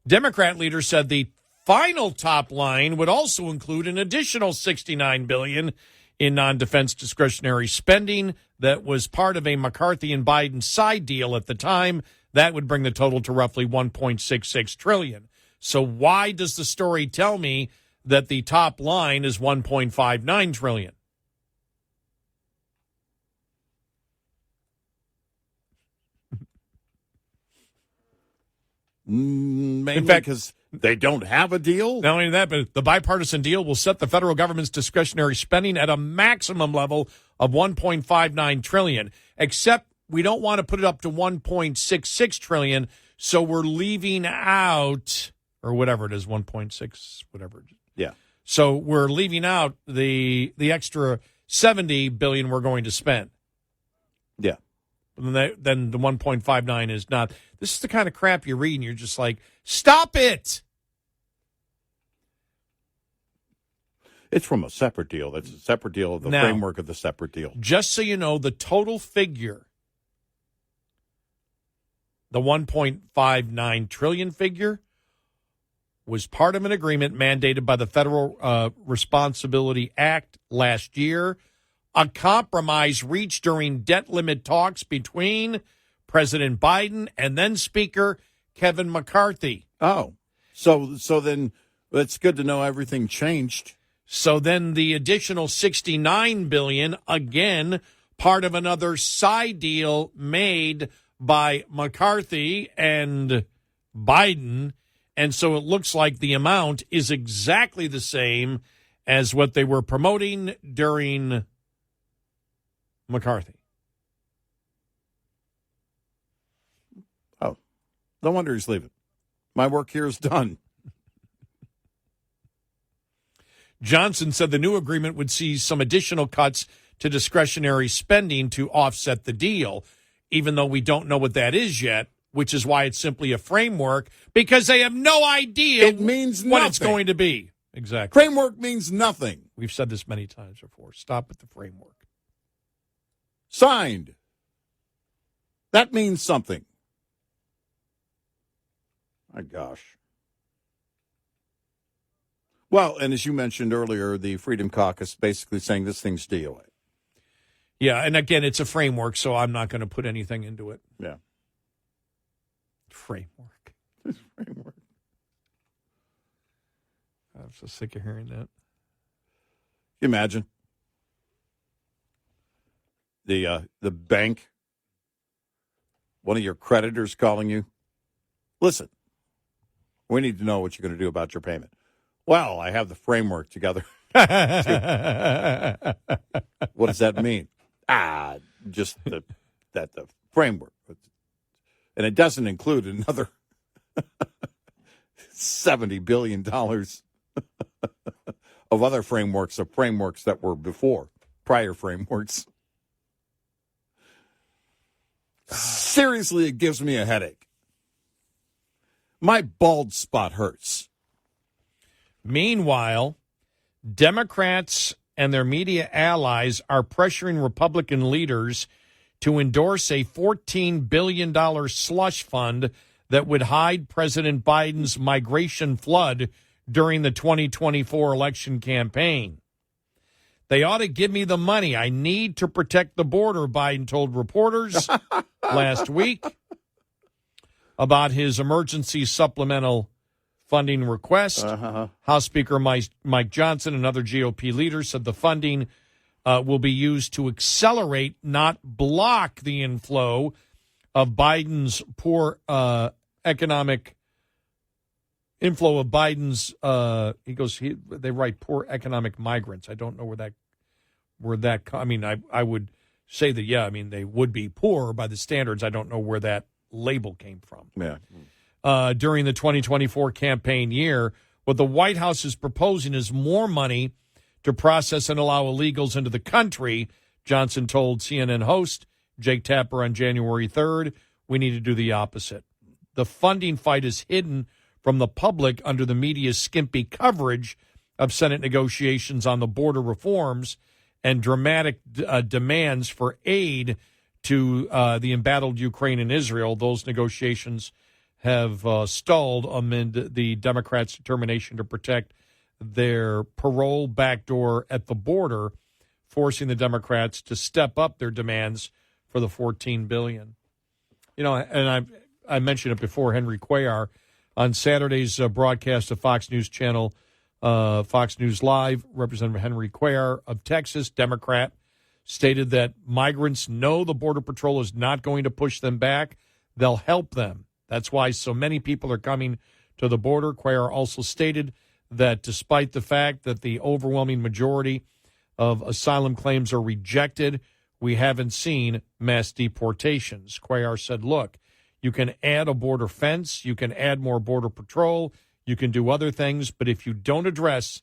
Democrat leaders said the final top line would also include an additional $69 billion in non-defense discretionary spending that was part of a McCarthy and Biden side deal at the time. That would bring the total to roughly $1.66 trillion. So why does the story tell me that the top line is $1.59 trillion? Mainly In fact, because they don't have a deal? Not only that, but the bipartisan deal will set the federal government's discretionary spending at a maximum level of $1.59 trillion, except we don't want to put it up to $1.66 trillion, so we're leaving out, or whatever it is, 1.6, whatever. Yeah. So we're leaving out the extra $70 billion we're going to spend. Yeah. Then the 1.59 is not. This is the kind of crap you read, and you're just like, stop it. It's from a separate deal. That's a separate deal of the Now, framework of the separate deal. Just so you know, the total figure, the 1.59 trillion figure, was part of an agreement mandated by the Federal Responsibility Act last year, a compromise reached during debt limit talks between President Biden and then Speaker Kevin McCarthy. Oh, so then it's good to know everything changed. So then the additional $69 billion, again, part of another side deal made by McCarthy and Biden. And so it looks like the amount is exactly the same as what they were promoting during McCarthy. Oh, no wonder he's leaving. My work here is done. Johnson said the new agreement would see some additional cuts to discretionary spending to offset the deal, even though we don't know what that is yet, which is why it's simply a framework, because they have no idea It means what nothing. it's going to be. Exactly. Framework means nothing. We've said this many times before. Stop with the framework. Signed. That means something. My gosh. Well, and as you mentioned earlier, the Freedom Caucus basically saying this thing's DOA. Yeah, and again, it's a framework, so I'm not going to put anything into it. Yeah. Framework. Framework. I'm so sick of hearing that. Can you imagine? The bank, one of your creditors calling you. Listen, we need to know what you're going to do about your payment. Well, I have the framework together. What does that mean? Just the framework. And it doesn't include another $70 billion of other frameworks, of frameworks that were before, prior frameworks. Seriously, it gives me a headache. My bald spot hurts. Meanwhile, Democrats and their media allies are pressuring Republican leaders to endorse a $14 billion slush fund that would hide President Biden's migration flood during the 2024 election campaign. They ought to give me the money. I need to protect the border, Biden told reporters last week about his emergency supplemental funding request. House Speaker Mike Johnson and other GOP leaders said the funding will be used to accelerate, not block, the inflow of Biden's poor economic inflow of Biden's. They write poor economic migrants. I don't know where that. I mean, I would say that, yeah, I mean, they would be poor by the standards. I don't know where that label came from. Yeah. During the 2024 campaign year, what the White House is proposing is more money to process and allow illegals into the country. Johnson told CNN host Jake Tapper on January 3rd, we need to do the opposite. The funding fight is hidden from the public under the media's skimpy coverage of Senate negotiations on the border reforms and dramatic demands for aid to the embattled Ukraine and Israel. Those negotiations have stalled amid the Democrats' determination to protect their parole backdoor at the border, forcing the Democrats to step up their demands for the $14 billion. You know, and I mentioned it before, Henry Cuellar, on Saturday's broadcast of Fox News Channel, Fox News Live, Representative Henry Cuellar of Texas, Democrat, stated that migrants know the Border Patrol is not going to push them back. They'll help them. That's why so many people are coming to the border. Cuellar also stated that despite the fact that the overwhelming majority of asylum claims are rejected, we haven't seen mass deportations. Cuellar said, look, you can add a border fence, you can add more border patrol, you can do other things, but if you don't address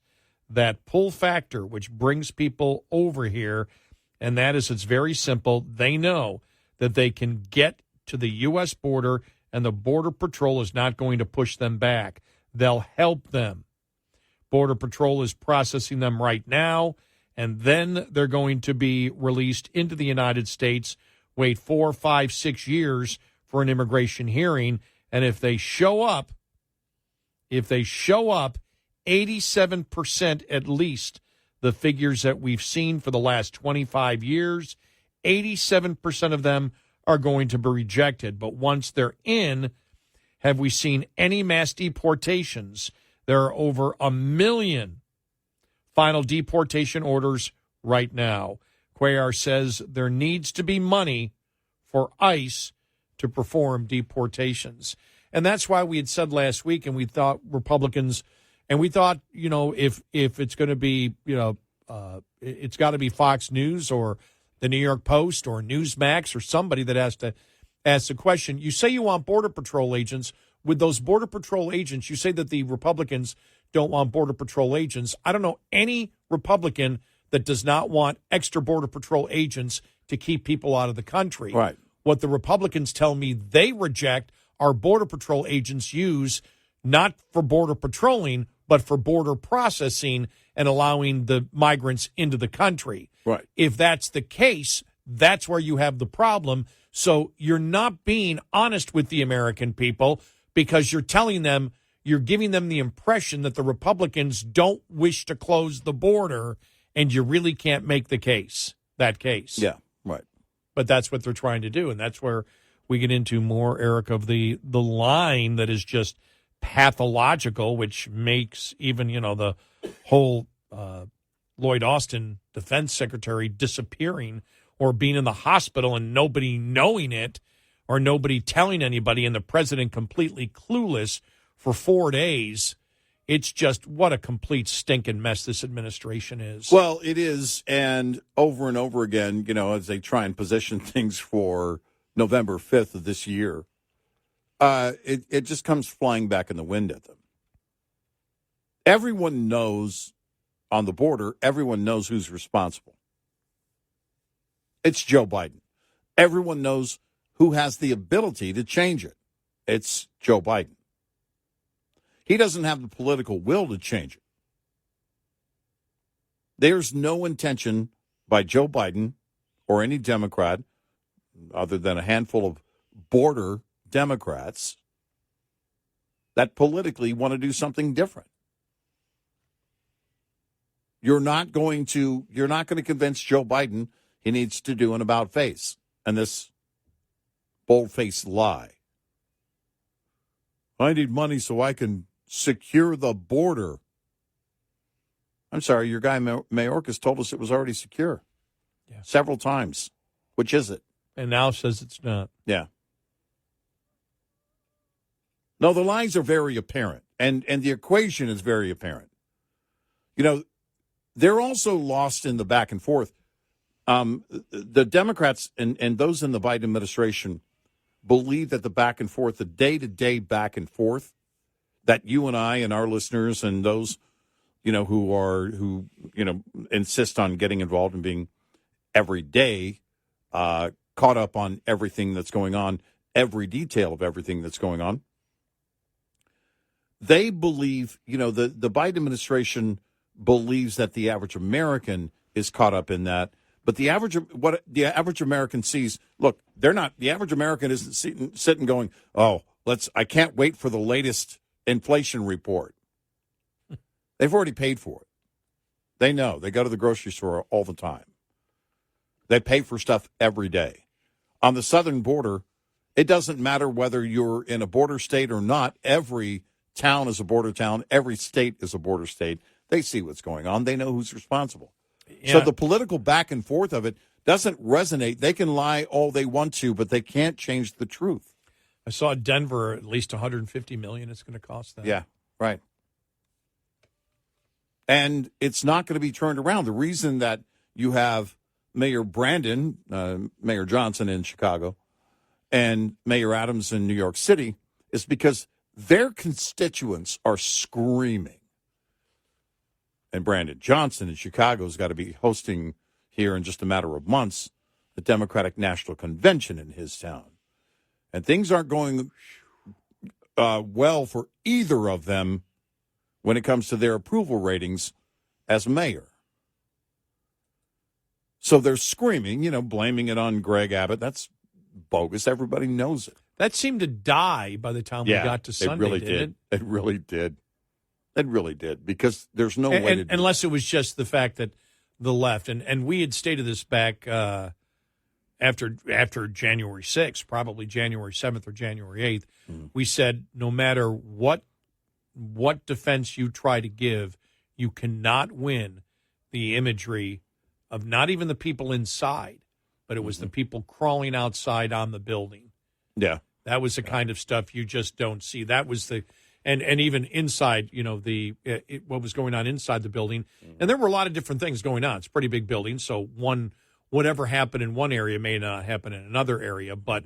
that pull factor, which brings people over here, and that is, it's very simple. They know that they can get to the U.S. border, and the Border Patrol is not going to push them back. They'll help them. Border Patrol is processing them right now, and then they're going to be released into the United States, wait 4, 5, 6 years for an immigration hearing, and if they show up, 87% at least, the figures that we've seen for the last 25 years, 87% of them are going to be rejected. But once they're in, have we seen any mass deportations? There are over 1 million final deportation orders right now. Cuellar says there needs to be money for ICE to perform deportations. And that's why we had said last week, and we thought Republicans, and we thought, if it's going to be, it's got to be Fox News or the New York Post or Newsmax or somebody that has to ask the question. You say you want Border Patrol agents. With those Border Patrol agents, you say that the Republicans don't want Border Patrol agents. I don't know any Republican that does not want extra Border Patrol agents to keep people out of the country. Right. What the Republicans tell me they reject are Border Patrol agents use not for border patrolling, but for border processing and allowing the migrants into the country. Right. If that's the case, that's where you have the problem. So you're not being honest with the American people because you're telling them, you're giving them the impression that the Republicans don't wish to close the border, and you really can't make that case. Yeah, right. But that's what they're trying to do, and that's where we get into more, Eric, of the line that is just pathological, which makes even, the whole Lloyd Austin defense secretary disappearing or being in the hospital and nobody knowing it or nobody telling anybody and the president completely clueless for 4 days. It's just what a complete stinking mess this administration is. Well, it is, and over again, as they try and position things for November 5th of this year, it just comes flying back in the wind at them. Everyone knows on the border, everyone knows who's responsible. It's Joe Biden. Everyone knows who has the ability to change it. It's Joe Biden. He doesn't have the political will to change it. There's no intention by Joe Biden or any Democrat, other than a handful of border Democrats, that politically want to do something different. You're not going to convince Joe Biden he needs to do an about-face and this bold-faced lie. I need money so I can secure the border. I'm sorry, your guy Mayorkas told us it was already secure. Yeah. Several times. Which is it? And now says it's not. Yeah. No, the lines are very apparent, and the equation is very apparent. They're also lost in the back and forth. The Democrats and those in the Biden administration believe that the back and forth, the day-to-day back and forth, that you and I and our listeners and those, who insist on getting involved and being every day caught up on everything that's going on, every detail of everything that's going on. They believe, the Biden administration believes that the average American is caught up in that. But the average American sees, look, the average American isn't sitting going, I can't wait for the latest inflation report. They've already paid for it. They know. They go to the grocery store all the time. They pay for stuff every day. On the southern border, it doesn't matter whether you're in a border state or not. Every town is a border town. Every state is a border state. They see what's going on. They know who's responsible. Yeah. So the political back and forth of it doesn't resonate. They can lie all they want to, but they can't change the truth. I saw Denver at least $150 million. It's going to cost them. Yeah, right. And it's not going to be turned around. The reason that you have Mayor Brandon, Mayor Johnson in Chicago, and Mayor Adams in New York City is because their constituents are screaming. And Brandon Johnson in Chicago has got to be hosting here in just a matter of months the Democratic National Convention in his town. And things aren't going well for either of them when it comes to their approval ratings as mayor. So they're screaming, blaming it on Greg Abbott. That's bogus. Everybody knows it. That seemed to die by the time we got to Sunday, it really did. It really did. It really did, because there's no way to do unless it was just the fact that the left, and we had stated this back after January 6th, probably January 7th or January 8th, we said no matter what defense you try to give, you cannot win the imagery of not even the people inside, but it was the people crawling outside on the building. Yeah. That was the kind of stuff you just don't see. That was the and even inside, what was going on inside the building. And there were a lot of different things going on. It's a pretty big building, so whatever happened in one area may not happen in another area, but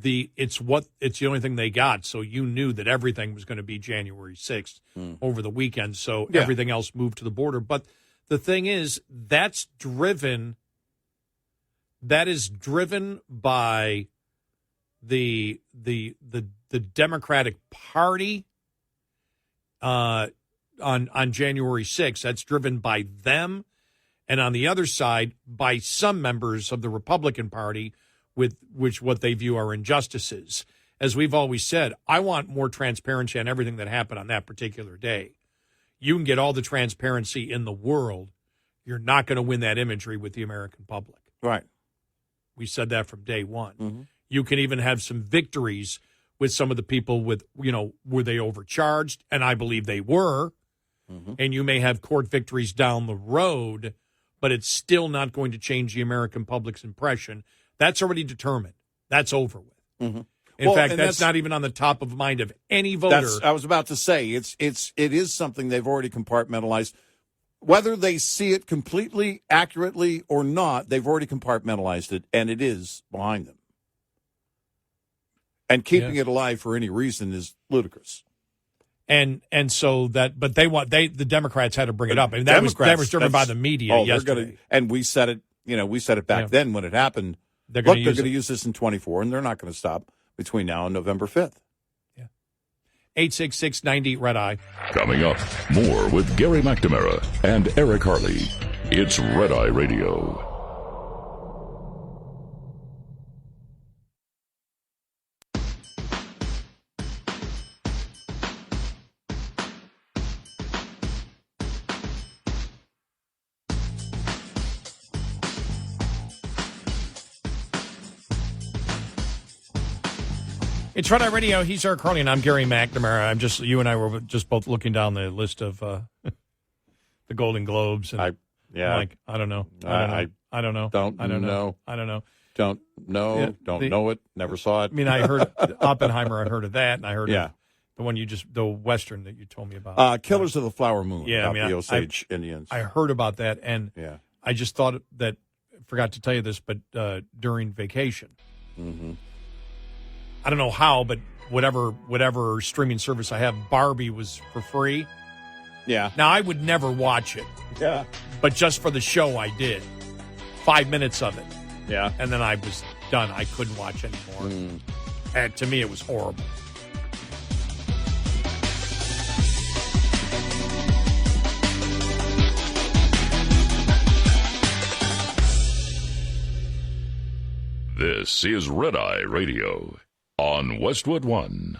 it's the only thing they got. So you knew that everything was going to be January 6th over the weekend. So everything else moved to the border. But the thing is, that is driven by the Democratic Party on January 6th. That's driven by them. And on the other side, by some members of the Republican Party, with what they view are injustices. As we've always said, I want more transparency on everything that happened on that particular day. You can get all the transparency in the world. You're not going to win that imagery with the American public. Right. We said that from day one. You can even have some victories with some of the people were they overcharged? And I believe they were. And you may have court victories down the road, but it's still not going to change the American public's impression. That's already determined. That's over with. In fact, that's not even on the top of mind of any voter. I was about to say, it is something they've already compartmentalized. Whether they see it completely accurately or not, they've already compartmentalized it, and it is behind them. And keeping it alive for any reason is ludicrous. And so that, but the Democrats had to bring it up. I mean, that was driven by the media yesterday. And we said it, we said it back then when it happened. They're going to use this in 24, and they're not going to stop between now and November 5th. 866-90 Red Eye. Coming up, more with Gary McNamara and Eric Harley. It's Red Eye Radio. It's Red Eye Radio. He's Eric Harley, and I'm Gary McNamara. You and I were just both looking down the list of the Golden Globes. And I don't know. I don't know. Don't know. Don't know it. Never saw it. I mean, I heard Oppenheimer. I heard of that, and I heard of the one the Western that you told me about. Killers of the Flower Moon. Yeah, the Osage Indians. I heard about that, and I just thought that, forgot to tell you this, but during vacation. I don't know how, but whatever streaming service I have, Barbie was for free. Yeah. Now, I would never watch it. Yeah. But just for the show, I did. 5 minutes of it. Yeah. And then I was done. I couldn't watch anymore. And to me, it was horrible. This is Red Eye Radio on Westwood One.